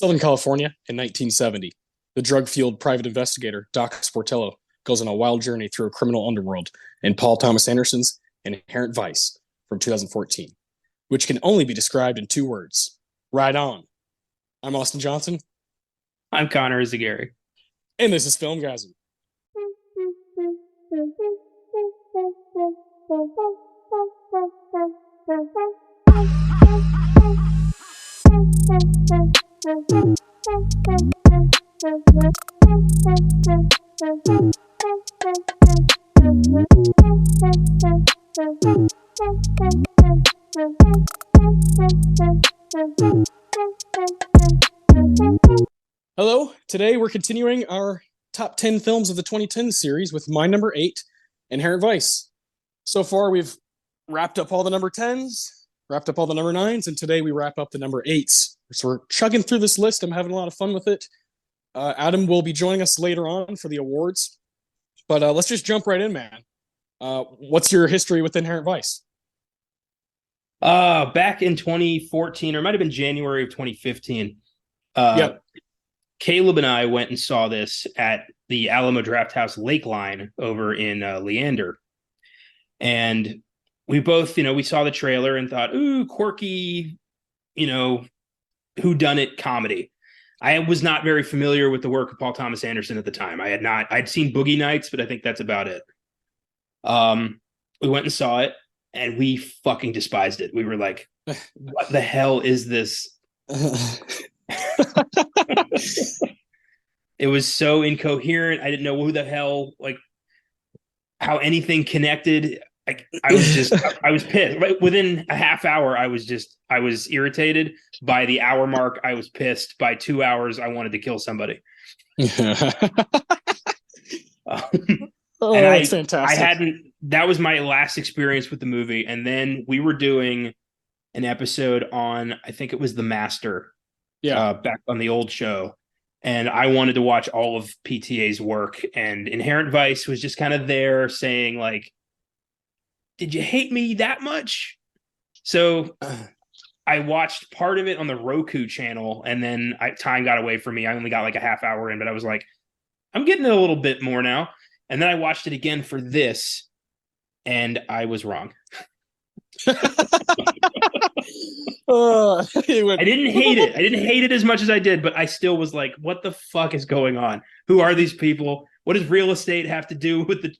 Southern California in 1970. The drug-fueled private investigator Doc Sportello goes on a wild journey through a criminal underworld in Paul Thomas Anderson's Inherent Vice from 2014, which can only be described in two words. Ride on. I'm Austin Johnson, I'm Connor Eyzaguirre. and this is Filmgazm. Hello, today we're continuing our top 10 films of the 2010 series with my number 8, Inherent Vice. So far, we've wrapped up all the number 10s, wrapped up all the number 9s, and today we wrap up the number 8s. So we're chugging through this list. I'm having a lot of fun with it. Adam will be joining us later on for the awards. But let's just jump right in, man. What's your history with Inherent Vice? Back in 2014, or it might have been January of 2015, Caleb and I went and saw this at the Alamo Drafthouse Lakeline over in Leander. And we both, we saw the trailer and thought, ooh, quirky, whodunit comedy. I was not very familiar with the work of Paul Thomas Anderson at the time. I'd seen Boogie Nights, but I think that's about it. We went and saw it, and we fucking despised it. We were like, what the hell is this? It was so incoherent. I didn't know who the hell, how anything connected. I was pissed. Right within a half hour, I was irritated. By the hour mark, I was pissed. By 2 hours, I wanted to kill somebody. Oh, and that's fantastic. That was my last experience with the movie. And then we were doing an episode on, I think it was The Master. Yeah. Back on the old show. And I wanted to watch all of PTA's work. And Inherent Vice was just kind of there saying, did you hate me that much? So I watched part of it on the Roku channel, and then time got away from me. I only got a half hour in, but I was like, I'm getting it a little bit more now. And then I watched it again for this, and I was wrong. I didn't hate it. I didn't hate it as much as I did, but I still was like, what the fuck is going on? Who are these people? What does real estate have to do with the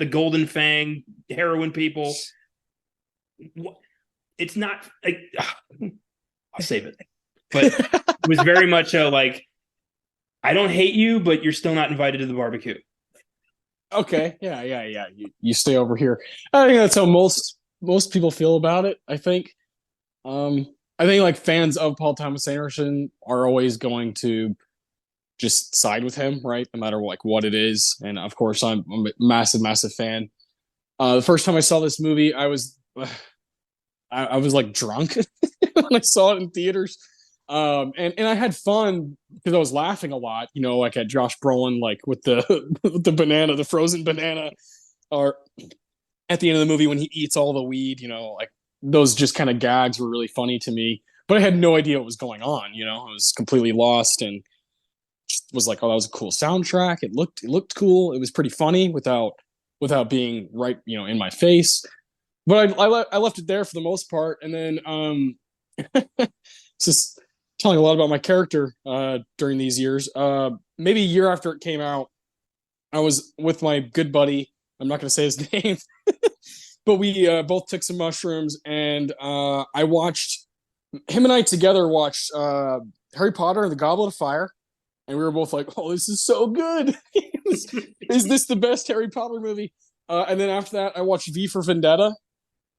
Golden Fang heroin people? It's not I'll save it. But it was very much I don't hate you, but you're still not invited to the barbecue. Okay. Yeah. You stay over here. I think that's how most people feel about it. I think fans of Paul Thomas Anderson are always going to just side with him, right? No matter what it is. And of course, I'm a massive fan. The first time I saw this movie, I was drunk when I saw it in theaters. And I had fun because I was laughing a lot, at Josh Brolin, with the banana, the frozen banana, or at the end of the movie when he eats all the weed, those just kind of gags were really funny to me. But I had no idea what was going on, I was completely lost and was like, oh, that was a cool soundtrack. It looked cool. It was pretty funny without being right, in my face. But I left it there for the most part, and then it's just telling a lot about my character during these years. Maybe a year after it came out, I was with my good buddy. I'm not going to say his name, but we both took some mushrooms, and him and I together watched Harry Potter and the Goblet of Fire, and we were both like, "Oh, this is so good! Is this the best Harry Potter movie?" And then after that, I watched V for Vendetta.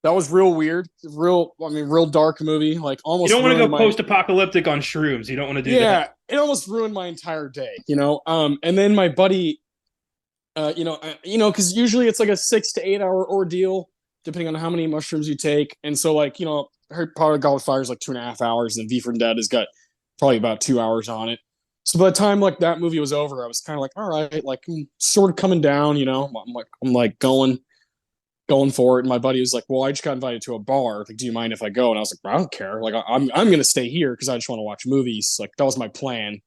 That was real weird, real dark movie. Almost. You don't want to go post-apocalyptic on shrooms. You don't want to do that. Yeah, it almost ruined my entire day. And then my buddy, because usually it's a 6 to 8 hour ordeal, depending on how many mushrooms you take. And so, Harry Potter Goblet of Fire is 2.5 hours, and V for Vendetta's got probably about 2 hours on it. So by the time that movie was over, I was kind of all right, I'm sort of coming down. I'm going. going for it. And my buddy was like, well, I just got invited to a bar. Like, do you mind if I go? And I was like, I don't care. Like, I'm going to stay here because I just want to watch movies. Like, that was my plan,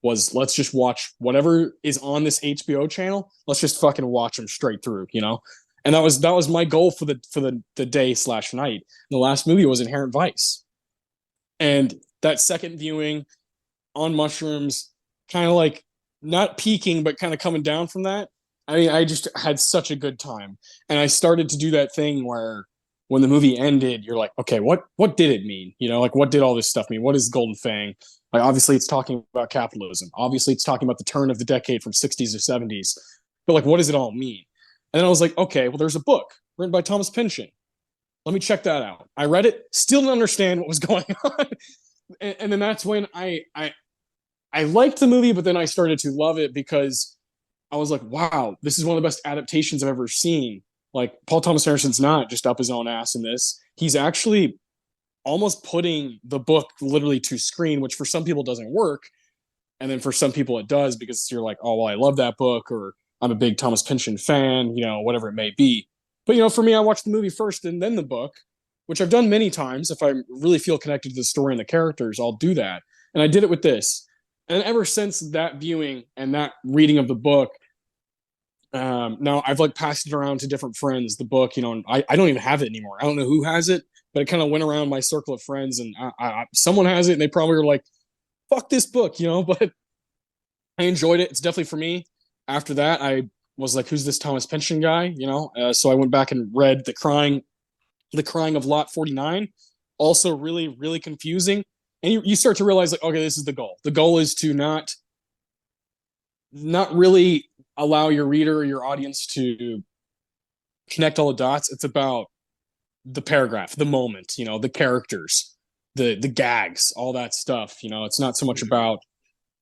was let's just watch whatever is on this HBO channel. Let's just fucking watch them straight through, you know? And that was my goal for the day / night. And the last movie was Inherent Vice. And that second viewing on mushrooms, kind of like not peaking, but kind of coming down from that. I mean, I just had such a good time. And I started to do that thing where when the movie ended, you're like, okay, what did it mean? You know, like what did all this stuff mean? What is Golden Fang? Like, obviously it's talking about capitalism. Obviously it's talking about the turn of the decade from 60s to 70s. But like, what does it all mean? And then I was like, okay, well, there's a book written by Thomas Pynchon. Let me check that out. I read it, still didn't understand what was going on. And then that's when I liked the movie, but then I started to love it because I was like, wow, this is one of the best adaptations I've ever seen. Like, Paul Thomas Anderson's not just up his own ass in this. He's actually almost putting the book literally to screen, which for some people doesn't work. And then for some people it does, because you're like, oh, well, I love that book, or I'm a big Thomas Pynchon fan, you know, whatever it may be. But, you know, for me, I watched the movie first and then the book, which I've done many times. If I really feel connected to the story and the characters, I'll do that. And I did it with this. And ever since that viewing and that reading of the book, now I've like passed it around to different friends, the book, you know, and I don't even have it anymore. I don't know who has it, but it kind of went around my circle of friends, and someone has it and they probably were like, fuck this book, you know, but I enjoyed it. It's definitely for me. After that, I was like, who's this Thomas Pynchon guy? You know, so I went back and read the Crying of Lot 49. Also really, really confusing. And you start to realize, like, okay, this is the goal. The goal is to not really allow your reader or your audience to connect all the dots. It's about the paragraph, the moment, you know, the characters, the gags, all that stuff. You know, it's not so much about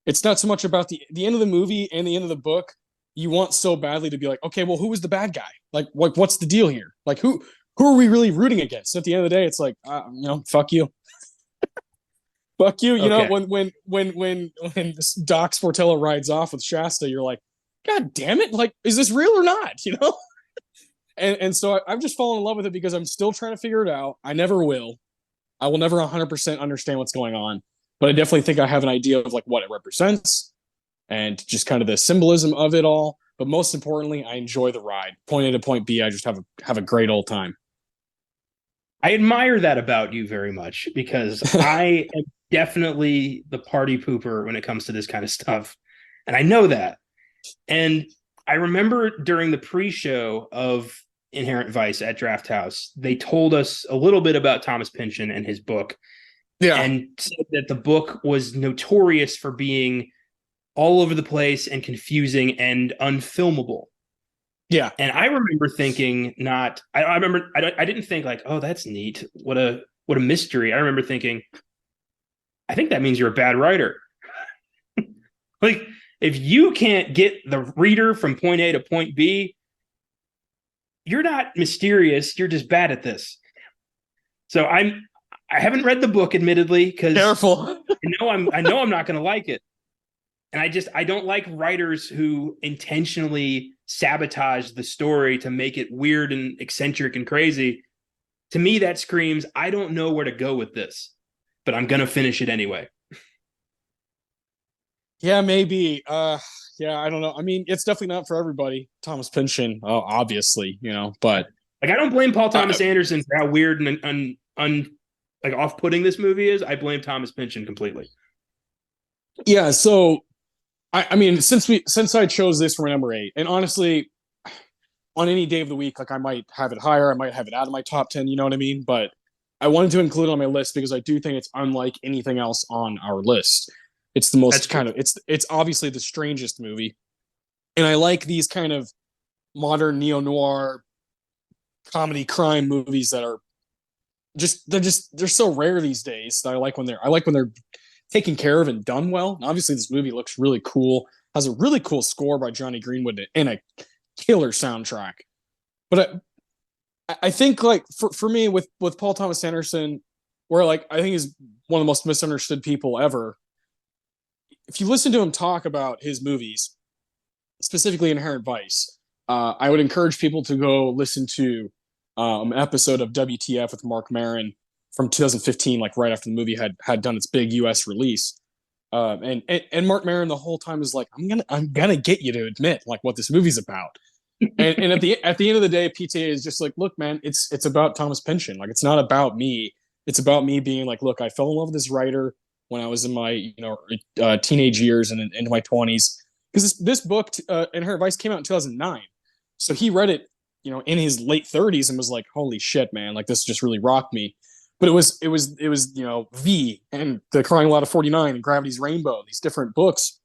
the end of the movie and the end of the book. You want so badly to be like, okay, well, who was the bad guy? Like, what's the deal here? Like, who are we really rooting against? At the end of the day, it's like, you know, fuck you. Fuck you. You know, Okay. when Doc Sportello rides off with Shasta, you're like, God damn it. Like, is this real or not? You know? And so I've just fallen in love with it because I'm still trying to figure it out. I never will. I will never 100% understand what's going on, but I definitely think I have an idea of like what it represents and just kind of the symbolism of it all. But most importantly, I enjoy the ride. Point A to point B, I just have a great old time. I admire that about you very much, because I am definitely the party pooper when it comes to this kind of stuff. And I know that. And I remember during the pre-show of Inherent Vice at Draft House, they told us a little bit about Thomas Pynchon and his book, Yeah. and said that the book was notorious for being all over the place and confusing and unfilmable. Yeah. And I remember thinking, I remember, I didn't think like, oh, that's neat. What a mystery. I remember thinking, I think that means you're a bad writer. Like, if you can't get the reader from point A to point B, you're not mysterious. You're just bad at this. So I haven't read the book, admittedly, because Careful. I know I'm not going to like it. And I don't like writers who intentionally sabotage the story to make it weird and eccentric and crazy. To me, that screams, I don't know where to go with this, but I'm going to finish it anyway. Yeah, maybe. Yeah, I don't know. I mean, it's definitely not for everybody. Thomas Pynchon, obviously, you know, but Like, I don't blame Paul uh, Thomas Anderson for how weird and like off-putting this movie is. I blame Thomas Pynchon completely. yeah, so I mean, since I chose this for my number 8, and honestly, on any day of the week, like I might have it higher, I might have it out of my top 10, you know what I mean? But I wanted to include it on my list because I do think it's unlike anything else on our list. It's the That's most true. kind of it's obviously the strangest movie. And I like these kind of modern neo-noir comedy crime movies that are they're so rare these days. That I like when they're taken care of and done well. And obviously this movie looks really cool. Has a really cool score by Johnny Greenwood and a killer soundtrack. But I think like for me with Paul Thomas Anderson, where like I think he's one of the most misunderstood people ever. If you listen to him talk about his movies, specifically Inherent Vice, I would encourage people to go listen to episode of WTF with Mark Maron from 2015, like right after the movie had done its big U.S. release. And Mark Maron the whole time is like, I'm gonna get you to admit like what this movie's about. And at the end of the day, PTA is just like, look, man, it's about Thomas Pynchon. Like, it's not about me. It's about me being like, look, I fell in love with this writer when I was in my teenage years and into my 20s, because this book Inherent Vice came out in 2009, so he read it in his late 30s and was like, holy shit, man, like this just really rocked me. But it was V and The Crying Lot of 49 and Gravity's Rainbow, these different books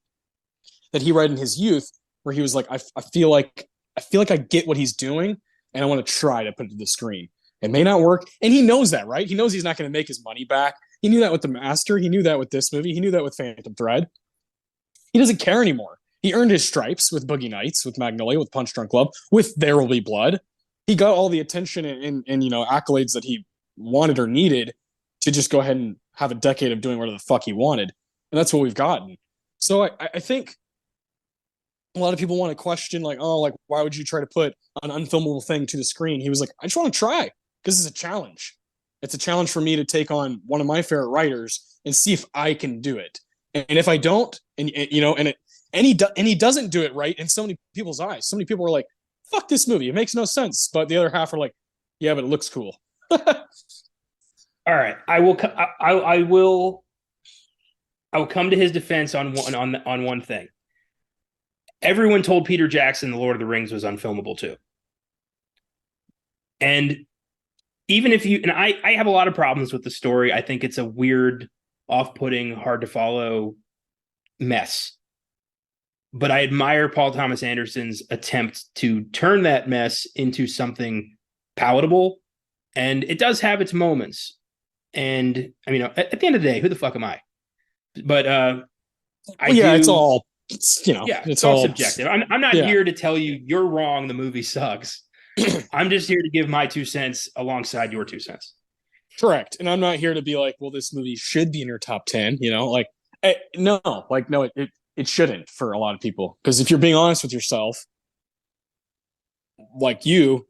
that he read in his youth, where he was like, I feel like I get what he's doing, and I want to try to put it to the screen. It may not work, and he knows that, right? He knows he's not going to make his money back. He knew that with The Master. He knew that with this movie. He knew that with Phantom Thread. He doesn't care anymore. He earned his stripes with Boogie Nights, with Magnolia, with Punch Drunk Love, with There Will Be Blood. He got all the attention and accolades that he wanted or needed to just go ahead and have a decade of doing whatever the fuck he wanted. And that's what we've gotten. So I think a lot of people want to question, like, oh, like, why would you try to put an unfilmable thing to the screen? He was like, I just want to try, because it's a challenge. It's a challenge for me to take on one of my favorite writers and see if I can do it. And if I don't, and he doesn't do it right in so many people's eyes. So many people are like, fuck this movie, it makes no sense. But the other half are like, yeah, but it looks cool. All right, I will come to his defense on one thing. Everyone told Peter Jackson The Lord of the Rings was unfilmable too. And even if I have a lot of problems with the story. I think it's a weird, off-putting, hard to follow mess. But I admire Paul Thomas Anderson's attempt to turn that mess into something palatable. And it does have its moments. And I mean, at the end of the day, who the fuck am I? But it's all subjective. I'm not here to tell you you're wrong, the movie sucks. I'm just here to give my 2 cents alongside your 2 cents. Correct. And I'm not here to be like, well, this movie should be in your top 10, no, it shouldn't for a lot of people. Because if you're being honest with yourself, like your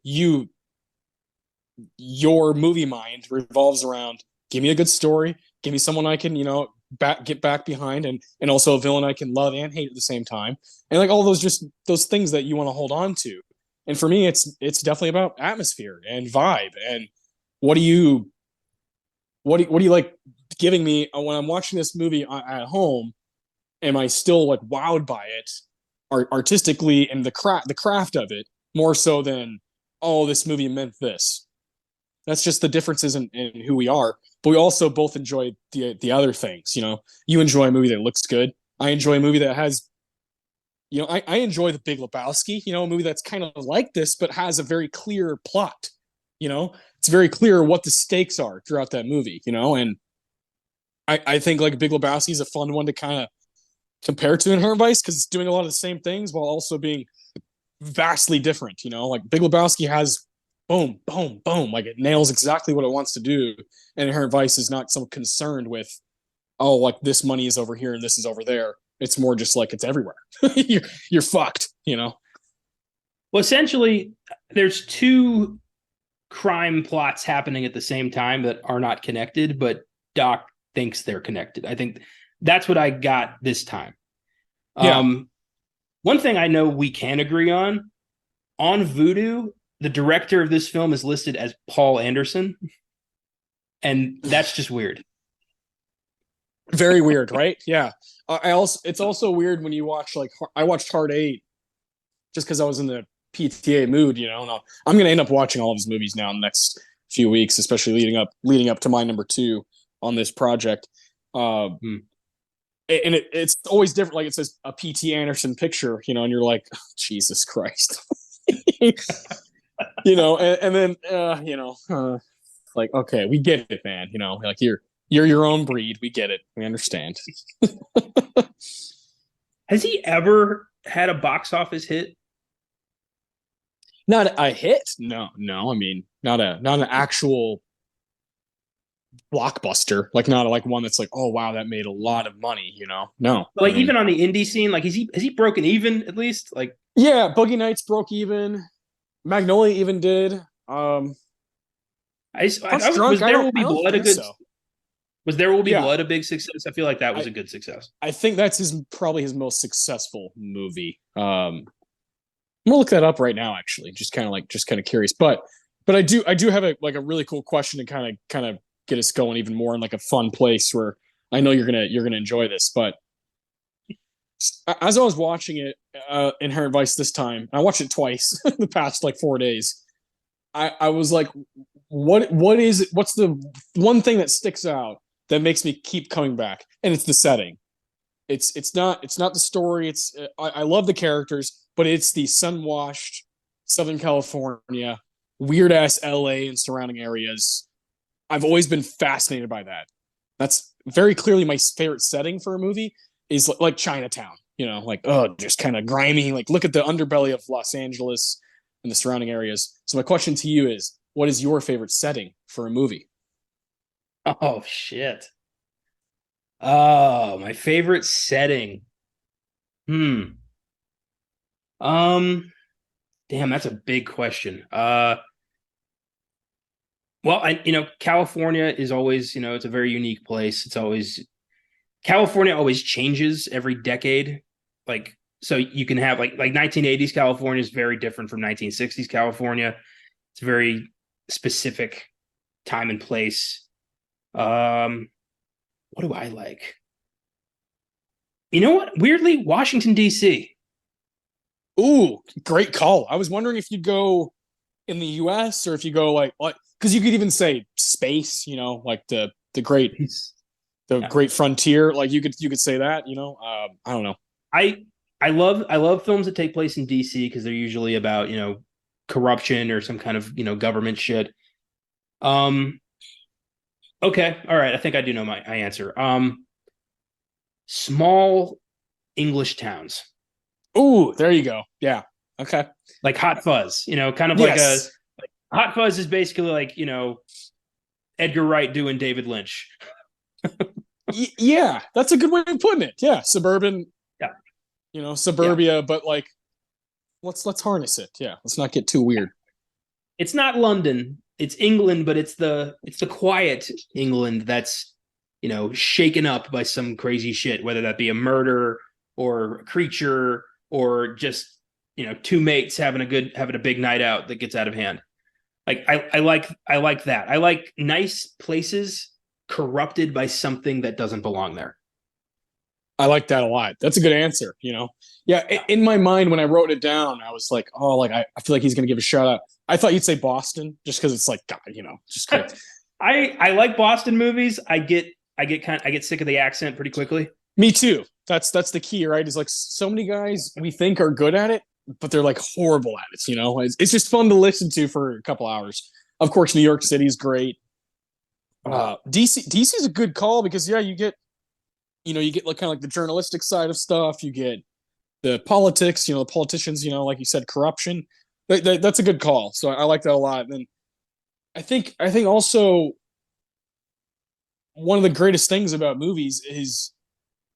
movie mind revolves around, give me a good story, give me someone I can, get back behind, and also a villain I can love and hate at the same time. And like all those things that you want to hold on to. And for me, it's definitely about atmosphere and vibe. And what do you like giving me when I'm watching this movie at home? Am I still like wowed by it artistically and the craft of it more so than, oh, this movie meant this? That's just the differences in who we are. But we also both enjoy the other things. You enjoy a movie that looks good. I enjoy a movie that has, I enjoy The Big Lebowski, a movie that's kind of like this, but has a very clear plot. It's very clear what the stakes are throughout that movie, and I think like Big Lebowski is a fun one to kind of compare to Inherent Vice, because it's doing a lot of the same things while also being vastly different. Like Big Lebowski has boom, boom, boom, like it nails exactly what it wants to do, and Inherent Vice is not so concerned with, oh, like this money is over here and this is over there. It's more just like it's everywhere. you're fucked. Well, essentially, there's 2 crime plots happening at the same time that are not connected, but Doc thinks they're connected. I think that's what I got this time. Yeah. One thing I know we can agree on Vudu, the director of this film is listed as Paul Anderson, and that's just weird. Very weird, right? Yeah. It's also weird when you watch, like, I watched Hard 8 just because I was in the PTA mood, and I'm going to end up watching all of his movies now in the next few weeks, especially leading up to my number 2 on this project. And it's always different. Like, it says a P.T. Anderson picture, and you're like, oh, Jesus Christ. And then like, okay, we get it, man. Like you're your own breed. We get it. We understand. Has he ever had a box office hit? Not a hit? No. I mean, not an actual blockbuster. Like, not like one that's like, oh wow, that made a lot of money. No. But like, even on the indie scene, like, has he broken even at least? Like, yeah, Boogie Nights broke even. Magnolia even did. Punch Drunk, Was There Will I Be don't Blood a think good? so. Was There Will Be Yeah, Blood a big success? I feel like that was I a good success. I think that's probably his most successful movie. I'm gonna look that up right now, actually. Just kind of curious, but I do have a like a really cool question to kind of get us going even more in like a fun place where I know you're gonna enjoy this. But as I was watching it, Inherent Vice this time, I watched it twice in the past like 4 days. I was like, what is it? What's the one thing that sticks out that makes me keep coming back? And it's the setting. It's not the story. I love the characters, but it's the sun washed Southern California, weird ass LA and surrounding areas. I've always been fascinated by that. That's very clearly my favorite setting for a movie is like Chinatown. You know, like oh, just kind of grimy. Like look at the underbelly of Los Angeles and the surrounding areas. So my question to you is, what is your favorite setting for a movie? Oh shit. Oh, my favorite setting. Hmm. Um, Damn, that's a big question. Well, California is always, it's a very unique place. It's always California always changes every decade. Like, so you can have like 1980s California is very different from 1960s California. It's a very specific time and place. What do I like? You know what? Weirdly, Washington D.C. Ooh, great call. I was wondering if you'd go in the US or if you go like because you could even say space, you know, like the Yeah. great frontier. Like you could say that, you know. I don't know. I I love films that take place in DC because they're usually about corruption or some kind of government shit. Um, okay, all right. I think I do know my answer. Small English towns Ooh, there you go. Yeah. Okay. like Hot Fuzz. Kind of like a Yes. Hot Fuzz is basically like Edgar Wright doing David Lynch. Yeah, that's a good way of putting it. Yeah, suburban, Yeah, you know, yeah. suburbia, but like let's harness it. Yeah, let's not get too weird. It's not London. It's England, but it's the quiet England that's shaken up by some crazy shit, whether that be a murder or a creature or just two mates having a big night out that gets out of hand. Like I like that. I like nice places corrupted by something that doesn't belong there. I like that a lot. That's a good answer, you know. Yeah, Yeah. in my mind when I wrote it down, I was like, oh, like I feel like he's gonna give a shout out. I thought you'd say Boston just because it's like God, you know, just great. I like Boston movies. I get sick of the accent pretty quickly. Me too. That's the key, right? Is like so many guys we think are good at it, but they're like horrible at it. You know, it's just fun to listen to for a couple hours. Of course, New York City is great. DC is a good call because yeah, you get like kind of like the journalistic side of stuff. You get the politics, you know, the politicians, you know, like you said, corruption. That's a good call. So I like that a lot. And then I think also one of the greatest things about movies is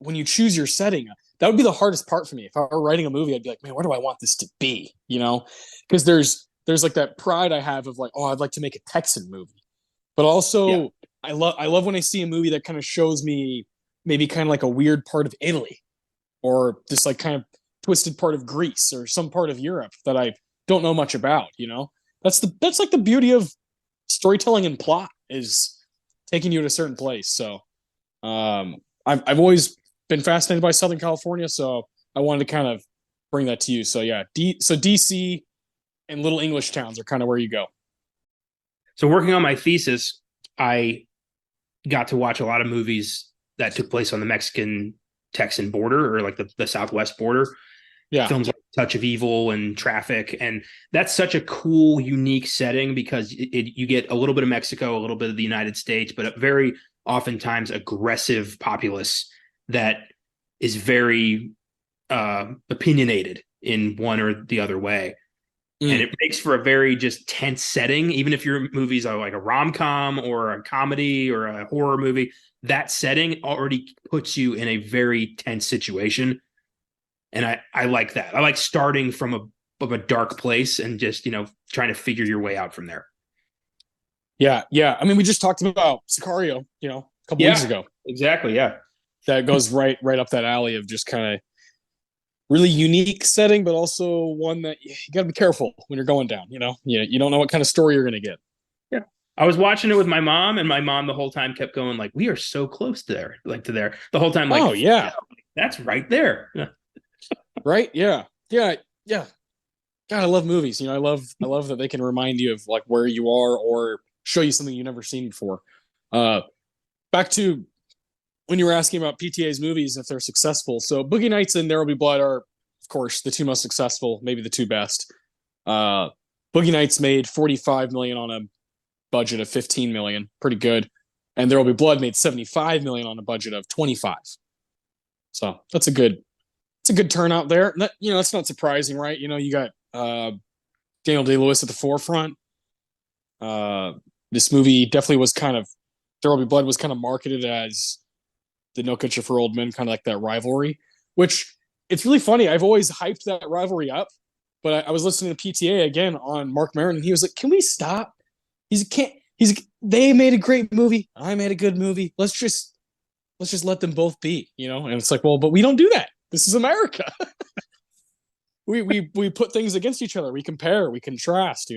when you choose your setting. That would be the hardest part for me. If I were writing a movie, I'd be like, man, where do I want this to be? You know, because there's like that pride I have of like, oh, I'd like to make a Texan movie, but Yeah. also I love when I see a movie that kind of shows me maybe kind of like a weird part of Italy or this like kind of twisted part of Greece or some part of Europe that I don't know much about. You know, that's like the beauty of storytelling and plot is taking you to a certain place. So I've always been fascinated by Southern California, so I wanted to kind of bring that to you. So yeah, so DC and little English towns are kind of where you go. So working on my thesis, I got to watch a lot of movies that took place on the Mexican Texan border or like the Southwest border. Yeah, Films like Touch of Evil and Traffic. And that's such a cool, unique setting because you get a little bit of Mexico, a little bit of the United States, but a very oftentimes aggressive populace that is very opinionated in one or the other way. And mm. it makes for a very just tense setting. Even if your movies are like a rom-com or a comedy or a horror movie, that setting already puts you in a very tense situation. And I like that. I like starting from a dark place and just trying to figure your way out from there. Yeah, yeah. I mean, we just talked about Sicario, a couple weeks Yeah, ago. exactly. Yeah. That goes right up that alley of just kind of really unique setting, but also one that you got to be careful when you're going down. You don't know what kind of story you're going to get. Yeah. I was watching it with my mom, and my mom the whole time kept going like, "We are so close to there, like to there." The whole time, like, Oh yeah, yeah, that's right there. right. Yeah, yeah, yeah. God, I love movies. I love that they can remind you of like where you are or show you something you've never seen before. Uh, Back to when you were asking about PTA's movies if they're successful. So Boogie Nights and There Will Be Blood are, of course, the two most successful, maybe the two best. Uh, Boogie Nights made 45 million on a budget of 15 million, pretty good. And There Will Be Blood made 75 million on a budget of 25. So that's a good turnout there. That's not surprising, right? You got Daniel Day Lewis at the forefront. Uh, this movie definitely was kind of There Will Be Blood was kind of marketed as the No Country for Old Men, kind of like that rivalry, which it's really funny. I've always hyped that rivalry up, but I was listening to PTA again on Mark Maron, and he was like, "Can we stop? He's can't. They made a great movie. I made a good movie. Let's just let them both be, And it's like, well, but we don't do that. This is America. we put things against each other. We compare. We contrast.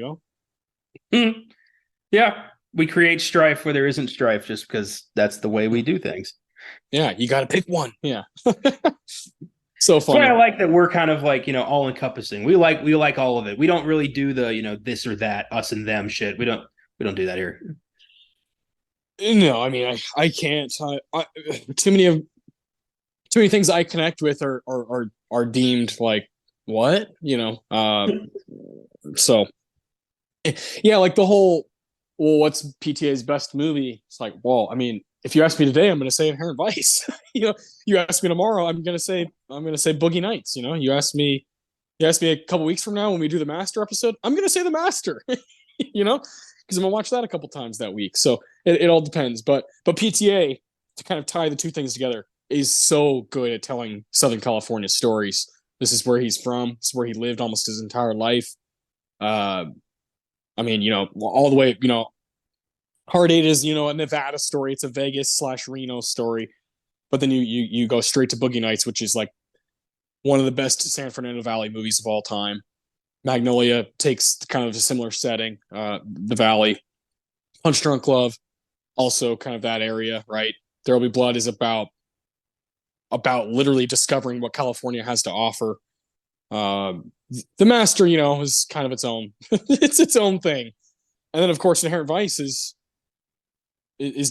Yeah, we create strife where there isn't strife, just because that's the way we do things. Yeah, you got to pick one. Yeah. So That's why funny. I like that we're kind of like, all encompassing. We like all of it. We don't really do the, this or that, us and them shit. We don't do that here. No, I mean, I can't. Too many things I connect with are deemed like what. So yeah, like the whole, well, what's PTA's best movie? It's like, well, I mean, if you ask me today, I'm going to say Inherent Vice. You ask me tomorrow, I'm going to say Boogie Nights. You ask me a couple weeks from now when we do the Master episode, I'm going to say the Master. Because I'm going to watch that a couple times that week. So it all depends. But PTA, to kind of tie the two things together, is so good at telling Southern California stories. This is where he's from. This is where he lived almost his entire life. Uh, I mean, all the way, Hard Eight is, a Nevada story. It's a Vegas/Reno story. But then you go straight to Boogie Nights, which is like one of the best San Fernando Valley movies of all time. Magnolia takes kind of a similar setting, the Valley. Punch Drunk Love, also kind of that area, right? There Will Be Blood is about literally discovering what California has to offer. The Master, is kind of its own, it's its own thing. And then of course Inherent Vice is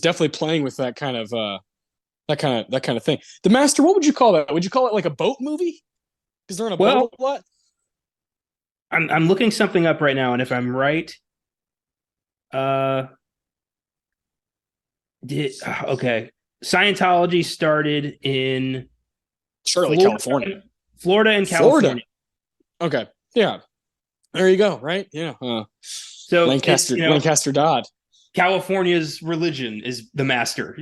definitely playing with that kind of thing. The Master, what would you call that? Would you call it like a boat movie? Because they're on a Well, boat a lot. I'm looking something up right now, and if I'm right, uh, okay, Scientology started in Surely California, Florida, Florida and Florida. California. Okay, yeah, there you go. Right, yeah. So it's Lancaster Dodd. California's religion is the Master.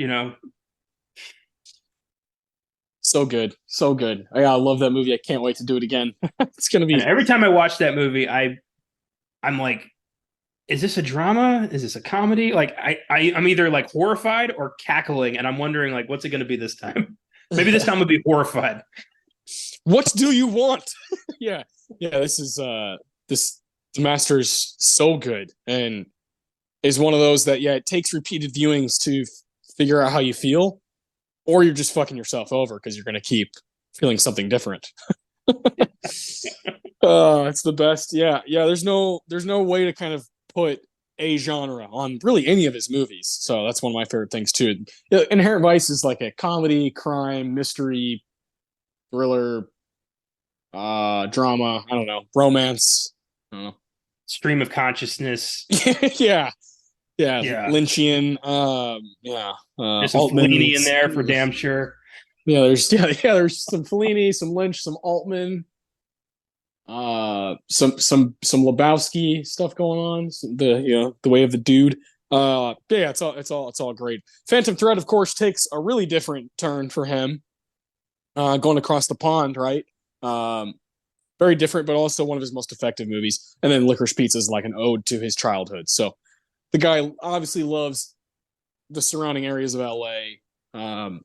So good, so good. I love that movie. I can't wait to do it again. It's gonna And be. every time I watch that movie, I'm like, is this a drama? Is this a comedy? Like I'm either like horrified or cackling, and I'm wondering like, what's it going to be this time? Maybe this time I'll be horrified. What do you want? Yeah, yeah. This the Master's so good and is one of those that it takes repeated viewings to figure out how you feel, or you're just fucking yourself over because you're gonna keep feeling something different. It's the best. Yeah, yeah. There's no way to kind of put a genre on really any of his movies. So that's one of my favorite things too. Inherent Vice is like a comedy, crime, mystery, thriller, drama. I don't know, romance. I don't know. Stream of consciousness. Yeah, yeah. Yeah. Lynchian. Yeah. There's some Fellini in Altman's. there for damn sure. Yeah, there's some Fellini, some Lynch, some Altman. Some Lebowski stuff going on. The Way of the Dude. Yeah, it's all great. Phantom Thread, of course, takes a really different turn for him. Going across the pond, right? Very different, but also one of his most effective movies. And then Licorice Pizza is like an ode to his childhood. So the guy obviously loves the surrounding areas of LA.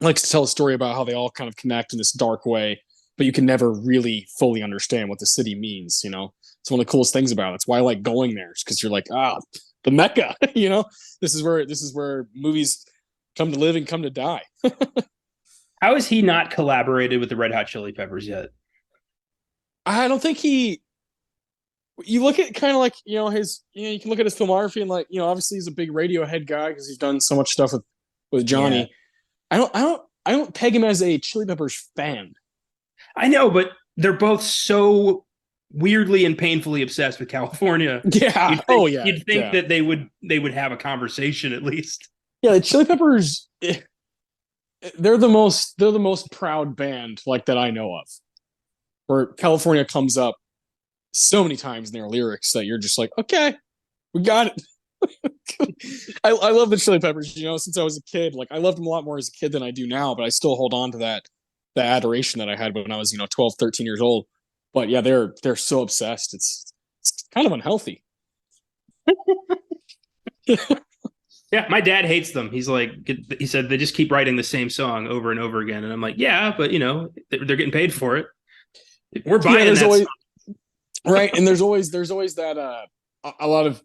Likes to tell a story about how they all kind of connect in this dark way, but you can never really fully understand what the city means. It's one of the coolest things about it. It's why I like going there, because you're like, the Mecca. This is where movies come to live and come to die. How has he not collaborated with the Red Hot Chili Peppers yet? I don't think he. You look at kind of like his. You can look at his filmography and like obviously he's a big Radiohead guy because he's done so much stuff with Johnny. Yeah. I don't peg him as a Chili Peppers fan. I know, but they're both so weirdly and painfully obsessed with California. Yeah. You'd think that they would have a conversation at least. Yeah, the Chili Peppers. They're the most proud band like that I know of, where California comes up so many times in their lyrics that you're just like, okay, we got it. I love the Chili Peppers, since I was a kid. Like I loved them a lot more as a kid than I do now, but I still hold on to that adoration that I had when I was 12, 13 years old. But yeah, they're so obsessed. It's kind of unhealthy. Yeah, my dad hates them. He said they just keep writing the same song over and over again, and I'm like, yeah, but they're getting paid for it. We're buying that always, right? And there's always that a lot of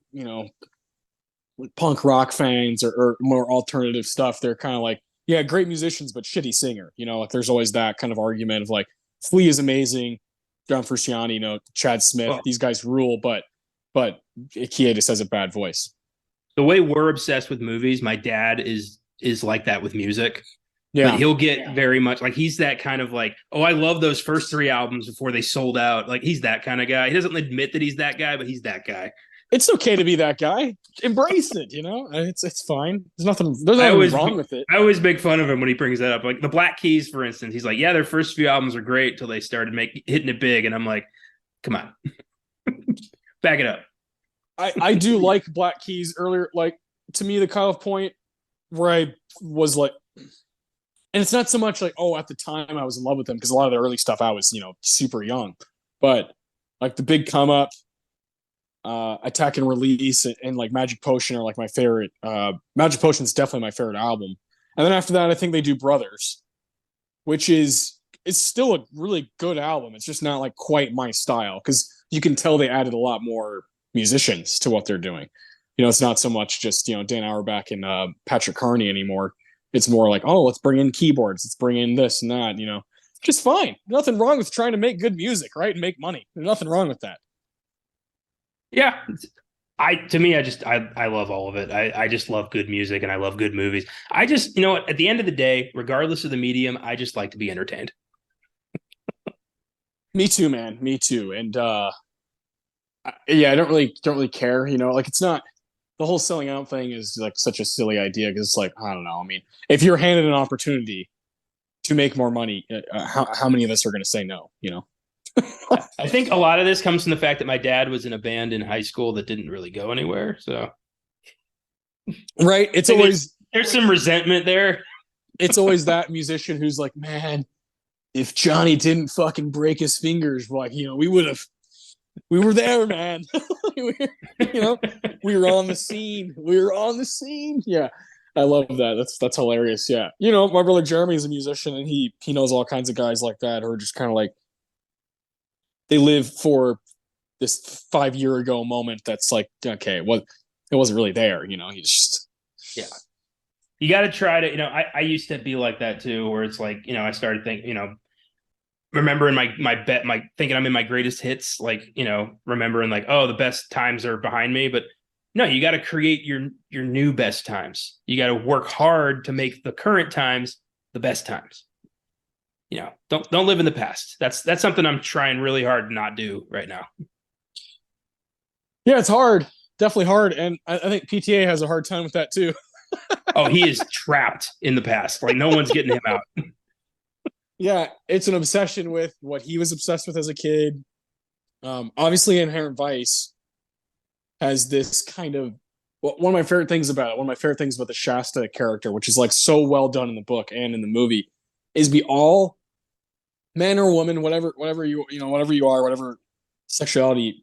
punk rock fans or more alternative stuff. They're kind of like, yeah, great musicians but shitty singer. Like there's always that kind of argument of like Flea is amazing, John Frusciante, Chad Smith, these guys rule, but Kiedis has a bad voice. The way we're obsessed with movies, my dad is like that with music. Yeah. But he'll get very much like he's that kind of like, oh, I love those first 3 albums before they sold out. Like he's that kind of guy. He doesn't admit that he's that guy, but he's that guy. It's okay to be that guy. Embrace it, It's fine. There's nothing wrong with it. I always make fun of him when he brings that up. Like the Black Keys, for instance. He's like, yeah, their first few albums are great till they started hitting it big. And I'm like, come on. Back it up. I do like Black Keys earlier. Like to me, the cutoff point where I was like, and it's not so much like, at the time I was in love with them, because a lot of the early stuff I was, super young, but like the big come up, Attack and Release, and like Magic Potion are like my favorite. Magic Potion is definitely my favorite album. And then after that, I think they do Brothers, which it's still a really good album. It's just not like quite my style, because you can tell they added a lot more musicians to what they're doing. It's not so much just Dan Auerbach and Patrick Carney anymore. It's more like, let's bring in keyboards, let's bring in this and that. Just fine. Nothing wrong with trying to make good music, right, and make money. There's nothing wrong with that. Yeah, I love all of it. I just love good music and I love good movies. I just at the end of the day, regardless of the medium, I just like to be entertained. Me too, man. Me too. And I don't really care. Like it's not, the whole selling out thing is like such a silly idea, because it's like, I don't know. I mean, if you're handed an opportunity to make more money, how many of us are going to say no? I think a lot of this comes from the fact that my dad was in a band in high school that didn't really go anywhere. So, right. It's always, there's some resentment there. It's always that musician who's like, man, if Johnny didn't fucking break his fingers, like, we were there, man. we were on the scene. Yeah. I love that. That's hilarious. Yeah. My brother Jeremy is a musician, and he knows all kinds of guys like that who are just kind of like, they live for this 5 year ago moment that's like, okay, well, it wasn't really there, you just. Yeah. You got to try to, I used to be like that too, where it's like, I started thinking, remembering my thinking I'm in my greatest hits, like, remembering like, oh, the best times are behind me. But no, you got to create your new best times. You got to work hard to make the current times the best times. Don't live in the past. That's something I'm trying really hard to not do right now. Yeah, it's hard. Definitely hard. And I think PTA has a hard time with that too. Oh, he is trapped in the past. Like no one's getting him out. Yeah, it's an obsession with what he was obsessed with as a kid. Obviously, Inherent Vice has this kind of, one of my favorite things about it, one of my favorite things about the Shasta character, which is like so well done in the book and in the movie, is we all, man or woman, whatever you are, whatever sexuality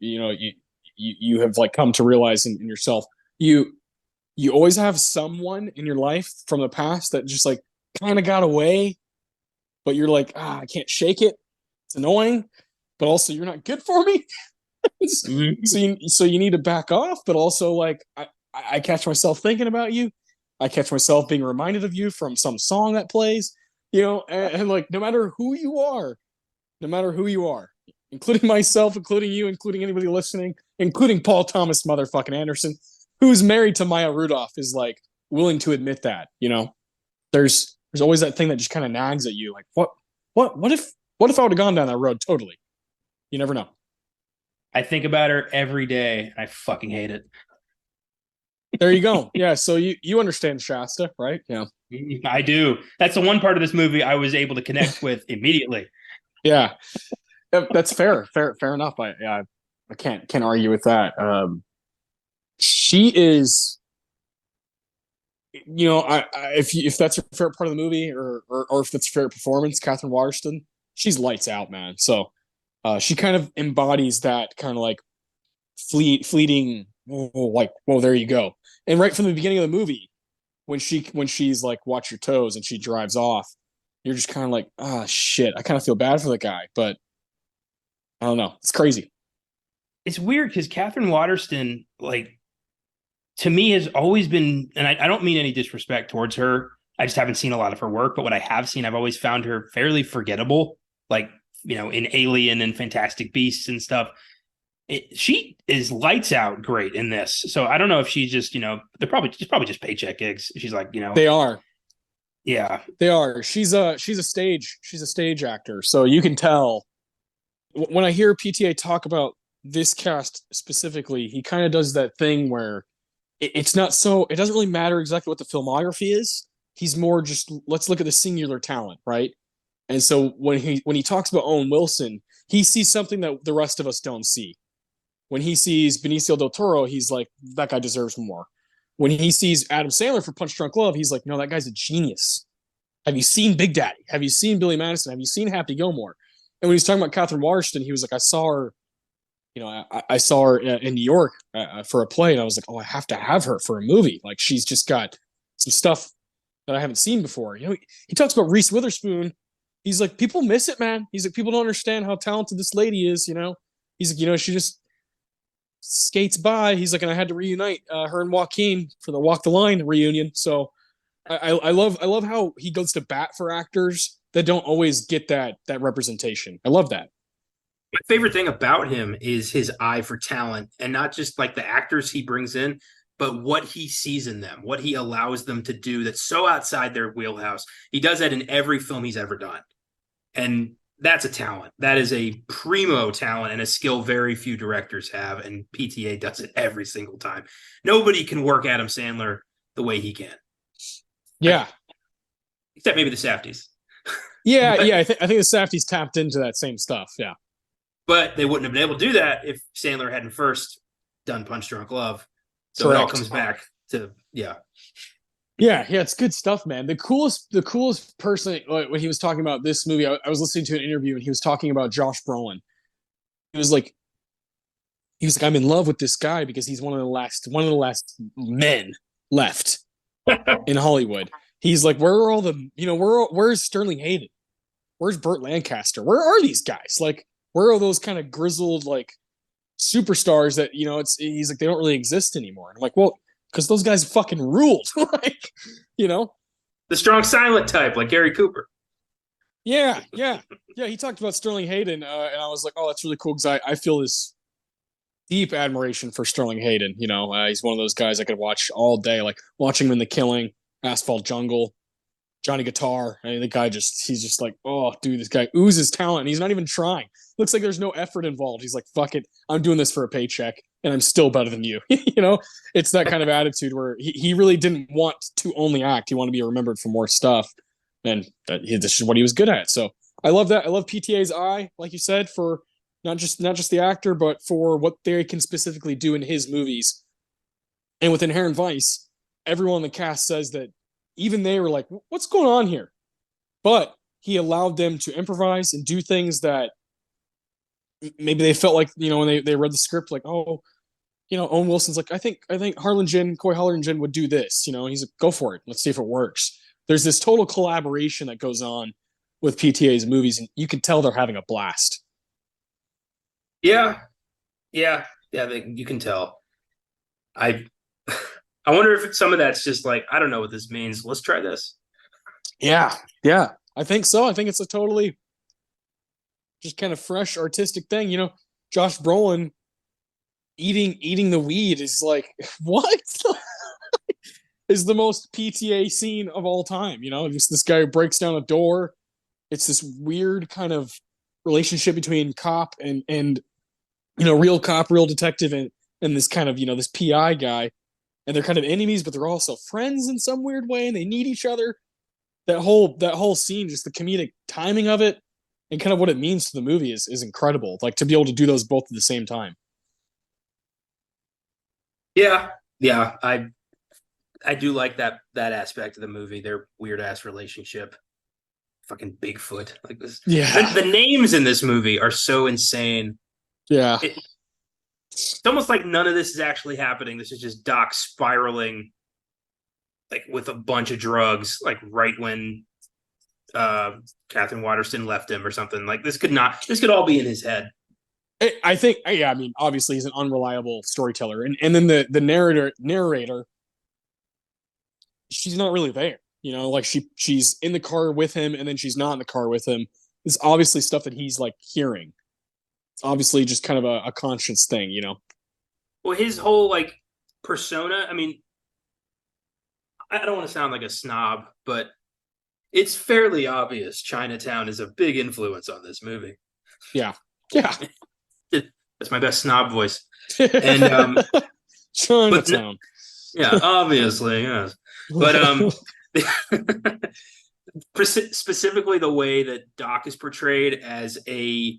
you have like come to realize in yourself, you you always have someone in your life from the past that just like kind of got away, but you're like, I can't shake it. It's annoying, but also you're not good for me. Mhm. So you need to back off, but also like I catch myself thinking about you. I catch myself being reminded of you from some song that plays, and like no matter who you are, including myself, including you, including anybody listening, including Paul Thomas motherfucking Anderson, who's married to Maya Rudolph, is like willing to admit that, there's always that thing that just kind of nags at you, like what if I would have gone down that road totally? You never know. I think about her every day. And I fucking hate it. There you go. Yeah, so you understand Shasta, right? Yeah. I do. That's the one part of this movie I was able to connect with immediately. Yeah. That's fair enough. I can't argue with that. She is, if that's your favorite part of the movie, or if that's your favorite performance, Catherine Waterston, she's lights out, man. So she kind of embodies that kind of like fleeting, like, well, there you go. And right from the beginning of the movie, when she's like, watch your toes, and she drives off, you're just kind of like, shit, I kind of feel bad for the guy, but I don't know, it's crazy. It's weird because Catherine Waterston, like, to me, has always been, and I don't mean any disrespect towards her. I just haven't seen a lot of her work, but what I have seen, I've always found her fairly forgettable. Like, in Alien and Fantastic Beasts and stuff. She is lights out great in this. So I don't know if she's just, they're probably just paycheck gigs. She's like, They are. yeah. They are. She's a stage actor, so you can tell when I hear PTA talk about this cast specifically. He kind of does that thing where it's not so. It doesn't really matter exactly what the filmography is. He's more just, let's look at the singular talent, right? And so when he talks about Owen Wilson, he sees something that the rest of us don't see. When he sees Benicio del Toro, he's like, that guy deserves more. When he sees Adam Sandler for Punch Drunk Love, he's like, no, that guy's a genius. Have you seen Big Daddy? Have you seen Billy Madison? Have you seen Happy Gilmore? And when he was talking about Catherine Waterston, he was like, I saw her, I saw her in New York for a play, and I was like, oh, I have to have her for a movie. Like, she's just got some stuff that I haven't seen before. He talks about Reese Witherspoon. He's like, people miss it, man. He's like, people don't understand how talented this lady is. He's like, she just skates by. He's like, and I had to reunite her and Joaquin for the Walk the Line reunion. So I love how he goes to bat for actors that don't always get that representation. I love that. My favorite thing about him is his eye for talent, and not just like the actors he brings in, but what he sees in them, what he allows them to do that's so outside their wheelhouse. He does that in every film he's ever done. And that's a talent. That is a primo talent and a skill very few directors have. And PTA does it every single time. Nobody can work Adam Sandler the way he can. Yeah, Except maybe the Safdies. yeah, but, yeah. I think the Safdies tapped into that same stuff. Yeah, but they wouldn't have been able to do that if Sandler hadn't first done Punch Drunk Love. So it all correct. comes back to, yeah. Yeah, it's good stuff, man. The coolest person, like, when he was talking about this movie, I was listening to an interview, and he was talking about Josh Brolin. He was like, I'm in love with this guy because he's one of the last men left in Hollywood. He's like, where are all the, where's Sterling Hayden? Where's Burt Lancaster? Where are these guys? Like, where are those kind of grizzled, like, superstars that, he's like, they don't really exist anymore. And I'm like, well, because those guys fucking ruled. Like, you know? The strong silent type, like Gary Cooper. Yeah, yeah. Yeah, he talked about Sterling Hayden, and I was like, oh, that's really cool, because I feel this deep admiration for Sterling Hayden. He's one of those guys I could watch all day, like watching him in The Killing, Asphalt Jungle, Johnny Guitar. I mean, he's just like, oh, dude, this guy oozes talent. He's not even trying. Looks like there's no effort involved. He's like, fuck it, I'm doing this for a paycheck, and I'm still better than you. It's that kind of attitude where he really didn't want to only act. He wanted to be remembered for more stuff, and this is what he was good at. So I love that. I love PTA's eye, like you said, for not just the actor, but for what they can specifically do in his movies. And with Inherent Vice, everyone in the cast says that even they were like, what's going on here? But he allowed them to improvise and do things that maybe they felt like, when they read the script, like, oh, Owen Wilson's like, I think Coy Harlingen would do this. He's like, go for it. Let's see if it works. There's this total collaboration that goes on with PTA's movies, and you can tell they're having a blast. Yeah, yeah, yeah. You can tell. I I wonder if some of that's just like, I don't know what this means. Let's try this. Yeah, yeah, I think so. I think it's a totally just kind of fresh artistic thing. Josh Brolin eating the weed is like what is the most PTA scene of all time. Just this guy who breaks down a door. It's this weird kind of relationship between cop and real cop, real detective, and this kind of this PI guy, and they're kind of enemies, but they're also friends in some weird way, and they need each other. That whole scene, just the comedic timing of it, and kind of what it means to the movie is incredible. Like to be able to do those both at the same time. Yeah, yeah. I do like that aspect of the movie. Their weird ass relationship. Fucking Bigfoot. Like this. Yeah, The names in this movie are so insane. yeah, It's almost like none of this is actually happening. This is just Doc spiraling, like with a bunch of drugs, like right when Catherine Waterston left him or something. Like this could all be in his head. I think, yeah. I mean, obviously he's an unreliable storyteller, and then the narrator, she's not really there. Like she's in the car with him, and then she's not in the car with him. It's obviously stuff that he's like hearing. It's obviously just kind of a conscious thing. Well, his whole like persona. I mean, I don't want to sound like a snob, but it's fairly obvious Chinatown is a big influence on this movie. Yeah, yeah. That's my best snob voice. And Chinatown. Yeah, obviously, yes. But specifically the way that Doc is portrayed as a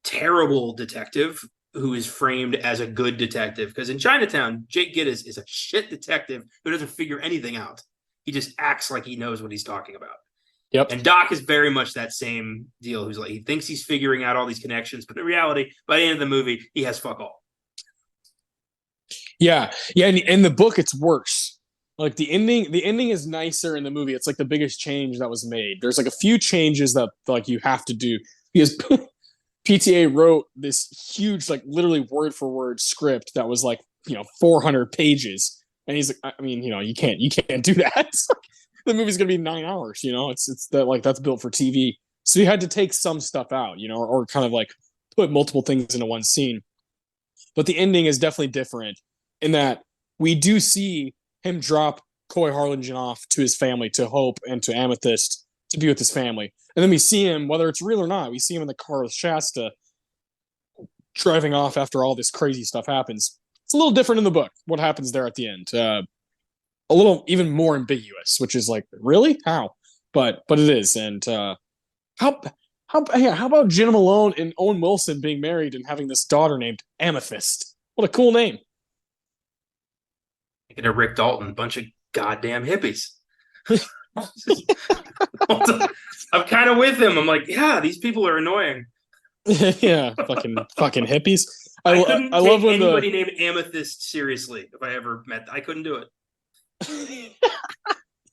terrible detective who is framed as a good detective. Because in Chinatown, Jake Gittes is a shit detective who doesn't figure anything out. He just acts like he knows what he's talking about. Yep. And Doc is very much that same deal. Who's like, he thinks he's figuring out all these connections, but in reality, by the end of the movie, he has fuck all. Yeah, yeah. And in the book, it's worse. Like the ending is nicer in the movie. It's like the biggest change that was made. There's like a few changes that like you have to do because PTA wrote this huge, like literally word for word script that was like 400 pages, and he's like, I mean, you can't do that. The movie's gonna be 9 hours. It's that like that's built for TV, so you had to take some stuff out, or kind of like put multiple things into one scene. But the ending is definitely different in that we do see him drop Coy Harlingen off to his family, to Hope and to Amethyst, to be with his family. And then we see him, whether it's real or not, we see him in the car with Shasta driving off after all this crazy stuff happens. It's a little different in the book, what happens there at the end. A little even more ambiguous, which is like, really? How? But it is. And how about Jenna Malone and Owen Wilson being married and having this daughter named Amethyst? What a cool name. Thinking of Rick Dalton, bunch of goddamn hippies. I'm kind of with him. I'm like, yeah, these people are annoying. Yeah, fucking hippies. I couldn't I take love when anybody named Amethyst seriously if I ever met. I couldn't do it.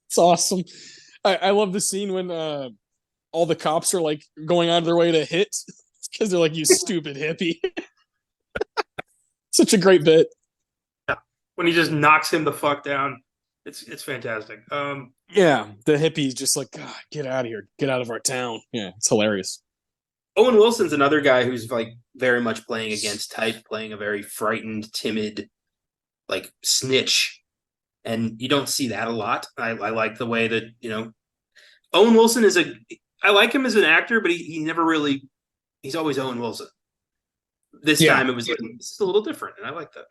It's awesome. I love the scene when all the cops are like going out of their way to hit because they're like, you stupid hippie. Such a great bit. Yeah. When he just knocks him the fuck down. It's fantastic. Yeah, the hippies just like, God, get out of here, get out of our town. Yeah, it's hilarious. Owen Wilson's another guy who's like very much playing against type, playing a very frightened, timid, like snitch, and you don't see that a lot. I like the way that Owen Wilson is I like him as an actor, but he never really. He's always Owen Wilson. This time it was like this is a little different, and I like that.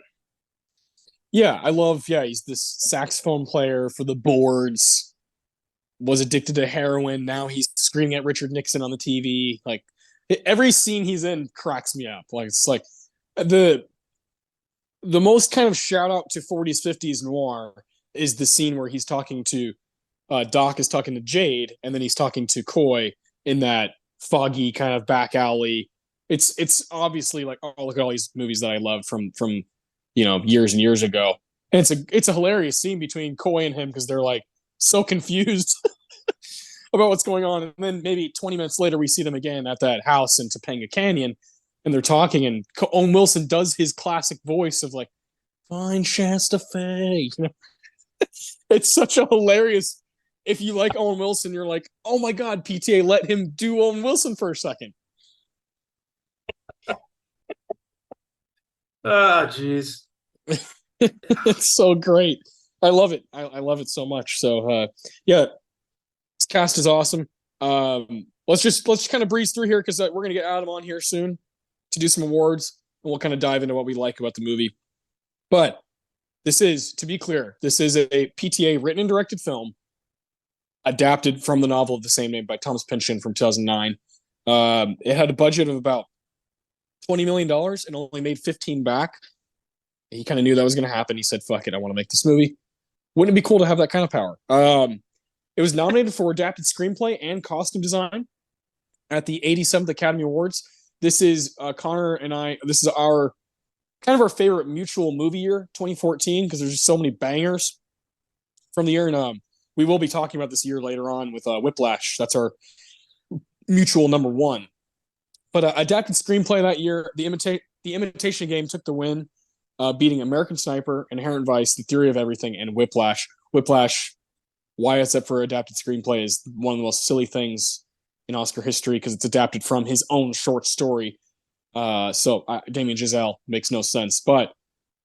Yeah, I love. Yeah, he's this saxophone player for the Boards. Was addicted to heroin. Now he's screaming at Richard Nixon on the TV. Like every scene he's in cracks me up. Like it's like the most kind of shout out to 40s 50s noir is the scene where he's talking to Doc is talking to Jade, and then he's talking to Coy in that foggy kind of back alley. It's obviously like, oh, look at all these movies that I love from years and years ago. And it's a hilarious scene between Coy and him because they're like so confused about what's going on. And then maybe 20 minutes later, we see them again at that house in Topanga Canyon, and they're talking, and Owen Wilson does his classic voice of like, "Fine Shasta Fe." It's such a hilarious. If you like Owen Wilson, you're like, "Oh my God, PTA, let him do Owen Wilson for a second." Oh, jeez. It's so great. I love it. I love it so much. So yeah, this cast is awesome. Let's just kind of breeze through here because we're gonna get Adam on here soon to do some awards, and we'll kind of dive into what we like about the movie. But this is, to be clear, this is a PTA written and directed film adapted from the novel of the same name by Thomas Pynchon from 2009. It had a budget of about $20 million and only made 15 back. He kind of knew that was going to happen. He said, "Fuck it, I want to make this movie." Wouldn't it be cool to have that kind of power? It was nominated for adapted screenplay and costume design at the 87th Academy Awards. This is Connor and I. This is our kind of our favorite mutual movie year, 2014, because there's just so many bangers from the year. And we will be talking about this year later on with Whiplash. That's our mutual number one. But adapted screenplay that year, The Imitation Game took the win, beating American Sniper, Inherent Vice, The Theory of Everything, and Whiplash. Whiplash, why it's up for adapted screenplay, is one of the most silly things in Oscar history because it's adapted from his own short story. So Damien Chazelle makes no sense. But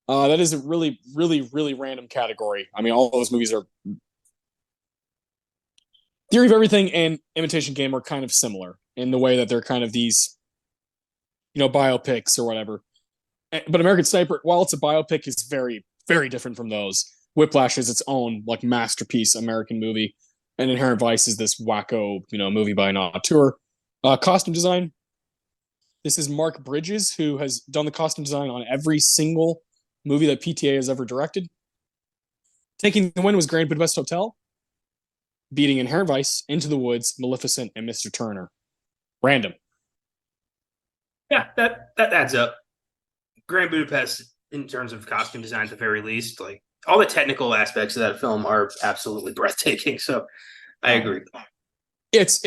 that is a really, really, really random category. I mean, all those movies are... Theory of Everything and Imitation Game are kind of similar in the way that they're kind of these, biopics or whatever. But American Sniper, while it's a biopic, is very, very different from those. Whiplash is its own like masterpiece American movie, and Inherent Vice is this wacko, movie by an auteur. Costume design. This is Mark Bridges, who has done the costume design on every single movie that PTA has ever directed. Taking the win was Grand Budapest Hotel, beating Inherent Vice, Into the Woods, Maleficent, and Mr. Turner. Random. Yeah, that adds up. Grand Budapest, in terms of costume design, at the very least, like all the technical aspects of that film are absolutely breathtaking. So I agree. It's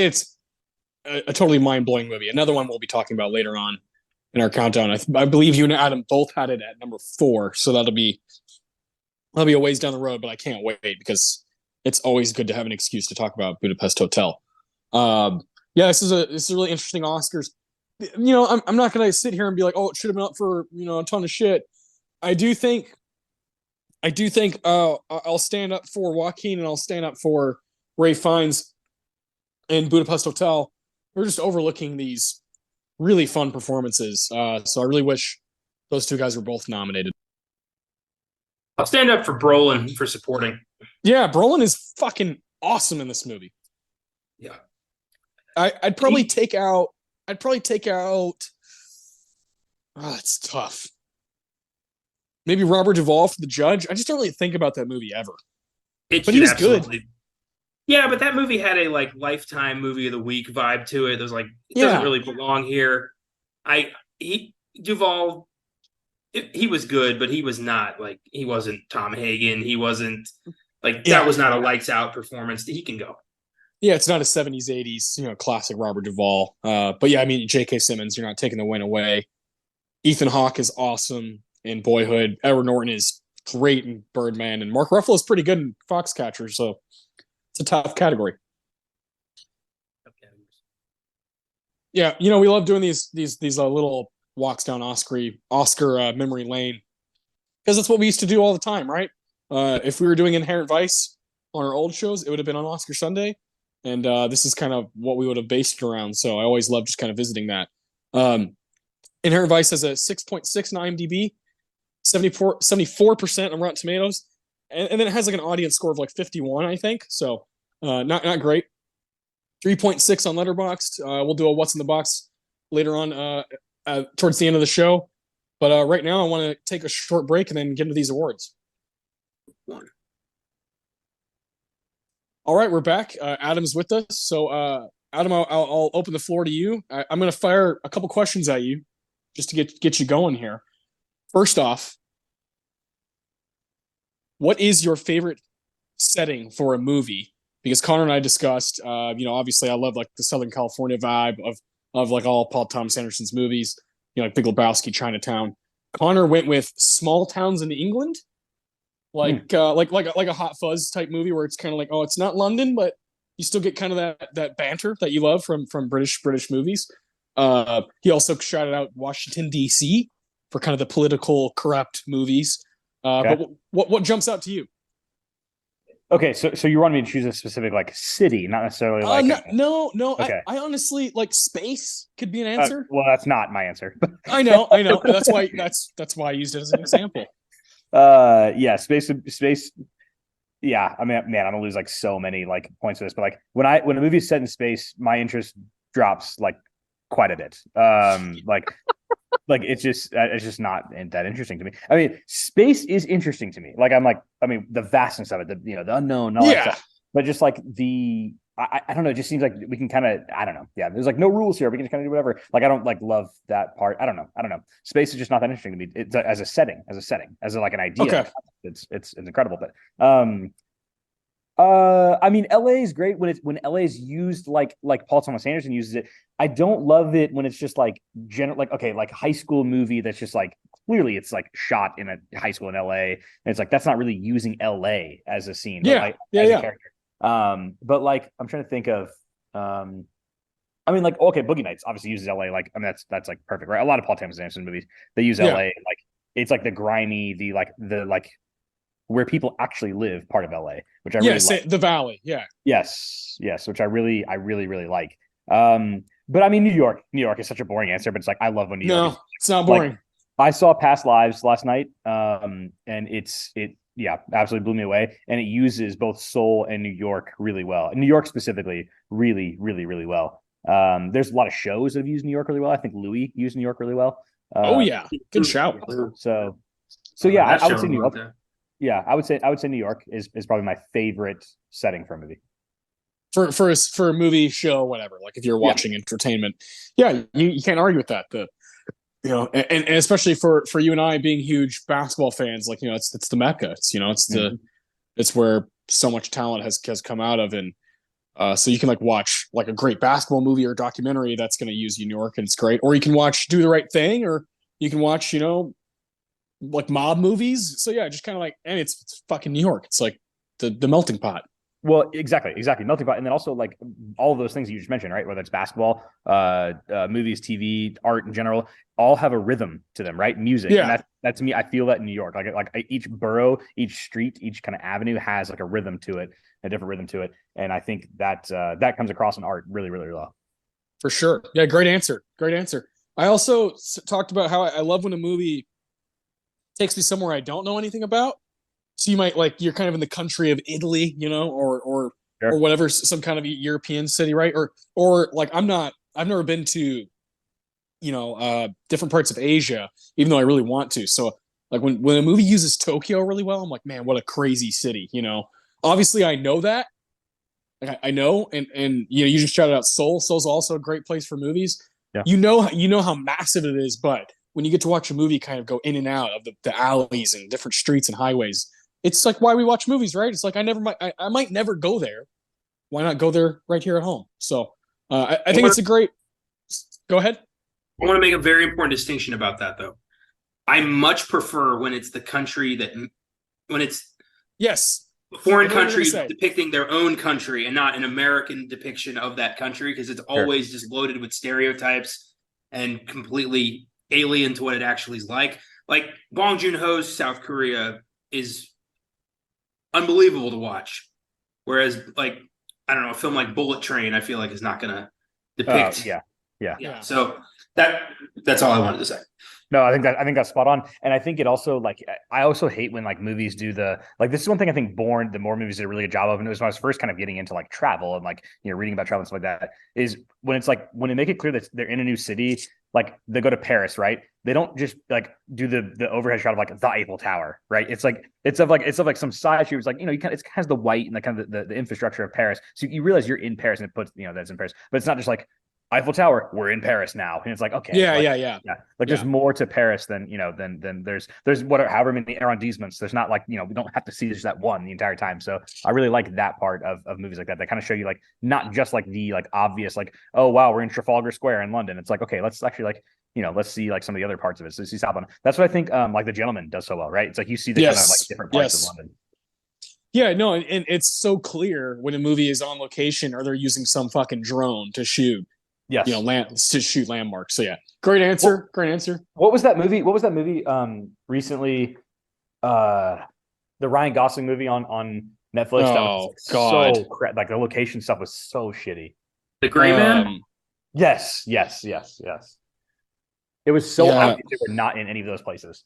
a totally mind-blowing movie. Another one we'll be talking about later on in our countdown. I believe you and Adam both had it at number 4, so that'll be a ways down the road, but I can't wait because it's always good to have an excuse to talk about Budapest Hotel. This is a really interesting Oscars. I'm not going to sit here and be like, oh, it should have been up for a ton of shit. I do think I'll stand up for Joaquin and I'll stand up for Ray Fiennes in Budapest Hotel. We're just overlooking these really fun performances. So I really wish those two guys were both nominated. I'll stand up for Brolin for supporting. Yeah, Brolin is fucking awesome in this movie. Yeah. I'd probably take out. Oh, it's tough. Maybe Robert Duvall for The Judge. I just don't really think about that movie ever. But he was good. Yeah, but that movie had a like Lifetime movie of the week vibe to it. There's like it doesn't really belong here. Duvall, he was good, but he was not like he wasn't Tom Hagen. He wasn't like that was not a lights out performance. He can go. Yeah, it's not a 70s, 80s, classic Robert Duvall. But yeah, I mean, J.K. Simmons, you're not taking the win away. Ethan Hawke is awesome in Boyhood. Edward Norton is great in Birdman, and Mark Ruffalo is pretty good in Foxcatcher. So it's a tough category. Yeah, we love doing these little walks down Oscar memory lane because that's what we used to do all the time, right? If we were doing Inherent Vice on our old shows, it would have been on Oscar Sunday. And this is kind of what we would have based it around. So I always love just kind of visiting that. Inherent Vice has a 6.6 on IMDb, 74% on Rotten Tomatoes. And then it has like an audience score of like 51, I think. So not great. 3.6 on Letterboxd. We'll do a What's in the Box later on towards the end of the show. But right now I want to take a short break and then get into these awards. All right, we're back. Adam's with us. So, Adam, I'll open the floor to you. I'm going to fire a couple questions at you just to get you going here. First off, what is your favorite setting for a movie? Because Connor and I discussed, obviously I love like the Southern California vibe of like all Paul Thomas Anderson's movies, like Big Lebowski, Chinatown. Connor went with small towns in England, like a Hot Fuzz type movie where it's kind of like, oh, it's not London, but you still get kind of that banter that you love from British movies. He also shouted out Washington D.C. for kind of the political corrupt movies. Okay. But what jumps out to you? Okay, so you want me to choose a specific like city, not necessarily like no. Okay. I honestly like space could be an answer. Well, that's not my answer. I know. That's why I used it as an example. Yeah, space. Yeah, I mean, man, I'm gonna lose like so many like points for this, but like when a movie is set in space, my interest drops like quite a bit. Like it's just not that interesting to me. I mean, space is interesting to me. Like the vastness of it, the unknown, all that stuff. But just like I don't know, it just seems like we can kind of, I don't know. Yeah, there's like no rules here. We can just kind of do whatever. Like I don't like love that part. I don't know. Space is just not that interesting to me. It's as a setting, as like an idea. Okay. It's incredible. But I mean, LA is great when LA is used like Paul Thomas Anderson uses it. I don't love it when it's just like like high school movie that's just like clearly it's like shot in a high school in LA, and it's like that's not really using LA as a scene. Yeah, like, yeah. A character. But like I'm trying to think of I mean, like, okay, Boogie Nights obviously uses LA. Like, I mean, that's like perfect, right? A lot of Paul Thomas Anderson movies, they use LA. Like, it's like the grimy, the where people actually live part of LA, which I really like. The Valley. Yeah. Yes, which I really like. But I mean, New York is such a boring answer, but it's like I love when New York. No, it's not boring. Like, I saw Past Lives last night, and it absolutely blew me away. And it uses both Seoul and New York really well. New York specifically, really, really, really well. There's a lot of shows that have used New York really well. I think Louis used New York really well. Oh yeah, good shout. So yeah, I would say New York. Yeah, I would say New York is probably my favorite setting for a movie. For a movie, show, whatever. Like if you're watching entertainment, you can't argue with that. And especially for you and I being huge basketball fans, like it's the Mecca. It's where so much talent has come out of, and so you can like watch like a great basketball movie or documentary that's going to use New York, and it's great. Or you can watch Do the Right Thing, or you can watch like mob movies. So yeah, just kind of like, and it's fucking New York. It's like the melting pot. Well, exactly, melting pot, and then also like all of those things you just mentioned, right? Whether it's basketball, movies, TV, art in general, all have a rhythm to them, right? Music, and that to me, I feel that in New York, like each borough, each street, each kind of avenue has like a rhythm to it, a different rhythm to it, and I think that that comes across in art really, really well. For sure, yeah, great answer. I also talked about how I love when a movie takes me somewhere I don't know anything about. So you might you're kind of in the country of Italy, or whatever, some kind of European city, right? Or like I've never been to, different parts of Asia, even though I really want to. So like when a movie uses Tokyo really well, I'm like, man, what a crazy city, Obviously I know that. Like I know, and you just shouted out Seoul. Seoul's also a great place for movies. Yeah. You know how massive it is, but when you get to watch a movie kind of go in and out of the alleys and different streets and highways, it's like why we watch movies, right? It's like I might never go there. Why not go there right here at home? So I think it's a great. Go ahead. I want to make a very important distinction about that, though. I much prefer when it's the country when it's a foreign country depicting their own country and not an American depiction of that country, because it's always just loaded with stereotypes and completely alien to what it actually is like. Like Bong Joon-ho's South Korea is unbelievable to watch, whereas like I don't know, a film like Bullet Train I feel like is not going to depict. Yeah. So that's all I wanted to say. No, I think that's spot on, and I think it also I also hate when like movies do this is one thing I think the more movies did a really good job of, and it was when I was first kind of getting into like travel and like reading about travel and stuff like that, is when it's like when they make it clear that they're in a new city, like they go to Paris, right? They don't just like do the overhead shot of like the Eiffel Tower, right? It's of some side shoot. It's like it has the white and the kind of the infrastructure of Paris, so you realize you're in Paris and it puts that's in Paris, but it's not just like Eiffel Tower, we're in Paris now. And it's like, okay, Yeah, like, yeah, yeah. yeah, like there's Yeah. more to Paris than, than there's whatever, however many arrondissements. There's not like, we don't have to see just that one the entire time. So I really like that part of movies like that. That kind of show you like, not just like the like obvious, like, oh, wow, we're in Trafalgar Square in London. It's like, okay, let's actually like, let's see like some of the other parts of it. So see Southland. That's what I think, like The Gentleman does so well, right? It's like you see the kind of like Yes. different parts of Yes. London. Yeah, no, and it's so clear when a movie is on location or they're using some fucking drone to shoot, Yes. to shoot landmarks. So yeah, great answer. Great answer. What was that movie? What was that movie recently? The Ryan Gosling movie on Netflix. That was Oh God. so like the location stuff was so shitty. The Gray Man. Yes. It was so Yeah. obvious they were not in any of those places.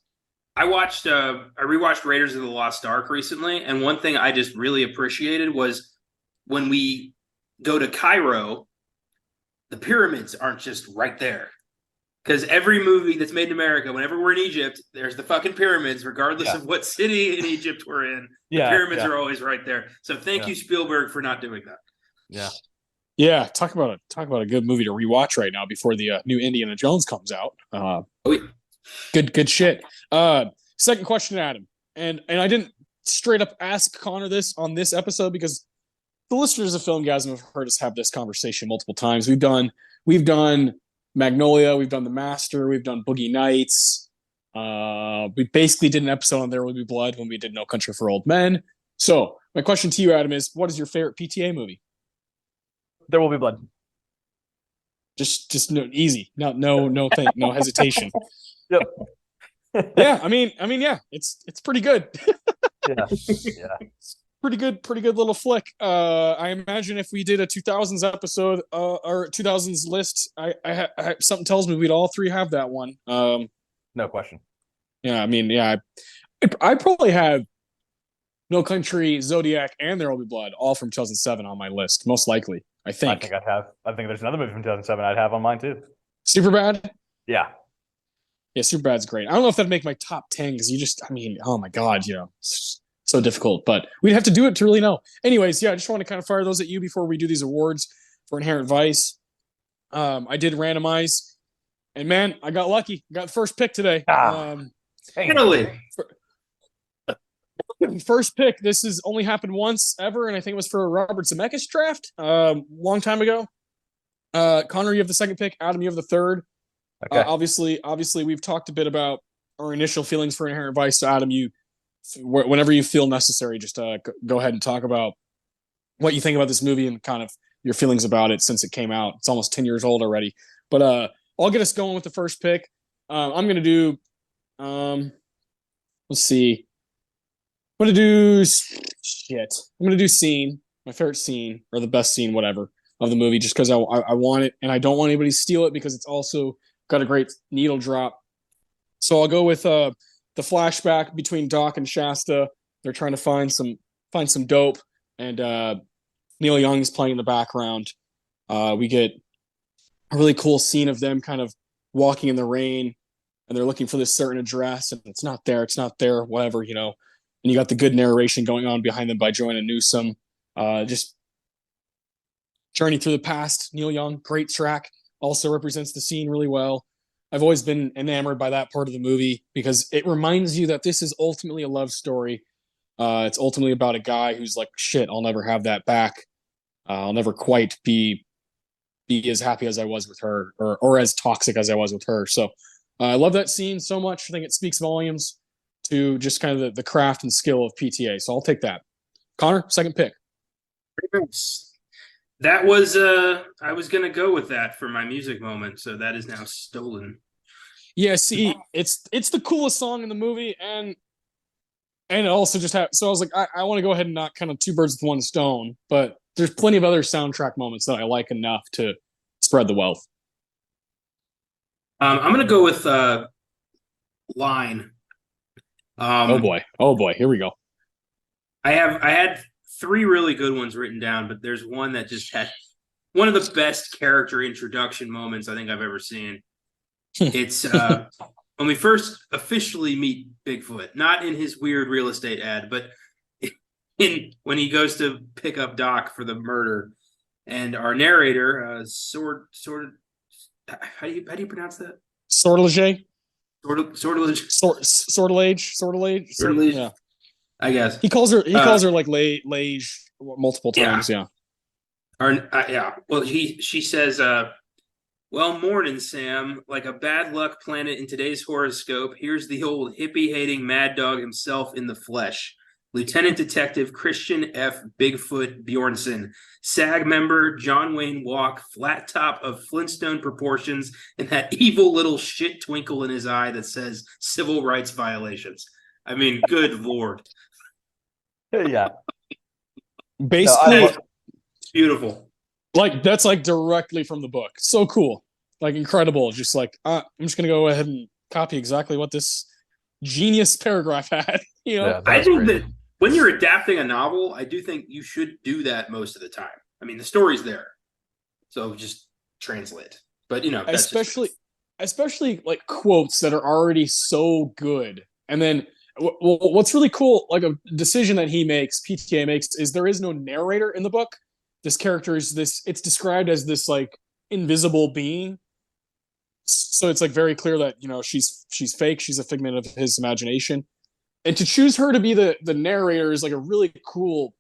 I rewatched Raiders of the Lost Ark recently, and one thing I just really appreciated was when we go to Cairo, the pyramids aren't just right there. Because every movie that's made in America, whenever we're in Egypt, there's the fucking pyramids, regardless of what city in Egypt we're in. The pyramids are always right there. So thank you, Spielberg, for not doing that. Yeah. Yeah, talk about a good movie to rewatch right now before the new Indiana Jones comes out. Good shit. Second question, Adam, and I didn't straight up ask Connor this on this episode because the listeners of Filmgazm have heard us have this conversation multiple times. We've done Magnolia, we've done The Master, we've done Boogie Nights. We basically did an episode on There Will Be Blood when we did No Country for Old Men. So my question to you, Adam, is what is your favorite PTA movie? There Will Be Blood. Just no, easy. No hesitation. Yep. Yeah, I mean, yeah, it's pretty good. Yeah. Pretty good little flick. I imagine if we did a 2000s episode or 2000s list, I something tells me we'd all three have that one. No question. Yeah, I mean, yeah, I probably have No Country, Zodiac, and There Will Be Blood, all from 2007 on my list, most likely. I think there's another movie from 2007 I'd have on mine too. Superbad. Yeah, Superbad's great. I don't know if that'd make my top 10 because oh my god, it's so difficult, but we'd have to do it to really know. Anyways, yeah, I just want to kind of fire those at you before we do these awards for Inherent Vice. I did randomize, and man, I got lucky. Got the first pick today. First pick. This has only happened once ever, and I think it was for a Robert Zemeckis draft long time ago. Connor, you have the second pick. Adam, you have the third. Okay. Obviously, we've talked a bit about our initial feelings for Inherent Vice. So, Adam, whenever you feel necessary, just go ahead and talk about what you think about this movie and kind of your feelings about it since it came out. It's almost 10 years old already. But I'll get us going with the first pick. I'm going to do, let's see. I'm going to do scene, my favorite scene, or the best scene, whatever, of the movie, just because I want it, and I don't want anybody to steal it because it's also got a great needle drop. So I'll go with the flashback between Doc and Shasta. They're trying to find some dope, and Neil Young is playing in the background. We get a really cool scene of them kind of walking in the rain, and they're looking for this certain address, and it's not there, whatever, And you got the good narration going on behind them by Joanna Newsom. Just Journey Through the Past, Neil Young, great track. Also represents the scene really well. I've always been enamored by that part of the movie because it reminds you that this is ultimately a love story. It's ultimately about a guy who's like, shit, I'll never have that back. I'll never quite be as happy as I was with her or as toxic as I was with her. So I love that scene so much. I think it speaks volumes to just kind of the craft and skill of PTA. So I'll take that. Connor, second pick. That was I was gonna go with that for my music moment, so that is now stolen. Yeah, see, it's the coolest song in the movie, and it also just so I was like, I want to go ahead and knock kind of two birds with one stone, but there's plenty of other soundtrack moments that I like enough to spread the wealth. I'm gonna go with Line. Oh boy, here we go. I had three really good ones written down, but there's one that just had one of the best character introduction moments I think I've ever seen. It's when we first officially meet Bigfoot, not in his weird real estate ad, but when he goes to pick up Doc for the murder, And our narrator, how do you pronounce that? Sortilege, Sortilege. sortilege. Yeah, I guess he calls her like Lage multiple times. Yeah. Yeah. Well, she says, well, morning, Sam. Like a bad luck planet in today's horoscope, here's the old hippie-hating mad dog himself in the flesh. Lieutenant Detective Christian F. Bigfoot Bjornson, SAG member John Wayne Walk, flat top of Flintstone proportions, and that evil little shit twinkle in his eye that says civil rights violations. I mean, good Lord. Yeah. Basically, beautiful. Like that's like directly from the book. So cool. Like incredible. Just like I'm just gonna go ahead and copy exactly what this genius paragraph had. You know, Yeah, I think great. that when you're adapting a novel, I do think you should do that most of the time. I mean, the story's there, so just translate. But you know, especially like quotes that are already so good. And then what's really cool, like a decision that he makes, PTA makes, is there is no narrator in the book. This character is it's described as this like invisible being. So it's like very clear that, you know, she's fake. She's a figment of his imagination. And to choose her to be the narrator is like a really cool,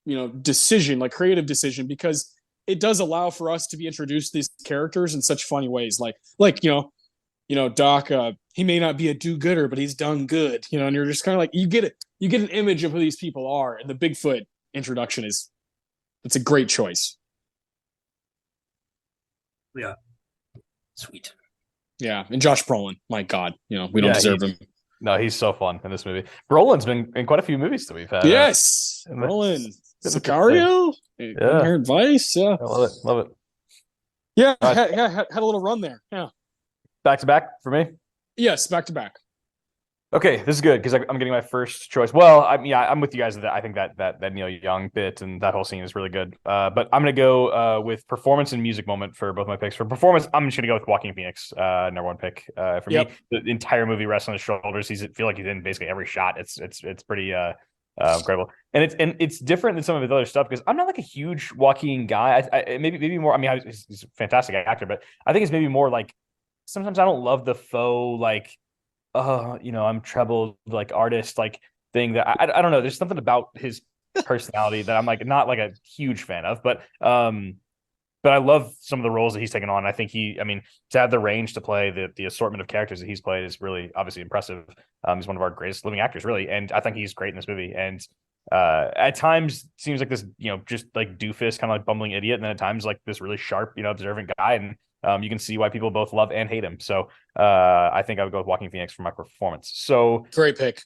you know, decision, like creative decision, because it does allow for us to be introduced to these characters in such funny ways. Like you know, Doc, he may not be a do-gooder, but he's done good, you know, and you're just kind of like, you get an image of who these people are. And the Bigfoot introduction it's a great choice. Yeah. Sweet. Yeah. And Josh Brolin, my God, you know, we don't deserve him. No, he's so fun in this movie. Brolin's been in quite a few movies that we've had. Yes. Brolin. Sicario. Inherent Vice. Yeah. I love it. Love it. Yeah. Had a little run there. Yeah. Back to back for me? Yes. Back to back. Okay, this is good because I'm getting my first choice. Well, I'm with you guys that I think that Neil Young bit and that whole scene is really good. But I'm gonna go with performance and music moment for both my picks. For performance, I'm just gonna go with Joaquin Phoenix, number one pick. For me, the entire movie rests on his shoulders. I feel like he's in basically every shot. It's pretty incredible, and it's different than some of his other stuff because I'm not like a huge Joaquin guy. I maybe more. I mean, he's a fantastic actor, but I think it's maybe more like sometimes I don't love the faux like. You know, I'm troubled like artist like thing that I don't know. There's something about his personality that I'm like not like a huge fan of, but I love some of the roles that he's taken on. I think to have the range to play the assortment of characters that he's played is really obviously impressive. He's one of our greatest living actors, really, and I think he's great in this movie. And at times seems like this, you know, just like doofus kind of like bumbling idiot, and then at times like this really sharp, you know, observant guy. And you can see why people both love and hate him. So I think I would go with Joaquin Phoenix for my performance. So great pick.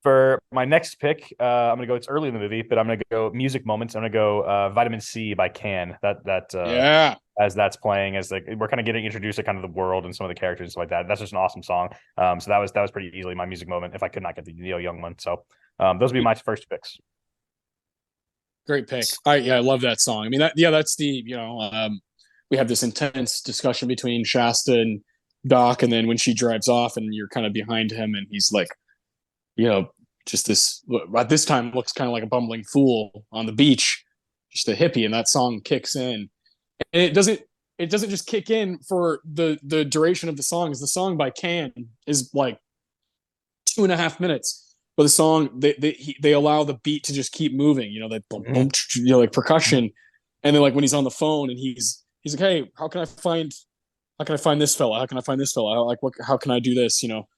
For my next pick, I'm gonna go. It's early in the movie, but I'm gonna go music moments. I'm gonna go Vitamin C by Can. As that's playing, as like we're kind of getting introduced to kind of the world and some of the characters and stuff like that. That's just an awesome song. So that was pretty easily my music moment if I could not get the Neil Young one. So those would be my first picks. Great pick. I love that song. I mean, that's the, you know, we have this intense discussion between Shasta and Doc, and then when she drives off and you're kind of behind him and he's like, you know, just this at this time looks kind of like a bumbling fool on the beach, just a hippie, and that song kicks in. And it doesn't just kick in for the duration of the song. The song by Can is like 2.5 minutes, but the song they allow the beat to just keep moving, you know, that boom, boom, you know, like percussion. And then like when he's on the phone and he's like, hey, how can I find this fella? How can I find this fella? Like, how can I do this? You know,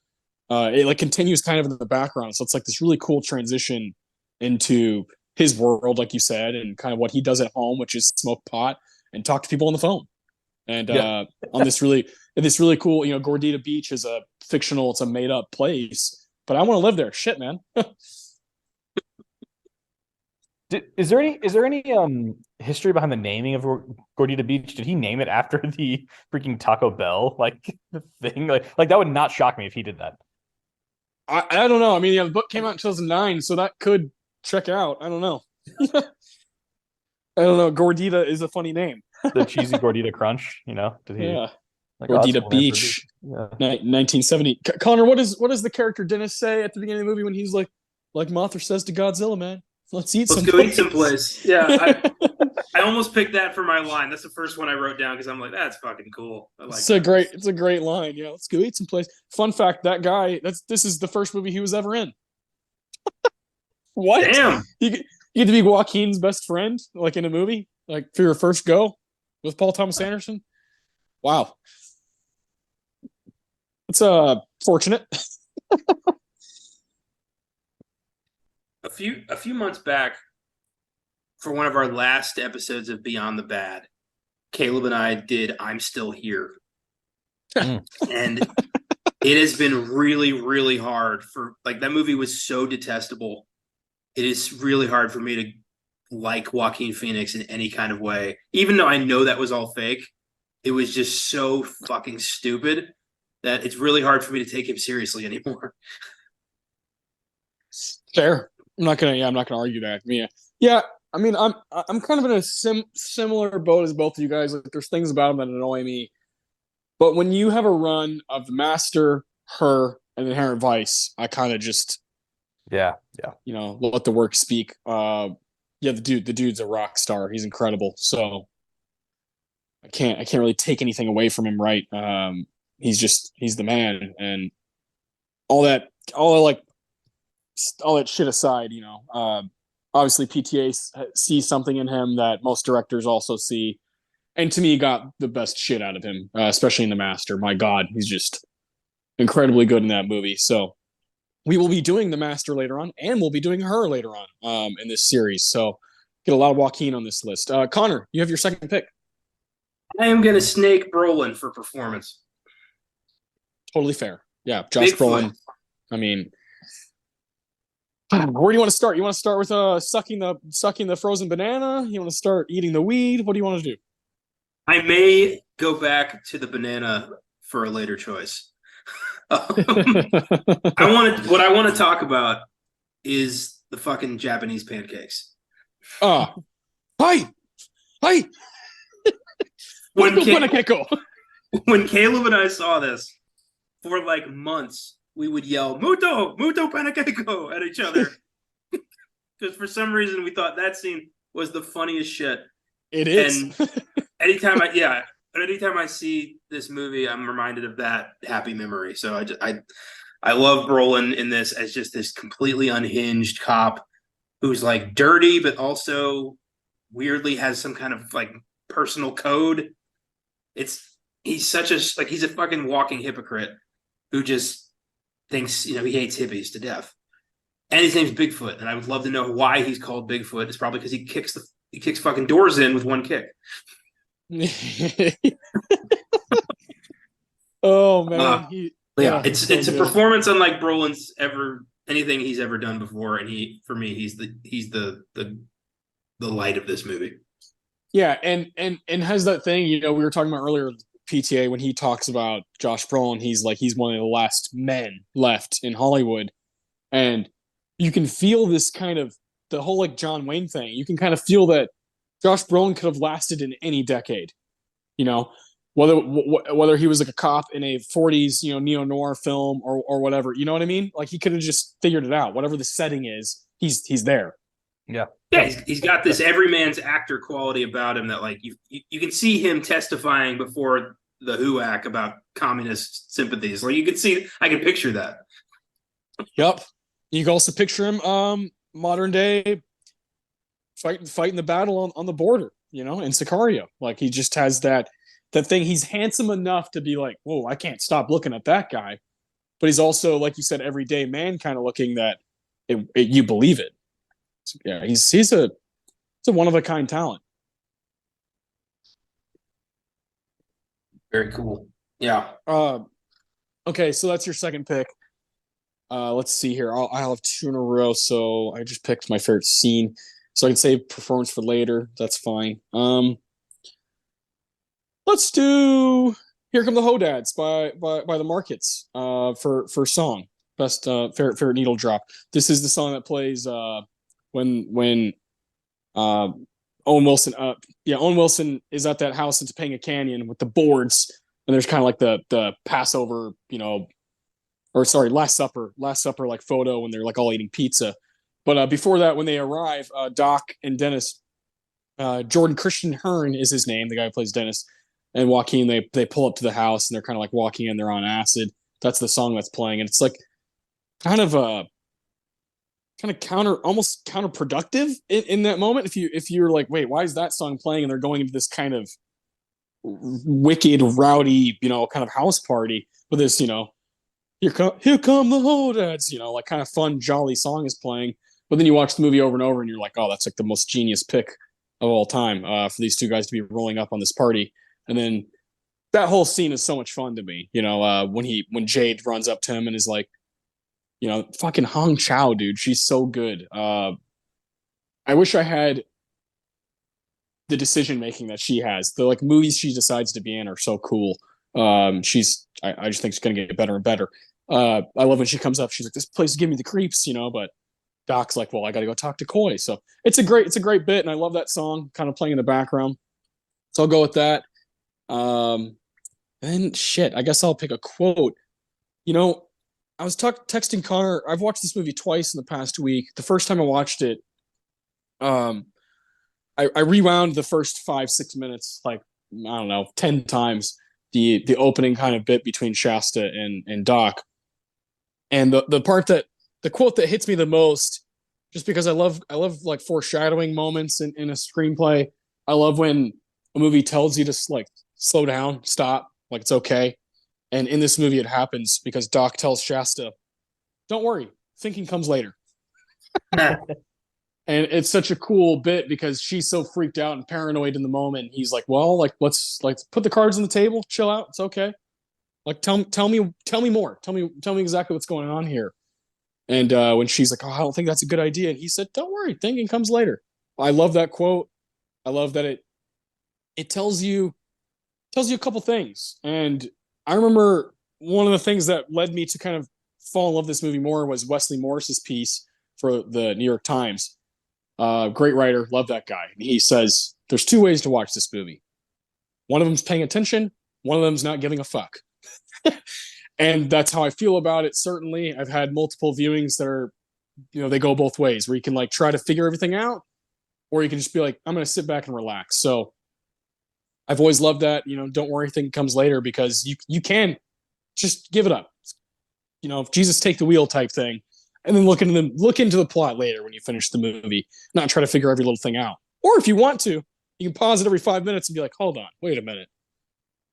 it like continues kind of in the background. So it's like this really cool transition into his world, like you said, and kind of what he does at home, which is smoke pot and talk to people on the phone. And on this really cool, you know, Gordita Beach is a fictional, it's a made up place, but I want to live there. Shit, man. Is there any history behind the naming of Gordita Beach? Did he name it after the freaking Taco Bell like thing? Like that would not shock me if he did that. I don't know. I mean, yeah, the book came out in 2009, so that could check out. I don't know. I don't know. Gordita is a funny name. The cheesy Gordita Crunch, you know? Did he? Yeah. Like, Gordita Beach. Yeah. 1970. Connor, what does the character Dennis say at the beginning of the movie when he's like Mothra says to Godzilla, man? Let's go eat someplace. Yeah. I almost picked that for my line. That's the first one I wrote down because I'm like, that's fucking cool. I like It's a great line. Yeah, let's go eat some place. Fun fact: that guy, this is the first movie he was ever in. What? Damn. You get to be Joaquin's best friend, like in a movie, like for your first go with Paul Thomas Anderson. Wow, it's fortunate. A few months back, for one of our last episodes of Beyond the Bad, Caleb and I did I'm Still Here. And it has been really, really hard for like that movie was so detestable. It is really hard for me to like Joaquin Phoenix in any kind of way. Even though I know that was all fake, it was just so fucking stupid that it's really hard for me to take him seriously anymore. Fair. I'm not gonna argue that. Yeah. I mean, I'm kind of in a similar boat as both of you guys. Like, there's things about him that annoy me, but when you have a run of The Master, Her, and Inherent Vice, I kind of just Yeah. let the work speak. The dude's a rock star. He's incredible. So I can't really take anything away from him, right? He's the man, and all that shit aside, obviously PTA sees something in him that most directors also see, and to me, got the best shit out of him, especially in The Master. My God, he's just incredibly good in that movie. So we will be doing The Master later on, and we'll be doing Her later on in this series. So get a lot of Joaquin on this list. Connor, you have your second pick. I am gonna snake Brolin for performance. Totally fair. Yeah, Josh Brolin. I mean, where do you want to start? You want to start with sucking the frozen banana? You want to start eating the weed? What do you want to do? I may go back to the banana for a later choice. What I want to talk about is the fucking Japanese pancakes. Hi. When Caleb and I saw this, for like months, we would yell "Muto, Muto Panakeko" at each other because for some reason we thought that scene was the funniest shit. It is. And anytime I see this movie, I'm reminded of that happy memory. So I love Brolin in this as just this completely unhinged cop who's like dirty, but also weirdly has some kind of like personal code. He's a fucking walking hypocrite who just thinks, he hates hippies to death. And his name's Bigfoot, and I would love to know why he's called Bigfoot. It's probably because he kicks fucking doors in with one kick. Oh man, it's a performance unlike Brolin's anything he's ever done before, and he's the light of this movie. Yeah, and has that thing, we were talking about earlier, PTA, when he talks about Josh Brolin, he's one of the last men left in Hollywood, and you can feel this kind of the whole like John Wayne thing. You can kind of feel that Josh Brolin could have lasted in any decade, whether he was like a cop in a 40s, neo-noir film or whatever, you know what I mean? Like he could have just figured it out. Whatever the setting is, he's there. Yeah, he's got this everyman's actor quality about him that like you can see him testifying before the HUAC about communist sympathies. Like I can picture that. Yep. You can also picture him modern day fighting the battle on the border, in Sicario. Like he just has that thing. He's handsome enough to be like, whoa, I can't stop looking at that guy. But he's also, like you said, everyday man kind of looking that you believe it. So, yeah, he's a one of a kind talent. Very cool. Yeah. Okay, so that's your second pick. Let's see here. I'll have two in a row. So I just picked my favorite scene. So I can save performance for later. That's fine. Let's do "Here Come the Hodads" by the Markets. For song best favorite needle drop. This is the song that plays when Owen Wilson Owen Wilson is at that house in Topanga Canyon with the boards, and there's kind of like the Passover, Last Supper like photo when they're like all eating pizza. But before that, when they arrive, Doc and Dennis Jordan Christian Hearn is his name, the guy who plays Dennis. And Joaquin, they pull up to the house and they're kind of like walking in, they're on acid. That's the song that's playing, and it's like kind of almost counterproductive in that moment. If you're like, wait, why is that song playing? And they're going into this kind of wicked, rowdy, kind of house party with this, here come the Hodads, like kind of fun, jolly song is playing. But then you watch the movie over and over, and you're like, oh, that's like the most genius pick of all time for these two guys to be rolling up on this party. And then that whole scene is so much fun to me. When Jade runs up to him and is like, fucking Hong Chow, dude, she's so good. I wish I had the decision making that she has. The like movies she decides to be in are so cool. I just think she's gonna get better and better. I love when she comes up. She's like, "This place is giving me the creeps," But Doc's like, "Well, I got to go talk to Coy." So it's a great bit, and I love that song kind of playing in the background. So I'll go with that. And shit, I guess I'll pick a quote. I was texting Connor. I've watched this movie twice in the past week. The first time I watched it, I rewound the first 5-6 minutes, like, I don't know, 10 times, the opening kind of bit between Shasta and Doc. And the quote that hits me the most, just because I love like foreshadowing moments in a screenplay. I love when a movie tells you to like slow down, stop, like it's okay. And in this movie, it happens because Doc tells Shasta, "Don't worry, thinking comes later." And it's such a cool bit because she's so freaked out and paranoid in the moment. He's like, "Well, like let's put the cards on the table, chill out, it's okay. Like tell me more. Tell me exactly what's going on here." And when she's like, "Oh, I don't think that's a good idea," and he said, "Don't worry, thinking comes later." I love that quote. I love that it tells you a couple things. And I remember one of the things that led me to kind of fall in love with this movie more was Wesley Morris's piece for the New York Times. Great writer, love that guy. And he says there's two ways to watch this movie. One of them's paying attention, one of them's not giving a fuck. And that's how I feel about it. Certainly, I've had multiple viewings that are, they go both ways, where you can like try to figure everything out, or you can just be like, I'm going to sit back and relax. So I've always loved that, don't worry, thing comes later, because you can just give it up. Jesus take the wheel type thing. And then look into the plot later when you finish the movie, not try to figure every little thing out. Or if you want to, you can pause it every 5 minutes and be like, hold on, wait a minute.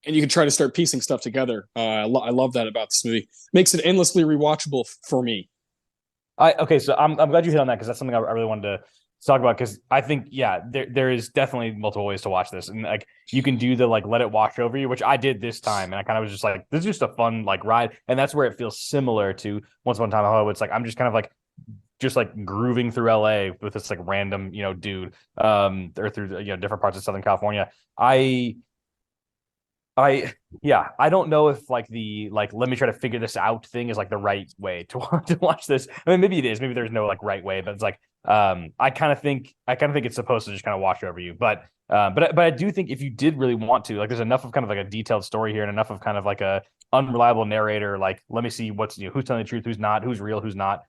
And you can try to start piecing stuff together. I love that about this movie. Makes it endlessly rewatchable for me. So I'm glad you hit on that, because that's something I really wanted to talk about, because I think, yeah, there is definitely multiple ways to watch this. And like you can do the like let it wash over you, which I did this time, and I kind of was just like, this is just a fun like ride. And that's where it feels similar to Once Upon a Time in Hollywood. It's like I'm just kind of like grooving through LA with this like random dude or through different parts of Southern California. I don't know if like the like let me try to figure this out thing is like the right way to watch this. I mean, maybe it is. Maybe there's no like right way, but it's like I kind of think it's supposed to just kind of wash over you. But I do think if you did really want to, like, there's enough of kind of like a detailed story here and enough of kind of like a unreliable narrator, like let me see what's who's telling the truth, who's not, who's real, who's not,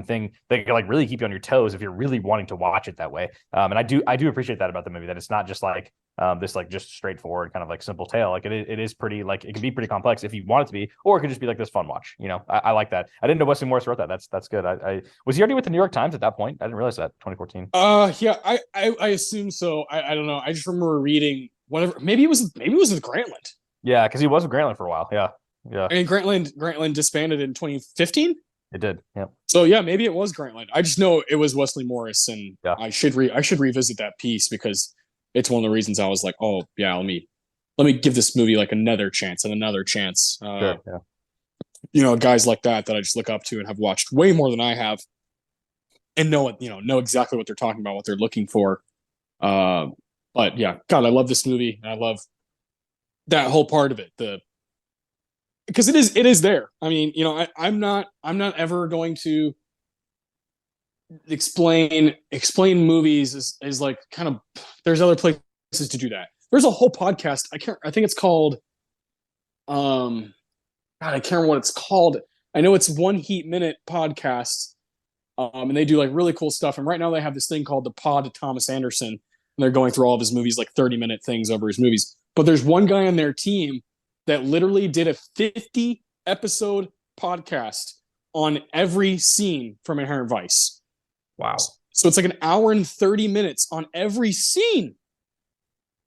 thing that can like really keep you on your toes if you're really wanting to watch it that way. And I do appreciate that about the movie, that it's not just like this like just straightforward kind of like simple tale. Like it is pretty, like it can be pretty complex if you want it to be, or it could just be like this fun watch. I like that. I didn't know Wesley Morris wrote that. That's good. I was he already with the New York Times at that point? I didn't realize that. 2014. Yeah, I assume so. I don't know. I just remember reading whatever. Maybe it was with Grantland. Yeah, because he was with Grantland for a while. Yeah. And Grantland disbanded in 2015. It did. Yeah. So yeah, maybe it was Grantland. I just know it was Wesley Morris, and yeah. I should revisit that piece, because it's one of the reasons I was like, oh yeah, let me give this movie like another chance and another chance. Sure, yeah. Guys like that I just look up to and have watched way more than I have, and know exactly what they're talking about, what they're looking for. But yeah, God, I love this movie. And I love that whole part of it. Because it is there. I mean, I'm not ever going to explain movies as like kind of, there's other places to do that. There's a whole podcast. I think it's called, God, I can't remember what it's called. I know it's One Heat Minute podcast. And they do like really cool stuff. And right now they have this thing called the Pod to Thomas Anderson. and they're going through all of his movies, like 30-minute things over his movies. But there's one guy on their team that literally did a 50 episode podcast on every scene from Inherent Vice. Wow. So it's like an hour and 30 minutes on every scene.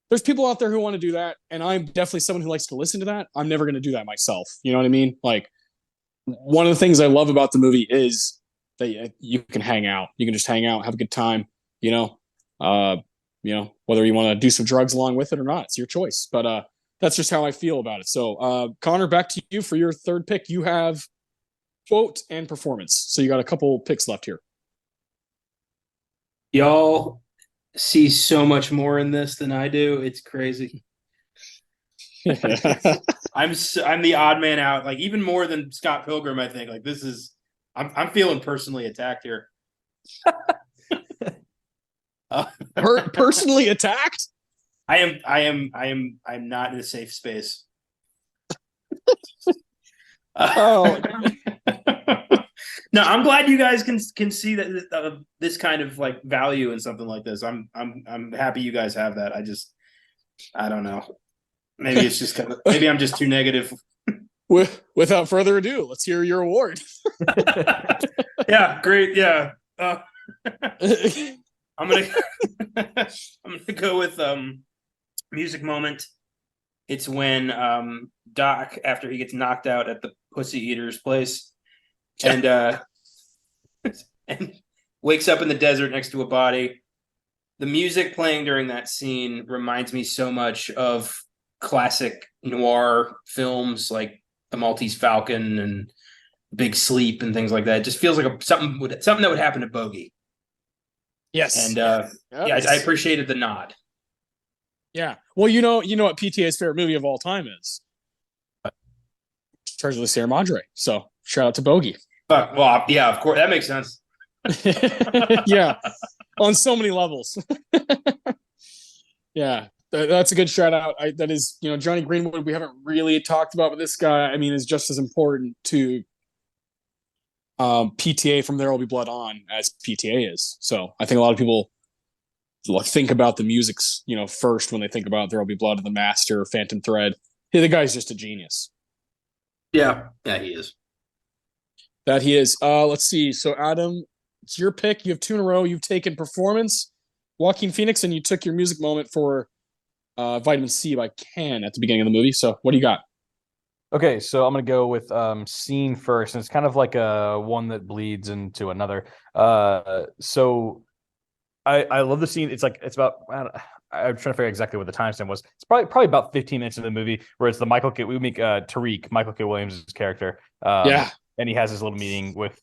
There's people out there who want to do that, and I'm definitely someone who likes to listen to that. I'm never going to do that myself. You know what I mean? Like, one of the things I love about the movie is that you can hang out. You can just hang out, have a good time, you know, whether you want to do some drugs along with it or not, it's your choice. But that's just how I feel about it. So, Connor, back to you for your third pick. You have quote and performance. So you got a couple picks left here. Y'all see so much more in this than I do. It's crazy. I'm the odd man out, like even more than Scott Pilgrim. I think like this is I'm feeling personally attacked here. Personally attacked? I'm not in a safe space. Oh. No, I'm glad you guys can see that this kind of like value in something like this. I'm happy you guys have that. I don't know. Maybe it's just maybe I'm just too negative. Without further ado, let's hear your award. Yeah, great. Yeah. I'm gonna go with music moment. It's when Doc, after he gets knocked out at the Pussy Eater's place, and wakes up in the desert next to a body. The music playing during that scene reminds me so much of classic noir films like The Maltese Falcon and Big Sleep and things like that. It just feels like something that would happen to Bogey. Yes. And yeah, I appreciated the nod. Yeah. Well, you know what PTA's favorite movie of all time is? Treasure of the Sierra Madre. So shout out to Bogey. Well, yeah, of course. That makes sense. Yeah. On so many levels. Yeah. That's a good shout out. That is, Johnny Greenwood, we haven't really talked about, but this guy, I mean, is just as important to PTA from There Will Be Blood on as PTA is. So I think a lot of people think about the music's, first when they think about There Will Be Blood and The Master, Phantom Thread. Yeah, the guy's just a genius. Yeah, he is. That he is. Let's see. So Adam, it's your pick. You have two in a row. You've taken performance, Joaquin Phoenix, and you took your music moment for Vitamin C by Can at the beginning of the movie. So what do you got? Okay, so I'm gonna go with scene first, and it's kind of like a one that bleeds into another. So I love the scene. It's about I'm trying to figure out exactly what the timestamp was. It's probably about 15 minutes of the movie where it's the Michael K. Tariq, Michael K. Williams' character. Yeah. And he has this little meeting with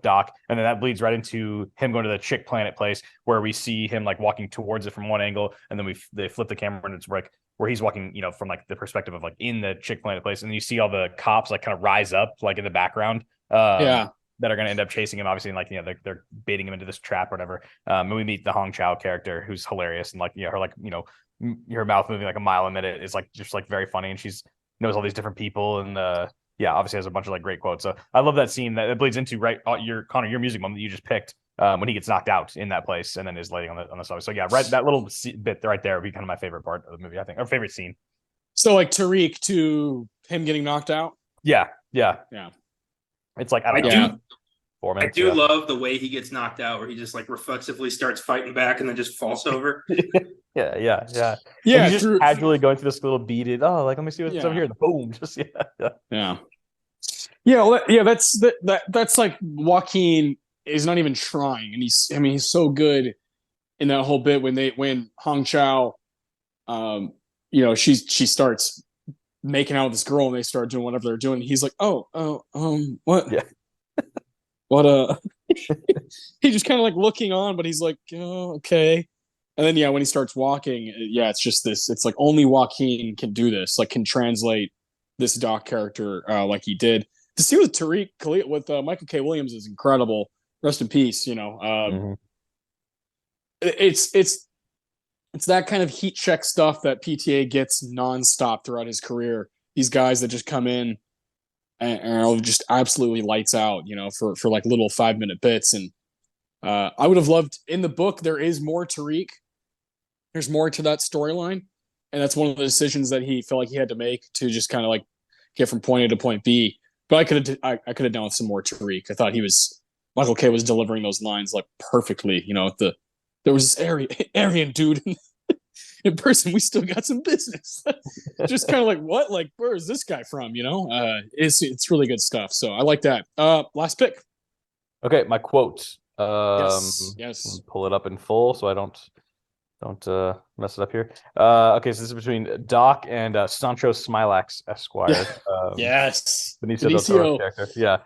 Doc, and then that bleeds right into him going to the Chick Planet place where we see him like walking towards it from one angle, and then they flip the camera and it's like where he's walking, from like the perspective of like in the Chick Planet place, and then you see all the cops like kind of rise up like in the background. Yeah. That are going to end up chasing him, obviously, and like they're baiting him into this trap or whatever. And we meet the Hong Chow character, who's hilarious, and like her her mouth moving like a mile a minute is like just like very funny, and she's knows all these different people, and obviously has a bunch of like great quotes. So I love that scene that it bleeds into your music moment that you just picked when he gets knocked out in that place and then is laying on the side. So yeah, right, that little bit right there would be kind of my favorite part of the movie, I think, or favorite scene. So like Tariq to him getting knocked out. Yeah. It's like I do love the way he gets knocked out, where he just like reflexively starts fighting back and then just falls over. Yeah. Yeah, he's just casually going through this little beaded. Oh, like let me see what's over here. The boom, just yeah. That's like Joaquin is not even trying, and he's so good in that whole bit when Hong Chow, she starts making out with this girl and they start doing whatever they're doing. And he's like, what? Yeah. What he's just kind of like looking on, but he's like, oh, okay. And then when he starts walking, it's just this. It's like only Joaquin can do this, like can translate this Doc character like he did. The scene with Tariq with Michael K. Williams is incredible. Rest in peace. It's that kind of heat check stuff that PTA gets nonstop throughout his career. These guys that just come in and just absolutely lights out, for like little 5-minute bits. And I would have loved, in the book, there is more Tariq. there's more to that storyline, and that's one of the decisions that he felt like he had to make to just kind of like get from point A to point B. But I could have done with some more Tariq. I thought Michael K was delivering those lines like perfectly. There was this Aryan dude in person. We still got some business. Just kind of like, what? Like, where is this guy from? It's really good stuff. So I like that. Last pick. Okay, my quote. Yes. Pull it up in full so I don't mess it up here. Okay, so this is between Doc and Sancho Smilax Esquire. Yes. Benicio del Toro's character. Yeah.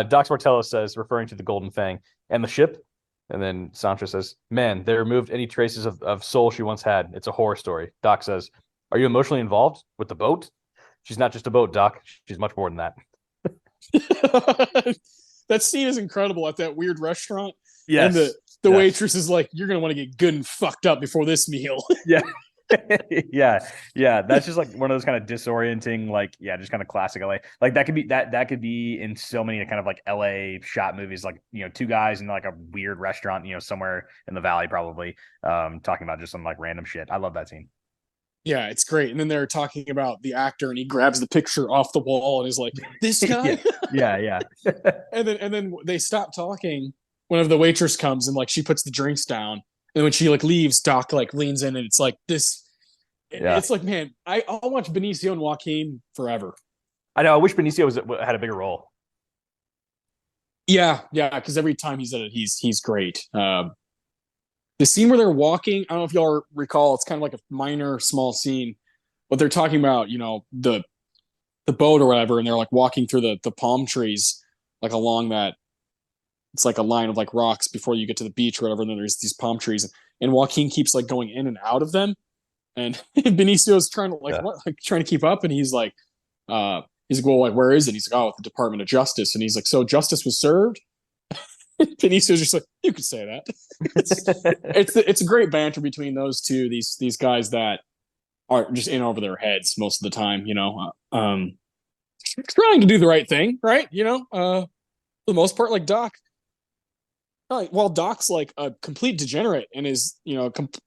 Doc Martello says, referring to the Golden Fang and the ship, and then Sancho says, "Man, they removed any traces of soul she once had. It's a horror story." Doc says, "Are you emotionally involved with the boat? She's not just a boat, Doc. She's much more than that." That scene is incredible at that weird restaurant. Yes. And the waitress is like, "You're going to want to get good and fucked up before this meal." Yeah. yeah. That's just like one of those kind of disorienting, like, yeah, just kind of classic LA. Like that could be in so many kind of like LA shot movies, like, two guys in like a weird restaurant, somewhere in the valley, probably, talking about just some like random shit. I love that scene. Yeah, it's great. And then they're talking about the actor, and he grabs the picture off the wall and is like, "This guy?" Yeah. and then they stop talking whenever the waitress comes, and like she puts the drinks down. And when she like leaves, Doc like leans in, and it's like this. Yeah. It's like, man, I'll watch Benicio and Joaquin forever. I know. I wish Benicio had a bigger role. Yeah, because every time he's in it, he's great. The scene where they're walking, I don't know if y'all recall, it's kind of like a minor, small scene, but they're talking about, the boat or whatever, and they're like walking through the palm trees, like along that. It's like a line of like rocks before you get to the beach or whatever, and then there's these palm trees, and Joaquin keeps like going in and out of them, and Benicio's trying to trying to keep up, and he's like, well, like, where is it? He's like, "Oh, at the Department of Justice," and he's like, "So justice was served?" Benicio's just like, "You could say that." It's a great banter between those two. These guys that are just in over their heads most of the time. Trying to do the right thing, right? For the most part, like Doc. While Doc's like a complete degenerate and is,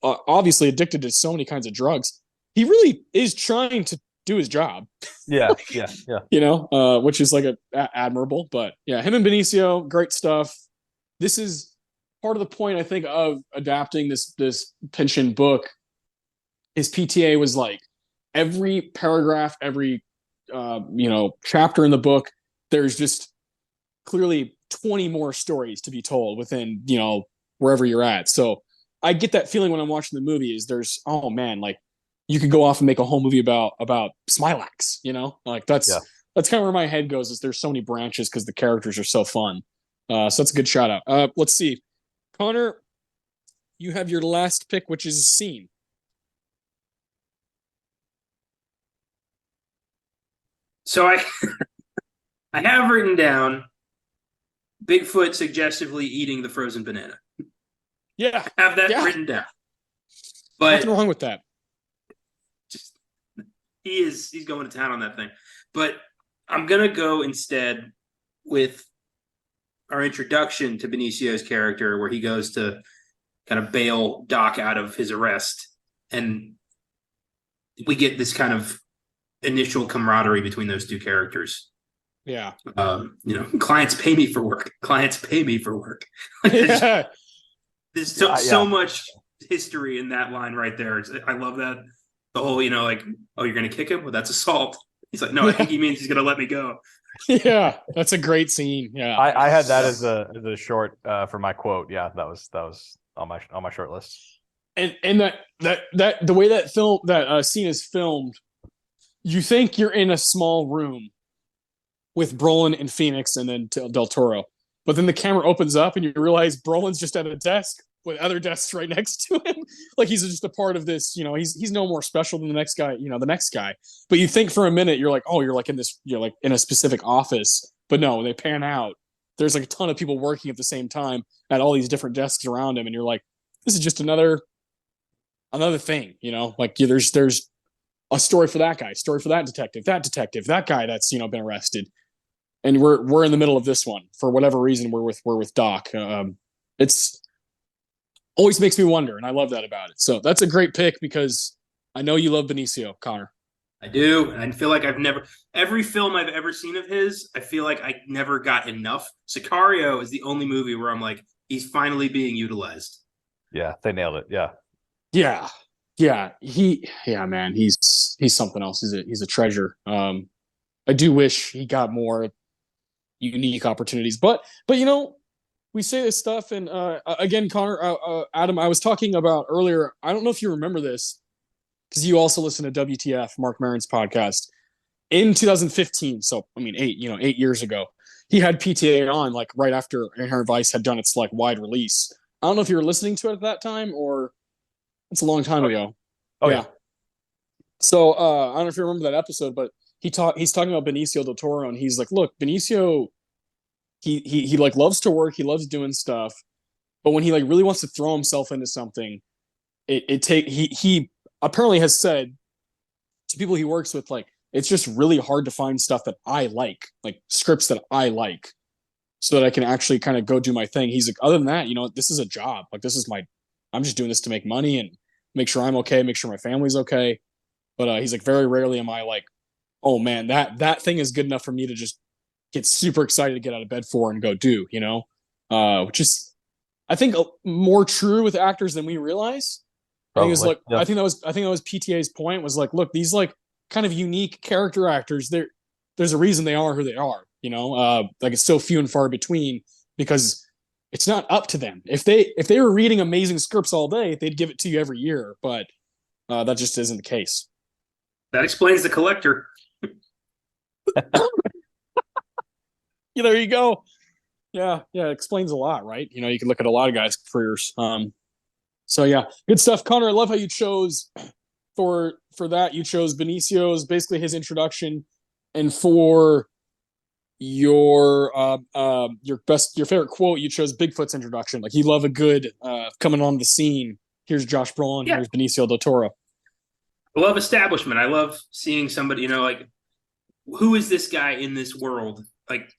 obviously addicted to so many kinds of drugs, he really is trying to do his job. Yeah. Which is like admirable. But yeah, him and Benicio, great stuff. This is part of the point, I think, of adapting this Pynchon book. His PTA was like every paragraph, every chapter in the book, there's just clearly 20 more stories to be told within, wherever you're at. So I get that feeling when I'm watching the movie is there's, oh man, like you could go off and make a whole movie about Smilax, like that's kind of where my head goes, is there's so many branches because the characters are so fun. So that's a good shout out. Let's see. Connor, you have your last pick, which is a scene. So I have written down Bigfoot suggestively eating the frozen banana. Yeah. I have that written down. But nothing wrong with that. He's going to town on that thing. But I'm going to go instead with our introduction to Benicio's character, where he goes to kind of bail Doc out of his arrest. And we get this kind of initial camaraderie between those two characters. Yeah. Clients pay me for work. Clients pay me for work. Yeah. There's so much history in that line right there. I love that. The whole, like, "Oh, you're going to kick him? Well, that's assault." He's like, "No, I think he means he's going to let me go." Yeah, that's a great scene. Yeah. I had that as a short for my quote. Yeah, that was on my short list. And that the way that scene is filmed, you think you're in a small room with Brolin and Phoenix and then Del Toro. But then the camera opens up and you realize Brolin's just at a desk with other desks right next to him. Like he's just a part of this, he's no more special than the next guy, But you think for a minute, you're like, oh, you're like in a specific office. But no, they pan out. There's like a ton of people working at the same time at all these different desks around him. And you're like, this is just another thing, like there's a story for that guy, story for that detective, that guy that's, been arrested. And we're in the middle of this one for whatever reason. We're with Doc. It's always makes me wonder, and I love that about it. So that's a great pick because I know you love Benicio, Connor. I do, and I feel like I've never every film I've ever seen of his, I feel like I never got enough. Sicario is the only movie where I'm like, he's finally being utilized. Yeah, they nailed it. Yeah. Yeah, man, he's something else. He's a treasure. I do wish he got more unique opportunities, but we say this stuff, and again, Connor, Adam, I was talking about earlier. I don't know if you remember this because you also listen to WTF, Mark Maron's podcast. In 2015, so I mean 8 years ago, he had PTA on like right after Inherent Vice had done its like wide release. I don't know if you were listening to it at that time or it's a long time ago. Oh yeah. So I don't know if you remember that episode, but he's talking about Benicio del Toro, and he's like, look, Benicio, he like loves to work, he loves doing stuff, but when he like really wants to throw himself into something, he apparently has said to people he works with, like, it's just really hard to find stuff that I like scripts that I like, so that I can actually kind of go do my thing. He's like, other than that, this is a job. Like, I'm just doing this to make money and make sure I'm okay, make sure my family's okay. But he's like, very rarely am I like, oh man, that thing is good enough for me to just get super excited to get out of bed for and go do, which is, I think, more true with actors than we realize. Probably. I think that was PTA's point, was like, look, these like kind of unique character actors, there's a reason they are who they are, like it's so few and far between because it's not up to them. If they were reading amazing scripts all day, they'd give it to you every year, but that just isn't the case. That explains The Collector. Yeah, there you go. Yeah, it explains a lot, right? You can look at a lot of guys' careers. So yeah, good stuff, Connor. I love how you chose for that. You chose Benicio's, basically his introduction, and for your favorite quote, you chose Bigfoot's introduction. Like, you love a good coming on the scene. Here's Josh Brolin. Yeah. Here's Benicio del Toro. I love establishment. I love seeing somebody, like, who is this guy in this world? Like,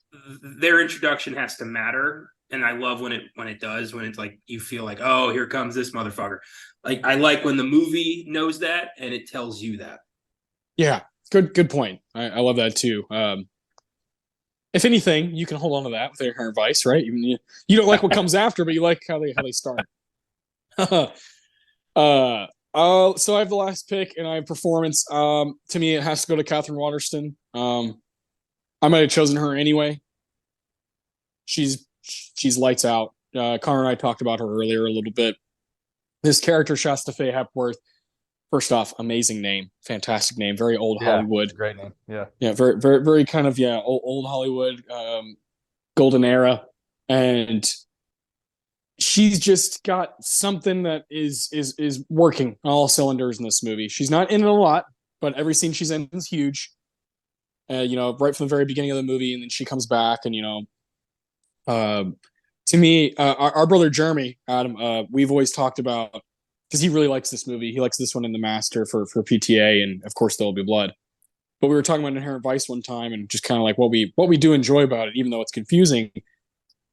their introduction has to matter. And I love when it does, when it's like, you feel like, oh, here comes this motherfucker. Like, I like when the movie knows that and it tells you that. Yeah, good point. I love that too. If anything, you can hold on to that with Inherent Vice, right? You don't like what comes after, but you like how they start. So I have the last pick, and I have performance. To me, it has to go to Catherine Waterston. I might have chosen her anyway. She's lights out. Connor and I talked about her earlier a little bit. This character, Shasta Faye Hepworth, first off, amazing name, fantastic name, very old Hollywood. Great name. Yeah, very, very, very kind of old Hollywood, golden era, and she's just got something that is working on all cylinders in this movie. She's not in it a lot, but every scene she's in is huge. Right from the very beginning of the movie, and then she comes back, and to me, our brother Jeremy, Adam, we've always talked about, because he really likes this movie. He likes this one in The Master for PTA, and of course There Will Be Blood. But we were talking about Inherent Vice one time, and just kind of like what we do enjoy about it, even though it's confusing.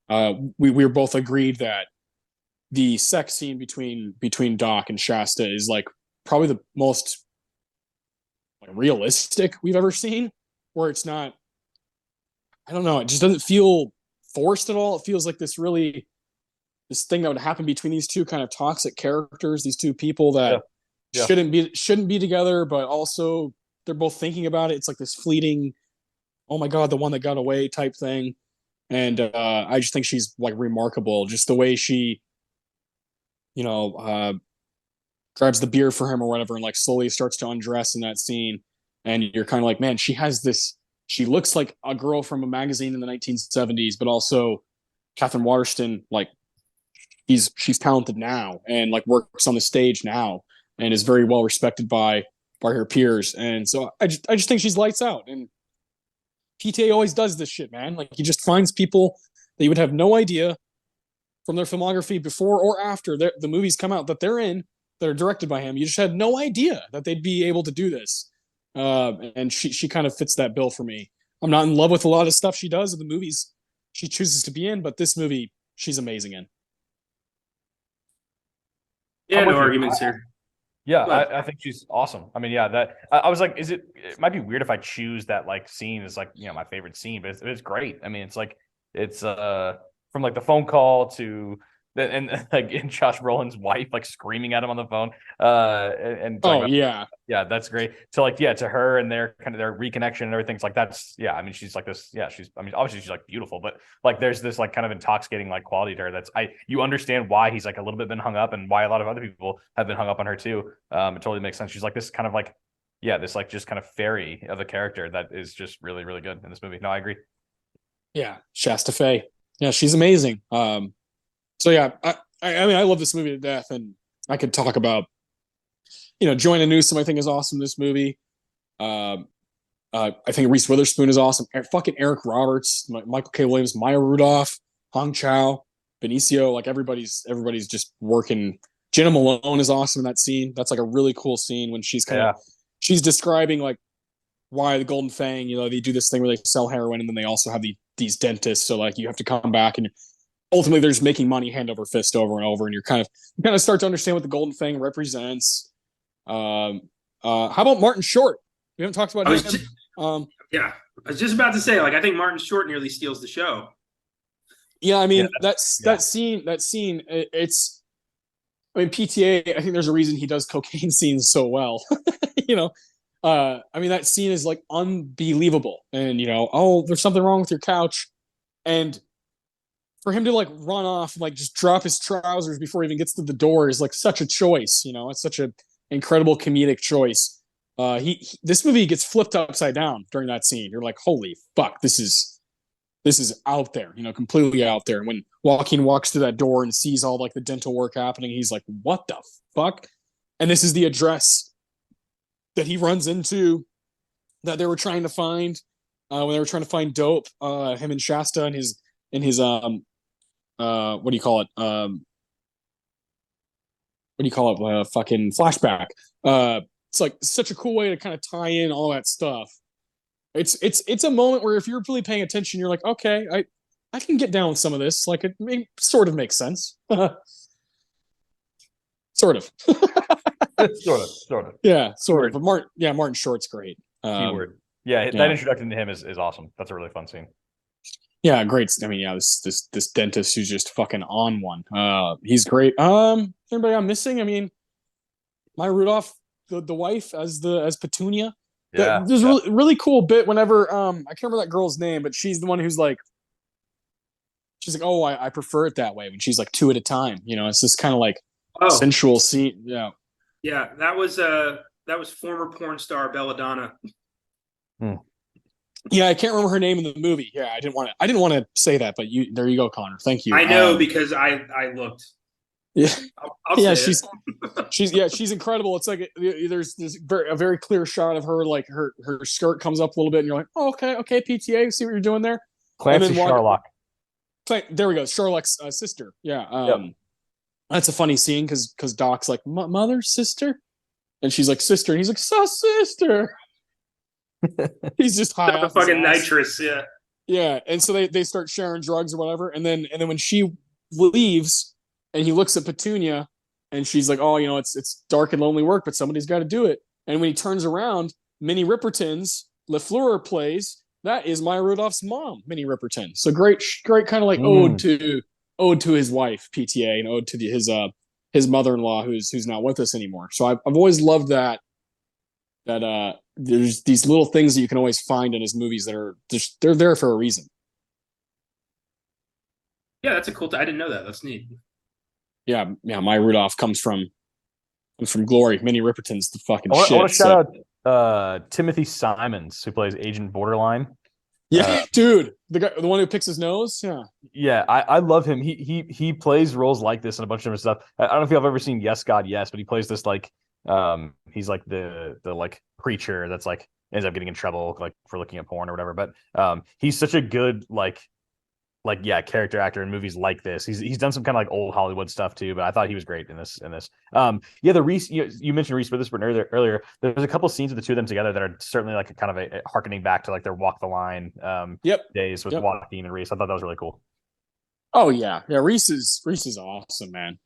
We were both agreed that the sex scene between Doc and Shasta is like probably the most realistic we've ever seen, where it's not, I don't know, it just doesn't feel forced at all. It feels like this thing that would happen between these two kind of toxic characters, these two people that shouldn't be together, but also they're both thinking about it. It's like this fleeting, oh my God, the one that got away type thing. And I just think she's like remarkable. Just the way she, grabs the beer for him or whatever, and like slowly starts to undress in that scene. And you're kind of like, man, she looks like a girl from a magazine in the 1970s, but also Catherine Waterston, like she's talented now and like works on the stage now and is very well respected by her peers. And so I just think she's lights out. And PTA always does this shit, man. Like, he just finds people that you would have no idea from their filmography before or after the movies come out that they're in, that are directed by him. You just had no idea that they'd be able to do this. And she kind of fits that bill for me. I'm not in love with a lot of stuff she does in the movies she chooses to be in, but this movie, she's amazing in. Yeah, I'm no with you. arguments here. Yeah, But I think she's awesome. I mean, yeah, that I was like, it might be weird if I choose that like scene as like, my favorite scene, but it's great. I mean, it's like it's from like the phone call to and like and Josh Brolin's wife like screaming at him on the phone. And Oh like, yeah. yeah, that's great. So like, yeah, to her and their kind of their reconnection and everything's like that's I mean, she's like this. Yeah, I mean, obviously she's like beautiful, but like there's this like kind of intoxicating like quality to her that's you understand why he's like a little bit been hung up and why a lot of other people have been hung up on her too. It totally makes sense. She's like this kind of like this like just kind of fairy of a character that is just really, really good in this movie. No, I agree. Yeah. Shasta Fay. Yeah, she's amazing. So yeah, I mean I love this movie to death, and I could talk about Joanna Newsom I think is awesome in this movie. Um, I think Reese Witherspoon is awesome. Fucking Eric Roberts, Michael K. Williams, Maya Rudolph, Hong Chow, Benicio. Like everybody's just working. Jenna Malone is awesome in that scene. That's like a really cool scene when she's she's describing like why the Golden Fang. They do this thing where they sell heroin, and then they also have these dentists. So like you have to come back, and ultimately they're just making money hand over fist over and over, and you kind of start to understand what the Golden Fang represents. How about Martin Short? We haven't talked about him. Yeah, I was just about to say, like, I think Martin Short nearly steals the show. Yeah, I mean that scene. It's. I mean, PTA. I think there's a reason he does cocaine scenes so well. I mean, that scene is like unbelievable, and there's something wrong with your couch, and for him to like run off and like just drop his trousers before he even gets to the door is like such a choice. It's such an incredible comedic choice. This movie gets flipped upside down during that scene. You're like, holy fuck, this is out there, completely out there. And when Joaquin walks through that door and sees all like the dental work happening, he's like, what the fuck? And this is the address that he runs into that they were trying to find when they were trying to find dope. Him and Shasta and his what do you call it? Fucking flashback. It's like such a cool way to kind of tie in all that stuff. It's a moment where if you're really paying attention, you're like, okay, I can get down with some of this. Like it sort of makes sense. Sort of. sort of. Yeah, sort of. But Martin Short's great. Keyword. That introduction to him is awesome. That's a really fun scene. Yeah, great. I mean, this dentist who's just fucking on one. He's great. Anybody I'm missing? I mean, Maya Rudolph, the wife as Petunia. Yeah, there's a really cool bit whenever I can't remember that girl's name, but she's the one who's like, she's like, oh, I prefer it that way when she's like two at a time. It's this kind of like sensual scene. Yeah. Yeah, that was former porn star Belladonna. Yeah, I can't remember her name in the movie. Yeah, I didn't want to say that, but there you go, Connor. Thank you. I know because I looked. Yeah, I'll she's incredible. It's like there's a very clear shot of her, like her skirt comes up a little bit, and you're like, oh, okay, PTA, see what you're doing there. Clancy Sharlock. There we go, Sherlock's sister. Yeah, that's a funny scene because Doc's like mother, sister, and she's like sister, and he's like sister. He's just high off the fucking nitrous, yeah. Yeah, and so they start sharing drugs or whatever, and then when she leaves. And he looks at Petunia, and she's like, "Oh, it's dark and lonely work, but somebody's got to do it." And when he turns around, Minnie Riperton's LaFleur plays. That is Maya Rudolph's mom, Minnie Riperton. So great kind of like ode to his wife, PTA, and ode to his mother-in-law, who's not with us anymore. So I've always loved that there's these little things that you can always find in his movies that are just they're there for a reason. Yeah, that's a cool. I didn't know that. That's neat. Yeah, Maya Rudolph comes from Glory. Minnie Riperton's the fucking shit. I want to shout out Timothy Simons, who plays Agent Borderline. Yeah, dude, the one who picks his nose. Yeah, I love him. He plays roles like this and a bunch of different stuff. I don't know if you've ever seen Yes God Yes, but he plays this like he's like the like preacher that's like ends up getting in trouble like for looking at porn or whatever. But he's such a good character actor in movies like this. He's done some kind of like old Hollywood stuff too, but I thought he was great in this. The Reese you mentioned Reese Witherspoon earlier. There's a couple scenes of the two of them together that are certainly like a kind of a harkening back to like their Walk the Line days with Joaquin and Reese. I thought that was really cool. Oh yeah, Reese is awesome, man.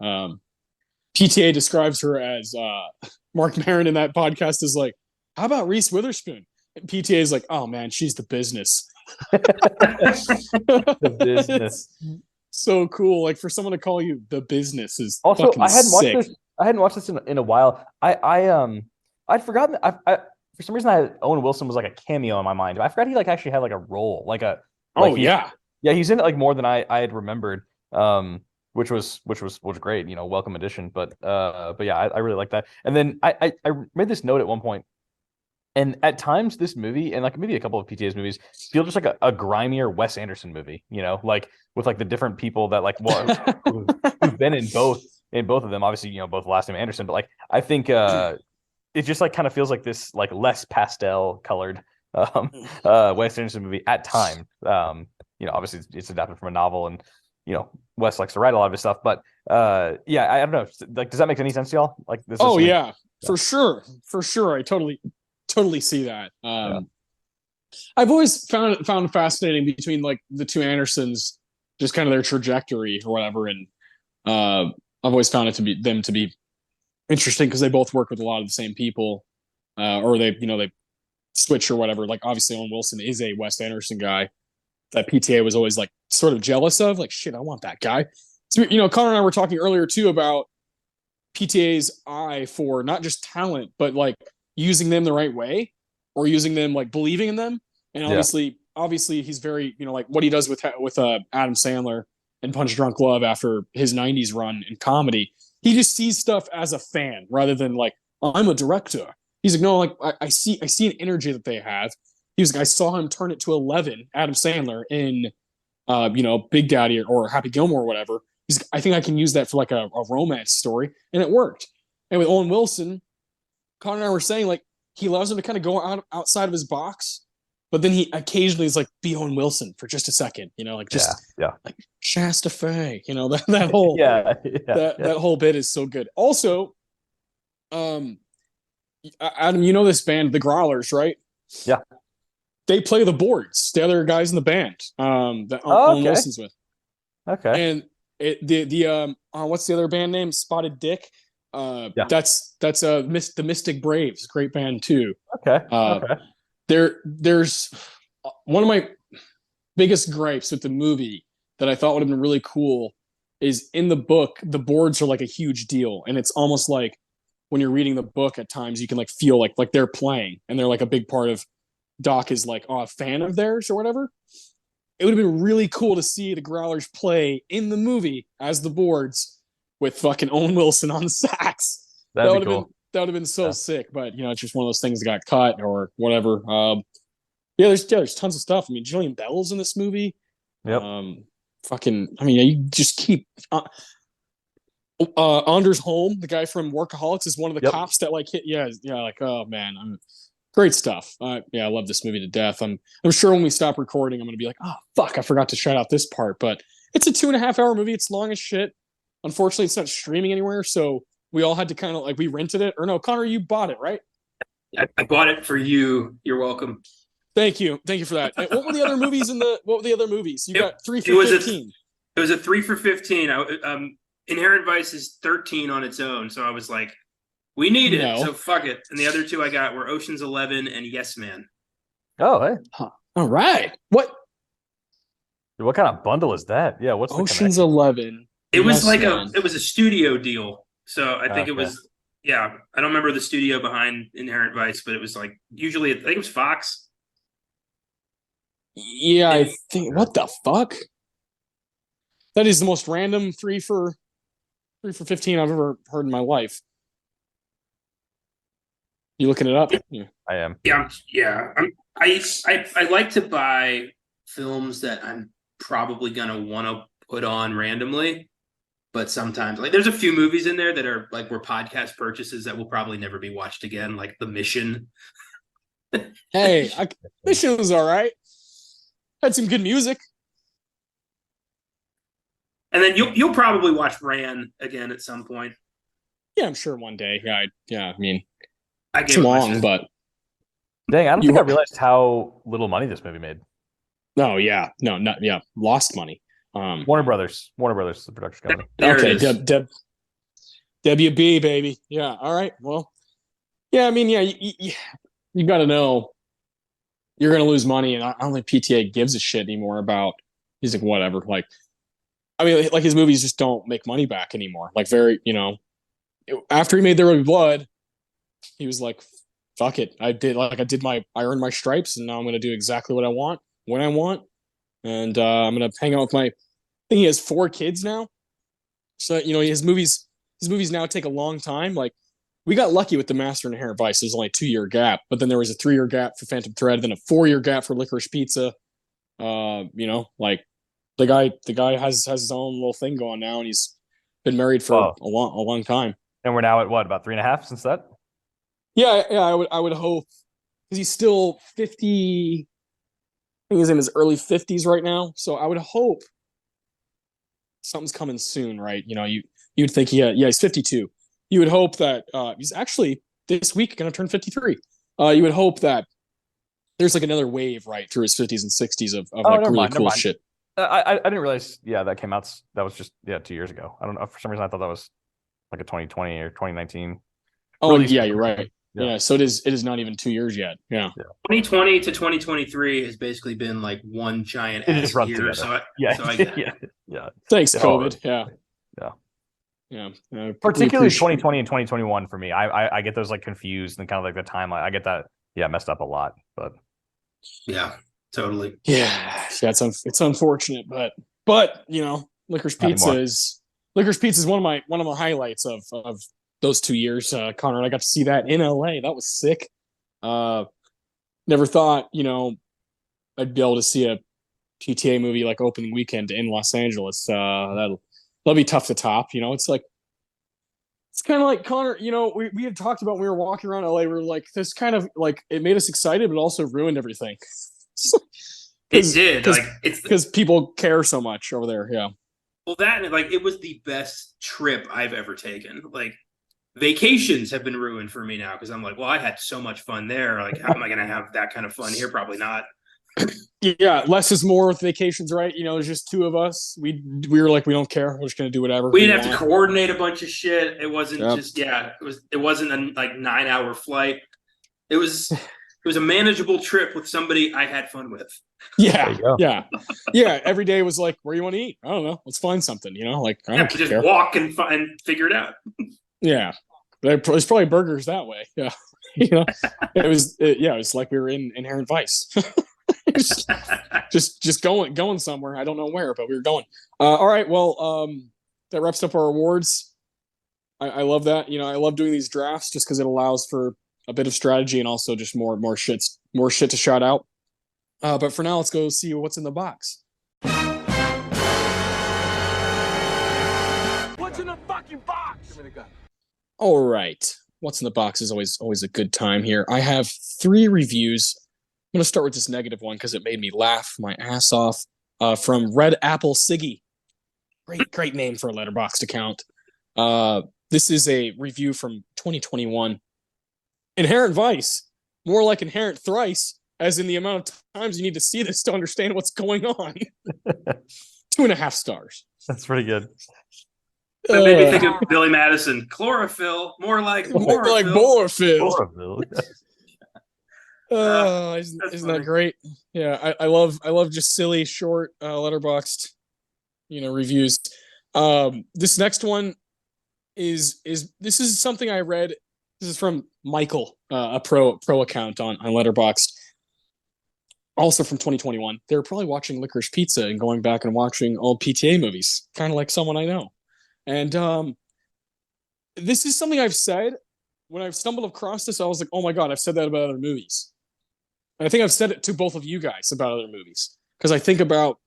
PTA describes her as Mark Maron in that podcast is like, how about Reese Witherspoon? And PTA is like, oh man, she's the business. The business. It's so cool. Like for someone to call you the business is Also, fucking sick. I hadn't watched this in a while. I'd forgotten. For some reason, Owen Wilson was like a cameo in my mind. I forgot he like actually had like a role, Yeah. Yeah, he's in it like more than I had remembered. Which was great, welcome addition. But yeah, I really like that. And then I made this note at one point, and at times this movie and like maybe a couple of PTA's movies feel just like a grimier Wes Anderson movie, like with like the different people that like who've been in both of them. Obviously, both last name Anderson, but like I think it just like kind of feels like this like less pastel colored Wes Anderson movie at time. Obviously it's adapted from a novel, and Wes likes to write a lot of his stuff, but yeah, I don't know. Like, does that make any sense to y'all? Like this? Oh yeah, for sure. I totally see that. I've always found fascinating between like the two Andersons, just kind of their trajectory or whatever, and I've always found it to be interesting because they both work with a lot of the same people, or they switch or whatever. Like obviously Owen Wilson is a Wes Anderson guy that PTA was always like sort of jealous of, like shit, I want that guy. So Connor and I were talking earlier too about PTA's eye for not just talent but like using them the right way, or using them like believing in them. And obviously he's very like what he does with Adam Sandler and Punch Drunk Love after his 90s run in comedy. He just sees stuff as a fan rather than like, I'm a director. He's like, no, like I see an energy that they have. He was like, I saw him turn it to 11, Adam Sandler in Big Daddy or Happy Gilmore or whatever. He's like, I think I can use that for like a romance story, and it worked. And with Owen Wilson, Connor and I were saying like he allows him to kind of go outside of his box, but then he occasionally is like, be Owen Wilson for just a second, like just like Shasta Fay, that whole that whole bit is so good. Also, Adam, this band, the Growlers, right? Yeah. They play the boards. The other guys in the band that Owen Wilson's with. Okay. And the what's the other band name? Spotted Dick. That's the Mystic Braves, great band too. Okay. There's one of my biggest gripes with the movie that I thought would have been really cool is in the book the boards are like a huge deal, and it's almost like when you're reading the book at times you can like feel like they're playing and they're like a big part of Doc is like a fan of theirs or whatever. It would have been really cool to see the Growlers play in the movie as the boards with fucking Owen Wilson on the sax. That would have been so sick, but it's just one of those things that got cut or whatever. There's tons of stuff. I mean, Jillian Bell's in this movie. Yep. You just keep Anders Holm, the guy from Workaholics, is one of the cops that like hit. Oh man, great stuff. I love this movie to death. I'm sure when we stop recording, I'm gonna be like, oh fuck, I forgot to shout out this part. But it's a 2.5 hour movie. It's long as shit. Unfortunately, it's not streaming anywhere, so we all had to kind of like we rented it. Or no, Connor, you bought it, right? I bought it for you. You're welcome. Thank you for that. And what were the other movies You got 3 for 15. It was a 3 for 15. Inherent Vice is 13 on its own, so I was like, we need it, so fuck it. And the other two I got were Ocean's 11 and Yes Man. Oh, hey. Huh. All right. What kind of bundle is that? Yeah, what's Ocean's 11? It was like it was a studio deal. So I think it was I don't remember the studio behind Inherent Vice, but it was like usually I think it was Fox. Yeah, I think what the fuck? That is the most random 3 for 15 I've ever heard in my life. You looking it up? Yeah. I am. Yeah. I like to buy films that I'm probably gonna want to put on randomly, but sometimes like there's a few movies in there that are like were podcast purchases that will probably never be watched again, like The Mission. Hey, Mission was all right. Had some good music. And then you'll probably watch Ran again at some point. Yeah, I'm sure one day. I mean, it's long, but dang, I don't think I realized how little money this movie made. No, lost money. Warner Brothers, the production company. Okay, Deb. WB, baby. Yeah. All right. Well, yeah. I mean, yeah. You got to know you're going to lose money, and I don't think PTA gives a shit anymore about. He's like, whatever. Like, I mean, like his movies just don't make money back anymore. Like, very, after he made There Will Be Blood, he was like, fuck it. I earned my stripes, and now I'm going to do exactly what I want when I want, and I'm going to hang out with my. I think he has 4 kids now, so his movies now take a long time. Like, we got lucky with The Master and Inherent Vice. There's only a 2-year gap, but then there was a 3-year gap for Phantom Thread, then a 4-year gap for Licorice Pizza. Like the guy has his own little thing going now, and he's been married for a long time. And we're now at what, about 3.5 since that? Yeah. I would hope, because he's still 50. I think he's in his early 50s right now, so I would hope something's coming soon, right? You'd think he's 52. You would hope that he's actually this week going to turn 53. You would hope that there's like another wave right through his 50s and 60s of like really cool shit. I didn't realize. Yeah, that came out. That was just 2 years ago. I don't know, for some reason I thought that was like a 2020 or 2019. Oh yeah, you're right. Yeah. So it is not even 2 years yet. Yeah. 2020 to 2023 has basically been like one giant ass year. So I get it. Yeah. Thanks, COVID. Yeah. Particularly 2020 and 2021 for me. I get those like confused and kind of like the timeline. I get that messed up a lot, but yeah, totally. Yeah, it's unfortunate, but Licorice Pizza is one of my highlights of those 2 years. Connor and I got to see that in LA. That was sick. Never thought I'd be able to see a PTA movie like opening weekend in Los Angeles. That'll be tough to top. It's kind of like, Connor, we had talked about when we were walking around LA, we were like, this kind of like, it made us excited, but also ruined everything. It did. Because people care so much over there. Yeah. Well, it was the best trip I've ever taken. Like, vacations have been ruined for me now, because I'm like, well, I had so much fun there. Like, how am I going to have that kind of fun here? Probably not. Yeah, less is more with vacations, right? It's just 2 of us. We were like, we don't care. We're just gonna do whatever. We didn't have to coordinate a bunch of shit. It wasn't it wasn't a 9-hour flight. It was a manageable trip with somebody I had fun with. Yeah. Every day was like, where you want to eat? I don't know. Let's find something. Like, I don't care. Just walk and figure it out. Yeah. There's probably burgers that way. Yeah. It was like we were in Inherent Vice. just going somewhere. I don't know where, but we were going. All right. Well, that wraps up our awards. I love that. I love doing these drafts just because it allows for a bit of strategy and also just more shit to shout out. But for now, let's go see what's in the box. What's in the fucking box? Give me the gun. All right. What's in the box is always a good time here. I have 3 reviews. I'm going to start with this negative one because it made me laugh my ass off. From Red Apple Siggy. Great name for a Letterboxd account. This is a review from 2021. Inherent Vice, more like Inherent Thrice, as in the amount of times you need to see this to understand what's going on. 2.5 stars. That's pretty good. That made me think of Billy Madison. Chlorophyll, more like Chlorophyll. Isn't that great? Yeah, I love just silly short Letterboxd reviews. This next one is this is something I read. This is from Michael, a pro account on Letterboxd. Also from 2021. They're probably watching Licorice Pizza and going back and watching old PTA movies, kind of like someone I know. And this is something I've said when I've stumbled across this. I was like, oh my God, I've said that about other movies. And I think I've said it to both of you guys about other movies, because I think about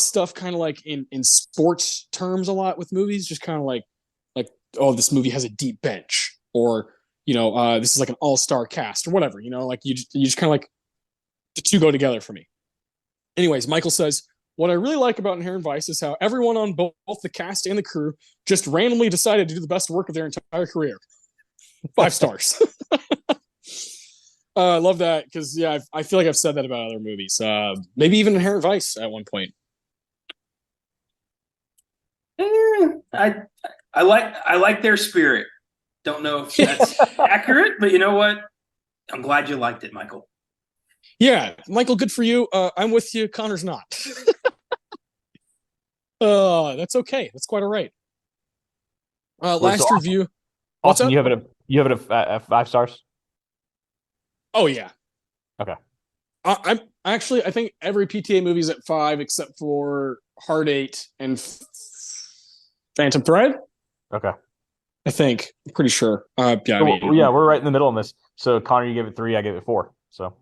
stuff kind of like in sports terms a lot with movies, just kind of like, oh, this movie has a deep bench, or this is like an all-star cast or whatever. Like you just kind of like the 2 go together for me. Anyways, Michael says, what I really like about Inherent Vice is how everyone on both the cast and the crew just randomly decided to do the best work of their entire career. 5 stars. I love that because I feel like I've said that about other movies. Maybe even Inherent Vice at one point. I I like their spirit. Don't know if that's accurate, but you know what? I'm glad you liked it, Michael. Yeah, Michael, good for you. I'm with you. Connor's not. That's okay. That's quite all right. Last so review. What's Austin, up? you have it at 5 stars? Oh yeah. Okay. I'm actually, I think every PTA movie's at 5 except for Hard 8 and Phantom Thread. Okay. I think. I'm pretty sure. Yeah, I So, mean, yeah, we're right in the middle on this. So Connor, you gave it 3, I gave it 4. So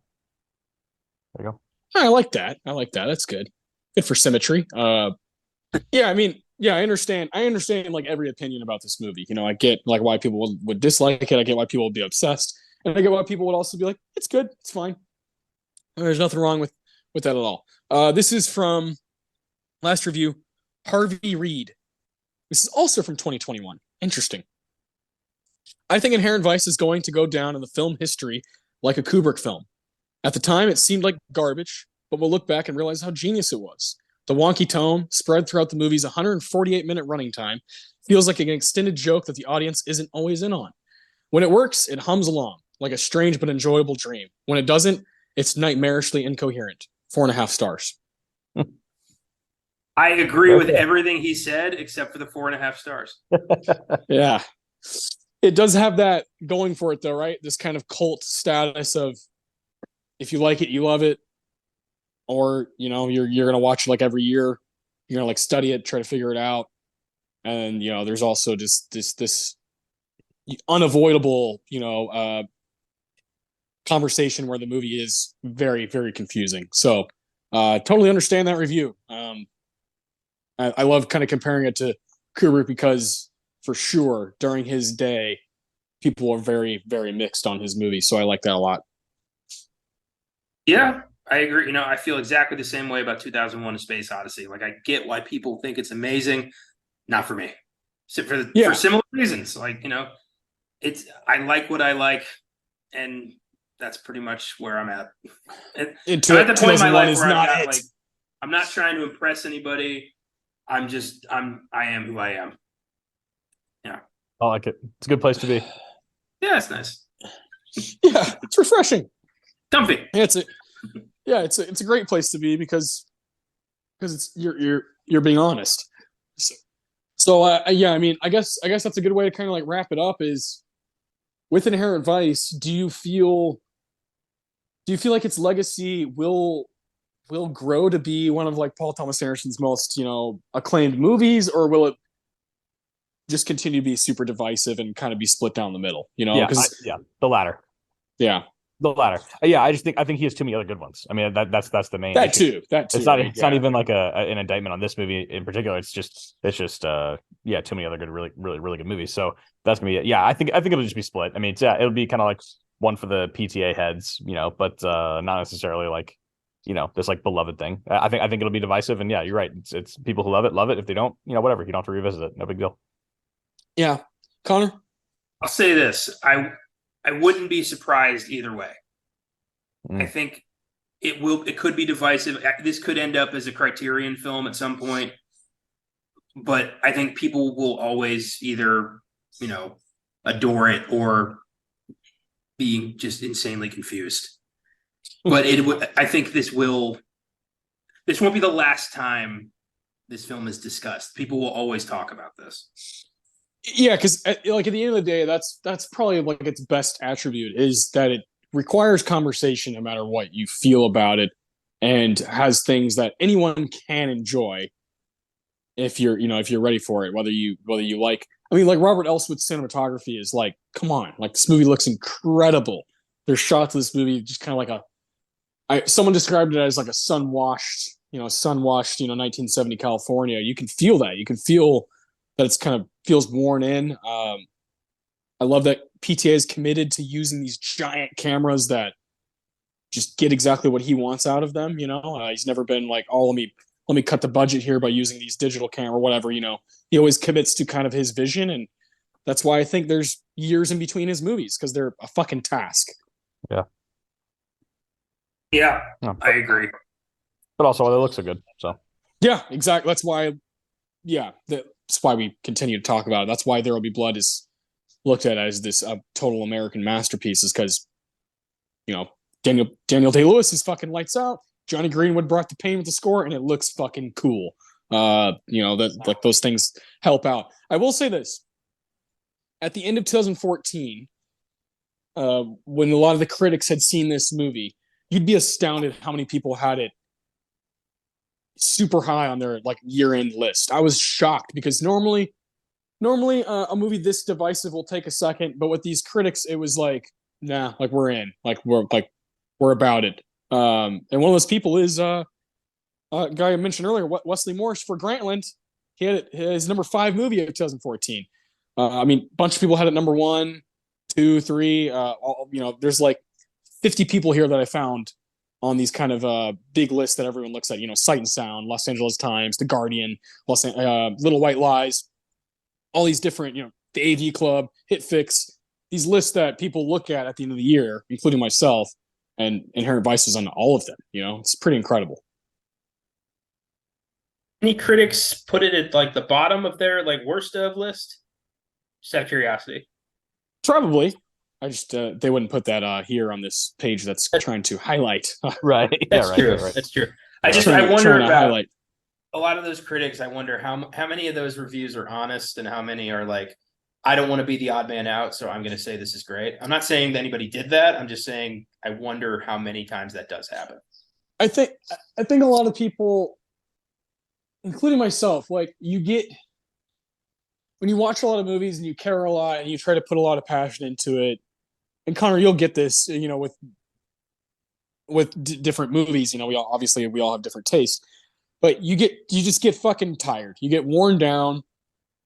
there you go. I like that. I like that. That's good. Good for symmetry. Yeah, I mean, yeah, I understand. I understand like every opinion about this movie. You know, I get like why people would dislike it. I get why people would be obsessed, and I get why people would also be like, it's good, it's fine. There's nothing wrong with that at all. This is from last review, Harvey Reed. This is also from 2021. Interesting. I think Inherent Vice is going to go down in the film history like a Kubrick film. At the time, it seemed like garbage, but we'll look back and realize how genius it was. The wonky tone, spread throughout the movie's 148-minute running time, feels like an extended joke that the audience isn't always in on. When it works, it hums along, like a strange but enjoyable dream. When it doesn't, it's nightmarishly incoherent. 4.5 stars. I agree with everything he said except for the 4.5 stars. Yeah. It does have that going for it, though, right? This kind of cult status of if you like it, you love it. Or, you know, you're going to watch it like every year. You're going to like study it, try to figure it out. And, you know, there's also just this unavoidable, you know, conversation where the movie is very, very confusing. So totally understand that review. I love kind of comparing it to Kubrick because for sure during his day, people were very, very mixed on his movie. So I like that a lot. Yeah, I agree. You know, I feel exactly the same way about 2001: A Space Odyssey. Like, I get why people think it's amazing. Not for me. So for similar reasons. Like, you know, I like what I like, and that's pretty much where I'm at. I'm at the point in my life where I'm not trying to impress anybody. I am who I am. Yeah. I like it. It's a good place to be. Yeah, it's nice. Yeah, it's refreshing. Comfy. It's a great place to be because it's you're being honest. So yeah, I mean, I guess that's a good way to kind of like wrap it up. Is with Inherent Vice, do you feel like its legacy will grow to be one of like Paul Thomas Anderson's most, you know, acclaimed movies, or will it just continue to be super divisive and kind of be split down the middle? You know, the latter. Yeah. The latter. Yeah, I think he has too many other good ones. I mean, that's the main issue. That too. It's not even like an indictment on this movie in particular. It's just too many other good, really, really, really good movies. So that's gonna be it. Yeah, I think it'll just be split. I mean, it'll be kind of like one for the PTA heads, you know, but not necessarily like, you know, this like beloved thing. I think it'll be divisive, and yeah, you're right. It's people who love it. If they don't, you know, whatever. You don't have to revisit it. No big deal. Yeah, Connor. I'll say this: I wouldn't be surprised either way. I think it could be divisive. This could end up as a Criterion film at some point, but I think people will always either, you know, adore it or be just insanely confused. But I think this won't be the last time this film is discussed. People will always talk about this. Yeah, because like at the end of the day, that's probably like its best attribute is that it requires conversation no matter what you feel about it, and has things that anyone can enjoy if you're ready for it. Whether you like, I mean, like Robert Elswit's cinematography is like, come on, like this movie looks incredible. There's shots of this movie just kind of like someone described it as like a sun-washed 1970 California. You can feel that. You can feel that it's kind of feels worn in. I love that PTA is committed to using these giant cameras that just get exactly what he wants out of them. You know, he's never been like, oh, let me cut the budget here by using these digital camera, whatever. You know, he always commits to kind of his vision, and that's why I think there's years in between his movies because they're a fucking task. Yeah. Yeah, I agree. But also, they look so good. So yeah, exactly. That's why. Yeah, that's why we continue to talk about it. That's why There Will Be Blood is looked at as this total American masterpiece, is because, you know, Daniel Day-Lewis is fucking lights out. Johnny Greenwood brought the pain with the score, and it looks fucking cool. You know, that like those things help out. I will say this: at the end of 2014, when a lot of the critics had seen this movie, you'd be astounded how many people had it super high on their like year-end list. I was shocked because normally a movie this divisive will take a second, but with these critics, it was like, nah, like we're in, we're about it. And one of those people is a guy I mentioned earlier, Wesley Morris for Grantland. He had his number 5 movie of 2014. I mean, a bunch of people had it number 1, 2, 3. You know, there's like 50 people here that I found on these kind of big lists that everyone looks at. You know, Sight and Sound, Los Angeles Times, The Guardian, Little White Lies, all these different, you know, the AV Club, Hit Fix, these lists that people look at the end of the year, including myself, and Inherent Vice is on all of them. You know, it's pretty incredible. Any critics put it at like the bottom of their like worst of list? Just out of curiosity. Probably. I just they wouldn't put that here on this page that's trying to highlight. Right. That's true. Right. That's true. I wonder about highlight. A lot of those critics. I wonder how many of those reviews are honest and how many are like, I don't want to be the odd man out, so I'm going to say this is great. I'm not saying that anybody did that. I'm just saying I wonder how many times that does happen. I think a lot of people, including myself, like you get when you watch a lot of movies and you care a lot and you try to put a lot of passion into it. And Connor, you'll get this, you know, with different movies. You know, we all have different tastes, but you just get fucking tired. You get worn down.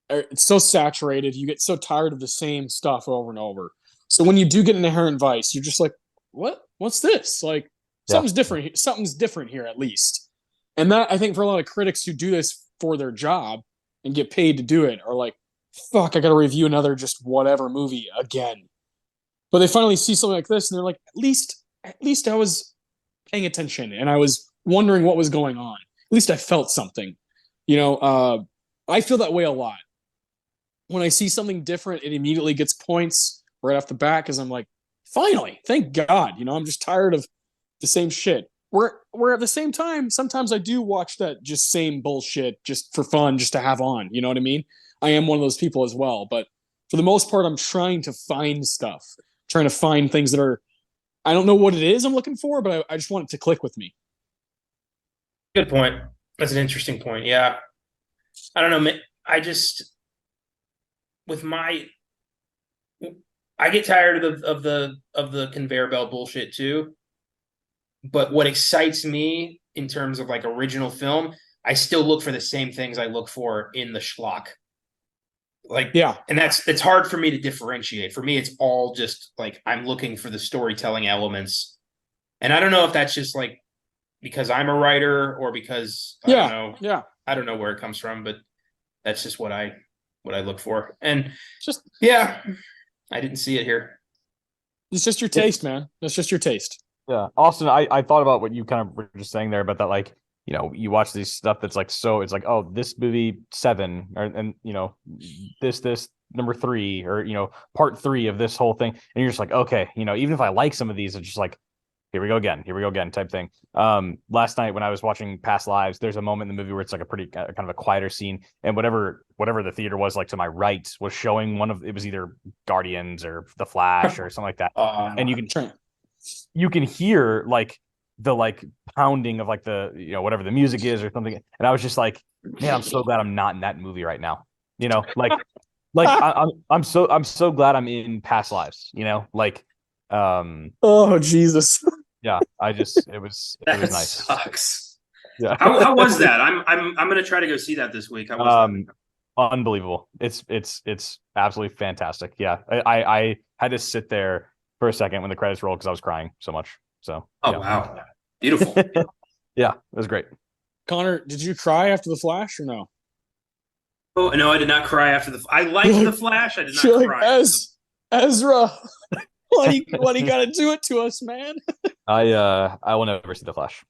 It's so saturated. You get so tired of the same stuff over and over. So when you do get an Inherent Vice, you're just like, what's this? Like something's different. Something's different here at least. And that, I think, for a lot of critics who do this for their job and get paid to do it, are like, fuck, I got to review another just whatever movie again. But they finally see something like this, and they're like, at least I was paying attention, and I was wondering what was going on. At least I felt something. You know, I feel that way a lot. When I see something different, it immediately gets points right off the bat because I'm like, finally, thank God. You know, I'm just tired of the same shit. Where at the same time, sometimes I do watch that just same bullshit just for fun, just to have on. You know what I mean? I am one of those people as well. But for the most part, I'm trying to find stuff, trying to find things that are, I don't know what it is I'm looking for, but I just want it to click with me. Good point. That's an interesting point. Yeah. I don't know. I get tired of the conveyor belt bullshit too. But what excites me in terms of like original film, I still look for the same things I look for in the schlock. Like, yeah, and it's hard for me to differentiate. For me, it's all just like I'm looking for the storytelling elements, and I don't know if that's just like because I'm a writer or because I don't know. Yeah, I don't know where it comes from, but that's just what I look for. And just I didn't see it here. It's just your taste, man. That's just your taste. Yeah, Austin, I thought about what you kind of were just saying there about that, like, you know, you watch these stuff that's like, so it's like, oh, this movie 7, and you know, this number 3, or you know, part 3 of this whole thing, and you're just like, okay, you know, even if I like some of these, it's just like, here we go again type thing. Last night when I was watching Past Lives, there's a moment in the movie where it's like a pretty kind of a quieter scene, and whatever the theater was, like to my right, was showing it was either Guardians or The Flash or something like that, and you can hear like the like pounding of like the, you know, whatever the music is or something, and I was just like, man, I'm so glad I'm not in that movie right now, you know, like I'm so glad I'm in Past Lives, you know, like oh Jesus. Yeah, it was nice. Sucks. Yeah. How was that? I'm gonna try to go see that this week. How was that? Unbelievable. It's absolutely fantastic. Yeah, I had to sit there for a second when the credits rolled because I was crying so much. So Wow, beautiful. Yeah, it was great. Connor, did you cry after The Flash or no? Oh no, I did not cry after I liked The Flash. I did not cry. Ezra, why do you gotta do it to us, man? I will never see The Flash.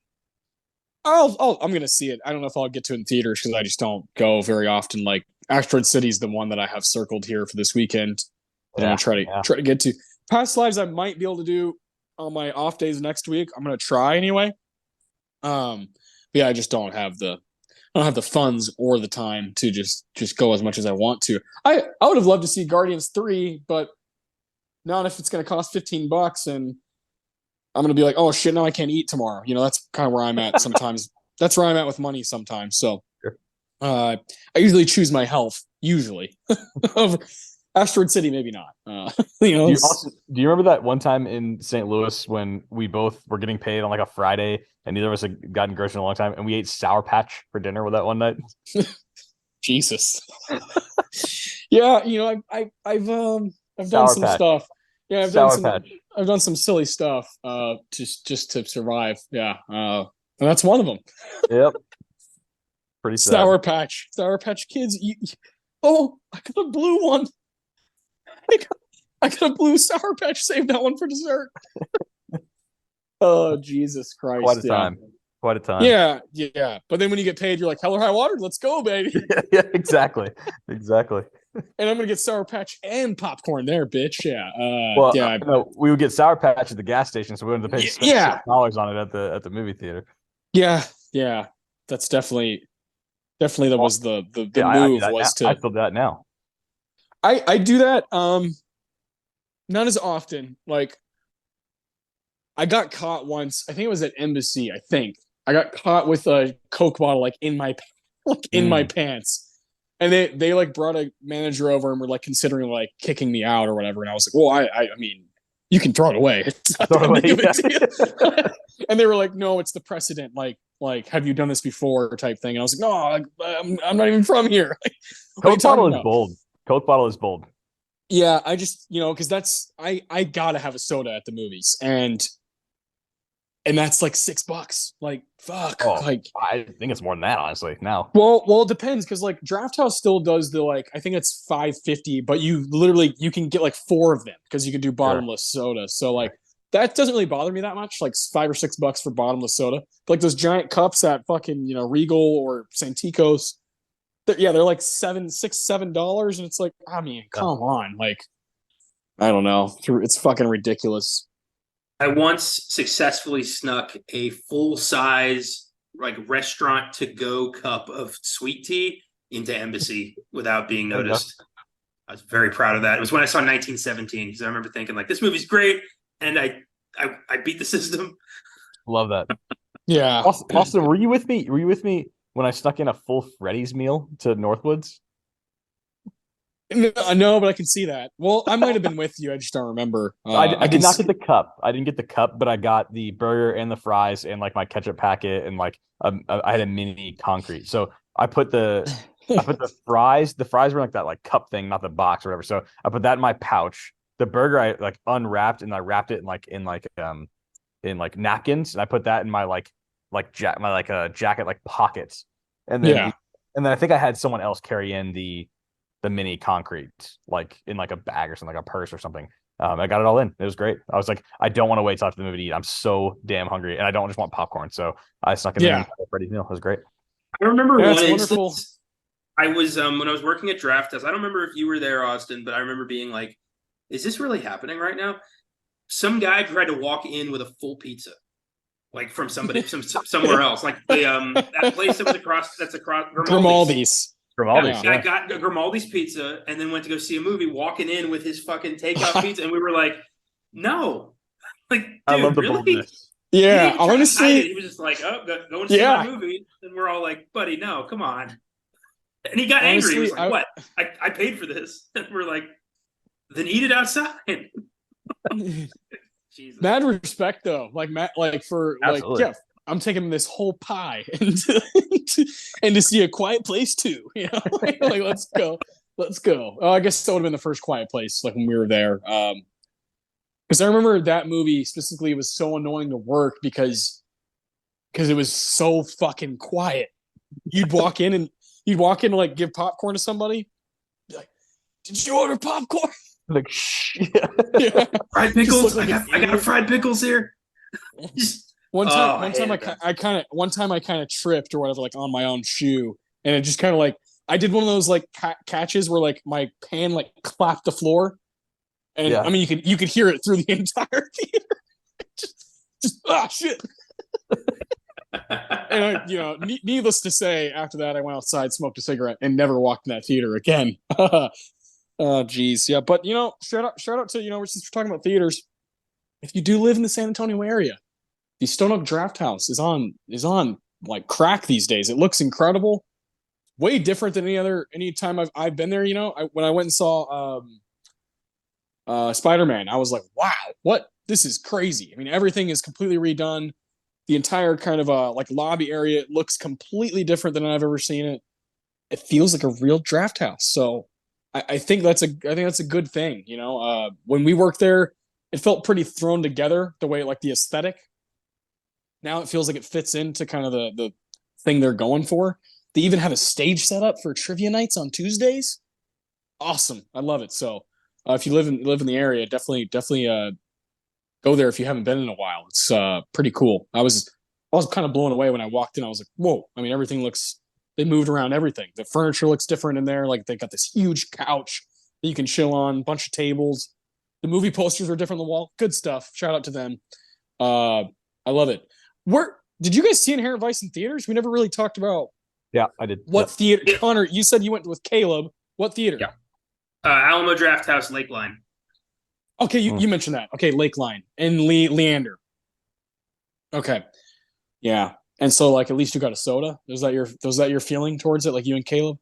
I'm gonna see it. I don't know if I'll get to it in theaters because I just don't go very often. Like Asteroid City is the one that I have circled here for this weekend. And I'm gonna Yeah. try to get to. Past lives I might be able to do on my off days next week. I'm gonna try anyway. But yeah, I just don't have the funds or the time to just go as much as I want to. I would have loved to see Guardians 3, but not if it's gonna cost $15 and I'm gonna be like, oh shit, now I can't eat tomorrow. You know, that's kind of where I'm at sometimes. That's where I'm at with money sometimes. So Sure. I usually choose my health, usually. Over Asteroid City, maybe not. You know, Do you remember that one time in St. Louis when we both were getting paid on like a Friday and neither of us had gotten groceries in a long time and we ate Sour Patch for dinner with that one night? Jesus. Yeah, you know, I've done Sour some Patch. stuff. Yeah, Sour Patch. I've done some silly stuff just to survive. Yeah. And that's one of them. Yep. Pretty sad. Sour Patch Kids. Oh, I got a blue one. I got a blue Sour Patch. Save that one for dessert. Oh, Jesus Christ. Quite a time. Quite a time. Yeah. But then when you get paid, you're like, hell or high water, let's go, baby. Yeah, exactly. Exactly. And I'm gonna get Sour Patch and popcorn there, bitch. Yeah. Well, yeah. no, we would get Sour Patch at the gas station, so we wouldn't have to pay $6 on it at the movie theater. Yeah. That's definitely that was the move I feel that now. I do that not as often. Like I got caught once. I think it was at Embassy. I think I got caught with a Coke bottle like in my pants, and they like brought a manager over and were like considering like kicking me out or whatever. And I was like, well, I mean, you can throw it away. It's not that big of a deal. And they were like, no, it's the precedent. Like, have you done this before? Type thing. And I was like, no, I'm not even from here. Coke bottle is bold. Coke bottle is bold. Yeah, I just, you know, because that's I gotta have a soda at the movies, and that's like $6. Like, fuck. Oh, like, I think it's more than that, honestly. Now, well, it depends because like Draft House still does the like I think it's $5.50, but you can get like 4 of them because you can do bottomless soda. So like that doesn't really bother me that much. Like $5 or $6 for bottomless soda. But, like those giant cups at fucking Regal or Santikos. They're like $7, and it's like, I mean, come on, like, I don't know, it's fucking ridiculous. I once successfully snuck a full-size like restaurant to go cup of sweet tea into Embassy without being noticed. I was very proud of that. It was when I saw 1917 because I remember thinking like this movie's great, and I beat the system. Love that. Yeah. Austin, were you with me? Were you with me when I snuck in a full Freddy's meal to Northwoods? No, but I can see that. Well, I might have been with you. I just don't remember. I did not get the cup. I didn't get the cup, but I got the burger and the fries and like my ketchup packet and like I had a mini concrete. So I put the fries. The fries were like that like cup thing, not the box or whatever. So I put that in my pouch. The burger I like unwrapped and I wrapped it in napkins, and I put that in my jacket like pockets. And then I think I had someone else carry in the mini concrete like in like a bag or something, like a purse or something. I got it all in. It was great. I was like, I don't want to wait till after the movie to eat. I'm so damn hungry, and I don't just want popcorn. So I snuck it in Freddy's meal. It was great. I remember one wonderful. instance. I was when I was working at Draft House. I don't remember if you were there, Austin, but I remember being like, "Is this really happening right now?" Some guy tried to walk in with a full pizza, like from somebody somewhere else, like the that place that was across Grimaldi's. I got Grimaldi's pizza and then went to go see a movie, walking in with his fucking takeout pizza, and we were like, "No, like, dude, I love the really?" boldness. Yeah, honestly, he was just like, "Oh, go and see my movie," and we're all like, "Buddy, no, come on." And he got angry. He was like, "What? I paid for this." And we're like, "Then eat it outside." Jesus. Mad respect though, like for Absolutely. like I'm taking this whole pie and to see A Quiet Place too. You know, like let's go. Oh, I guess that would have been the first Quiet Place, like when we were there. Because I remember that movie specifically was so annoying to work because it was so fucking quiet. You'd walk in and like give popcorn to somebody. Be like, "Did you order popcorn?" Like, shh. Yeah. Fried pickles. I got fried pickles here. One time I kind of tripped or whatever, like on my own shoe, and it just kind of like I did one of those like catches where like my pan like clapped the floor, and Yeah. I mean you could hear it through the entire theater. just shit. And I, you know, needless to say, after that I went outside, smoked a cigarette, and never walked in that theater again. Oh geez, yeah. But you know, shout out to, you know, since we're talking about theaters, if you do live in the San Antonio area, the Stone Oak Draft House is on like crack these days. It looks incredible, way different than any time I've been there. You know, when I went and saw Spider-Man, I was like, wow, what? This is crazy. I mean, everything is completely redone. The entire kind of like lobby area looks completely different than I've ever seen it. It feels like a real draft house. So I think that's a good thing. You know, when we worked there, it felt pretty thrown together, the way like the aesthetic. Now it feels like it fits into kind of the thing they're going for. They even have a stage set up for trivia nights on Tuesdays. Awesome, I love it. So if you live in the area, definitely go there if you haven't been in a while. It's pretty cool. I was kind of blown away when I walked in. I was like, whoa! I mean, everything looks. They moved around everything. The furniture looks different in there. Like they got this huge couch that you can chill on, bunch of tables. The movie posters are different on the wall. Good stuff. Shout out to them. I love it. Where did you guys see Inherent Vice in theaters? We never really talked about Yeah, I did. what theater. Connor, you said you went with Caleb. What theater? Yeah. Alamo Draft House, Lakeline. Okay, you mentioned that. Okay, Lakeline and Leander. Okay, yeah. And so, like, at least you got a soda. Was that your feeling towards it? Like you and Caleb?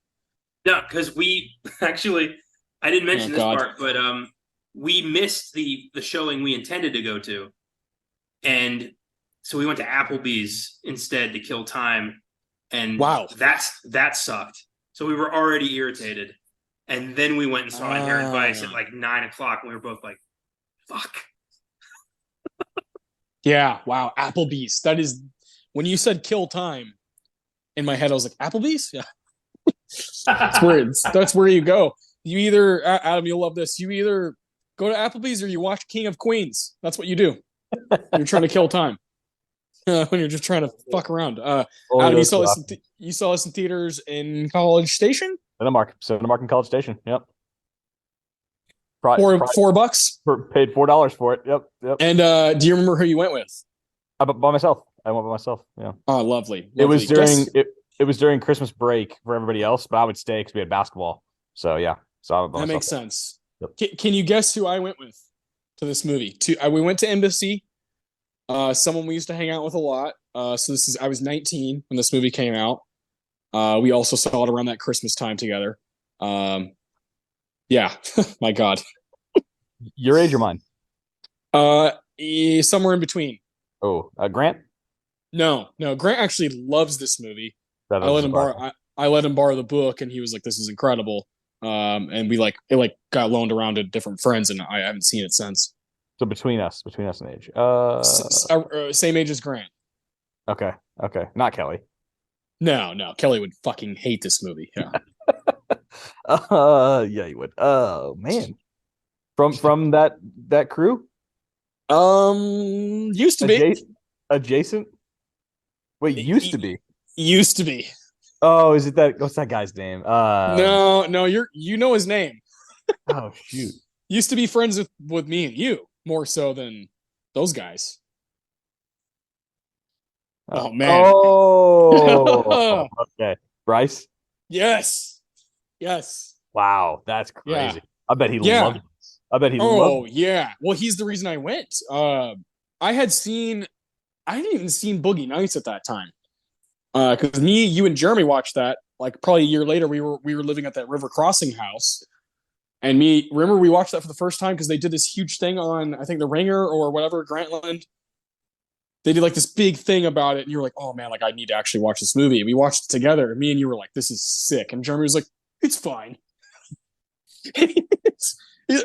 No, because we actually, I didn't mention this God. part, but we missed the showing we intended to go to, and so we went to Applebee's instead to kill time, and Wow. that sucked. So we were already irritated, and then we went and saw Inherent Vice at like 9:00, and we were both like, "Fuck." Yeah. Wow. Applebee's. That is when you said kill time. In my head, I was like, Applebee's. Yeah. That's where you go. You either, Adam, you'll love this. You either go to Applebee's or you watch King of Queens. That's what you do. You're trying to kill time. When you're just trying to fuck around. Adam, you saw this in theaters in College Station? Cinemark in College Station. Yep. $4. Paid $4 for it. Yep. And do you remember who you went with? By myself. I went by myself. Yeah. Oh, lovely. It was during Christmas break for everybody else, but I would stay because we had basketball. So yeah. So that makes sense. Yep. Can you guess who I went with to this movie? We went to Embassy. Someone we used to hang out with a lot. So I was 19 when this movie came out. We also saw it around that Christmas time together. Yeah, my God. Your age or mine? Somewhere in between. Oh, Grant? No. Grant actually loves this movie. I let him borrow the book, and he was like, "This is incredible." And it got loaned around to different friends, and I haven't seen it since. So between us in age. Same age as Grant. Okay. Not Kelly. No. Kelly would fucking hate this movie. Yeah. Yeah, you would. Oh man. From that crew? Used to be. Adjacent? Wait, used to be. Used to be. Oh, is it that? What's that guy's name? No, you know his name. Oh shoot. Used to be friends with me and you more so than those guys. Oh man. Oh. Okay. Bryce? Yes. Wow, that's crazy. Yeah. I bet he loved it. I bet he loved it. Oh yeah. Well, he's the reason I went. I hadn't even seen Boogie Nights at that time. Because me, you, and Jeremy watched that. Like probably a year later, we were living at that River Crossing house, and remember we watched that for the first time because they did this huge thing on, I think, The Ringer or whatever, Grantland. They did like this big thing about it, and you were like, "Oh man, like I need to actually watch this movie." And we watched it together, and me and you were like, "This is sick," and Jeremy was like, "It's fine."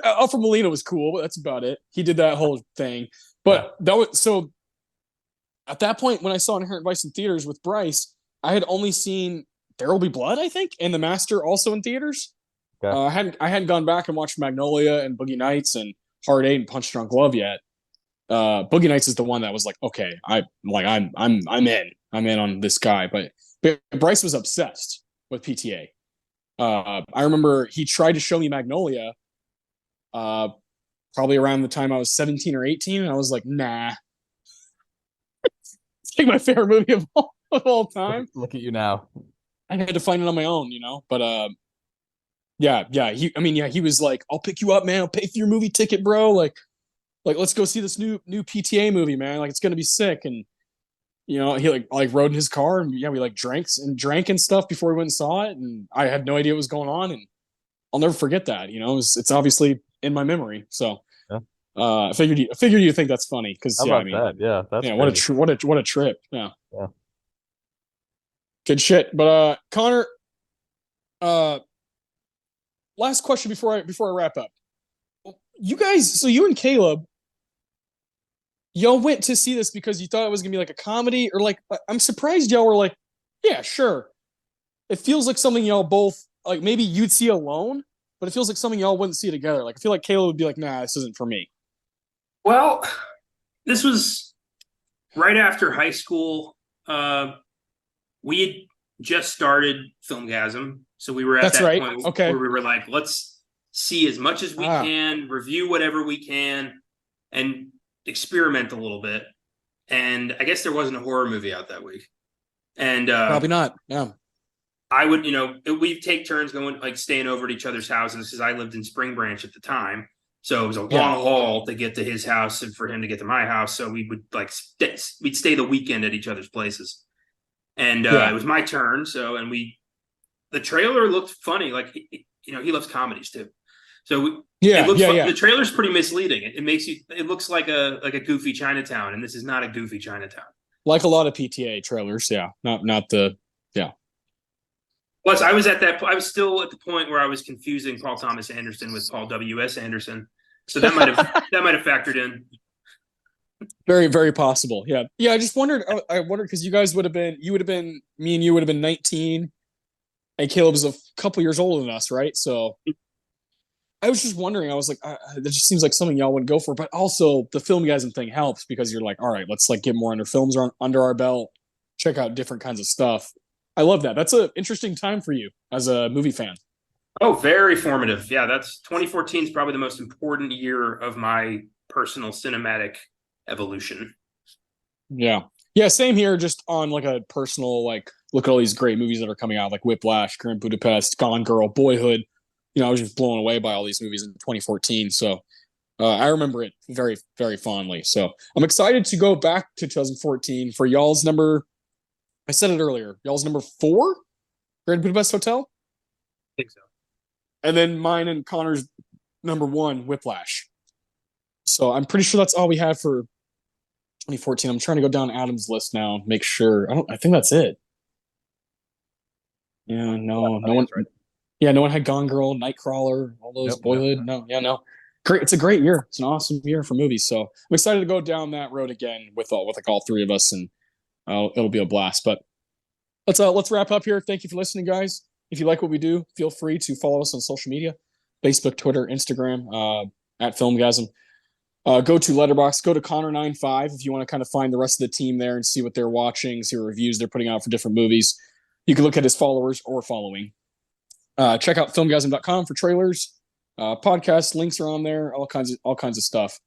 Alfred Molina was cool, but that's about it. He did that whole thing, but that was so. At that point, when I saw Inherent Vice in theaters with Bryce, I had only seen There Will Be Blood, I think, and The Master also in theaters. Okay. I hadn't gone back and watched Magnolia and Boogie Nights and Hard Eight and Punch Drunk Love yet. Boogie Nights is the one that was like, okay, I'm in on this guy. But Bryce was obsessed with PTA. I remember he tried to show me Magnolia, probably around the time I was 17 or 18, and I was like, nah. It's like my favorite movie of all time. Look at you now. I had to find it on my own, but yeah, he was like, I'll pick you up, man. I'll pay for your movie ticket, bro. Like let's go see this new PTA movie, man. Like it's gonna be sick. And he like rode in his car, and yeah, we like drank and stuff before we went and saw it. And I had no idea what was going on, and I'll never forget that. It's obviously in my memory. So Yeah. I figured you'd think that's funny because How about that? Yeah, that's what a trip. Yeah. Yeah. Good shit. But Connor, last question before I wrap up. You guys, so you and Caleb, y'all went to see this because you thought it was gonna be like a comedy, or like I'm surprised y'all were like, yeah, sure. It feels like something y'all both like maybe you'd see alone, but it feels like something y'all wouldn't see together. Like I feel like Caleb would be like, nah, this isn't for me. Well, this was right after high school. We had just started Filmgazm, so we were at That's that right. point Okay. where we were like, let's see as much as we can, review whatever we can, and experiment a little bit. And I guess there wasn't a horror movie out that week. And Probably not. Yeah. I would, we'd take turns going, like staying over at each other's houses because I lived in Spring Branch at the time. So it was a long haul to get to his house and for him to get to my house. So we would we'd stay the weekend at each other's places. And it was my turn. So, and the trailer looked funny. Like, he loves comedies too. So the trailer's pretty misleading. It looks like a goofy Chinatown, and this is not a goofy Chinatown. Like a lot of PTA trailers. Yeah. Not the, yeah. Plus, I was still at the point where I was confusing Paul Thomas Anderson with Paul W.S. Anderson. So that might have factored in. Very, very possible. Yeah. Yeah. I just wondered, because you would have been 19, and Caleb's a couple years older than us, right? So I was just wondering, I was like, that just seems like something y'all would go for, but also the Filmgazm thing helps because you're like, all right, let's like get more under our belt, check out different kinds of stuff. I love that. That's an interesting time for you as a movie fan. Oh, very formative. Yeah. 2014 is probably the most important year of my personal cinematic evolution. Yeah. Same here. Just on like a personal, like, look at all these great movies that are coming out, like Whiplash, Grand Budapest, Gone Girl, Boyhood. I was just blown away by all these movies in 2014. So I remember it very, very fondly. So I'm excited to go back to 2014 for y'all's number. I said it earlier. Y'all's number 4, Grand Budapest Hotel. I think so. And then mine and Connor's number 1, Whiplash. So I'm pretty sure that's all we had for 2014. I'm trying to go down Adam's list now, make sure. I think that's it. Yeah, no one. Right. Yeah, no one had Gone Girl, Nightcrawler, all those. Boyhood. No. Great. It's a great year. It's an awesome year for movies. So I'm excited to go down that road again with all 3 of us, and it'll be a blast. But let's wrap up here. Thank you for listening, guys. If you like what we do, feel free to follow us on social media: Facebook, Twitter, Instagram, at Filmgazm. Go to Letterboxd, go to Connor95 if you want to kind of find the rest of the team there and see what they're watching, see what reviews they're putting out for different movies. You can look at his followers or following. Check out filmgazm.com for trailers, podcasts, links are on there, all kinds of stuff.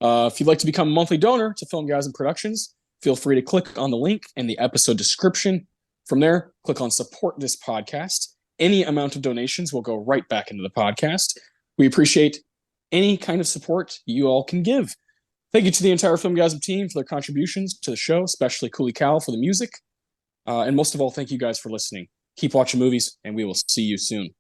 If you'd like to become a monthly donor to Filmgazm Productions, feel free to click on the link in the episode description. From there, click on support this podcast. Any amount of donations will go right back into the podcast. We appreciate any kind of support you all can give. Thank you to the entire Filmgazm team for their contributions to the show, especially Cooley Cal for the music. And most of all, thank you guys for listening. Keep watching movies, and we will see you soon.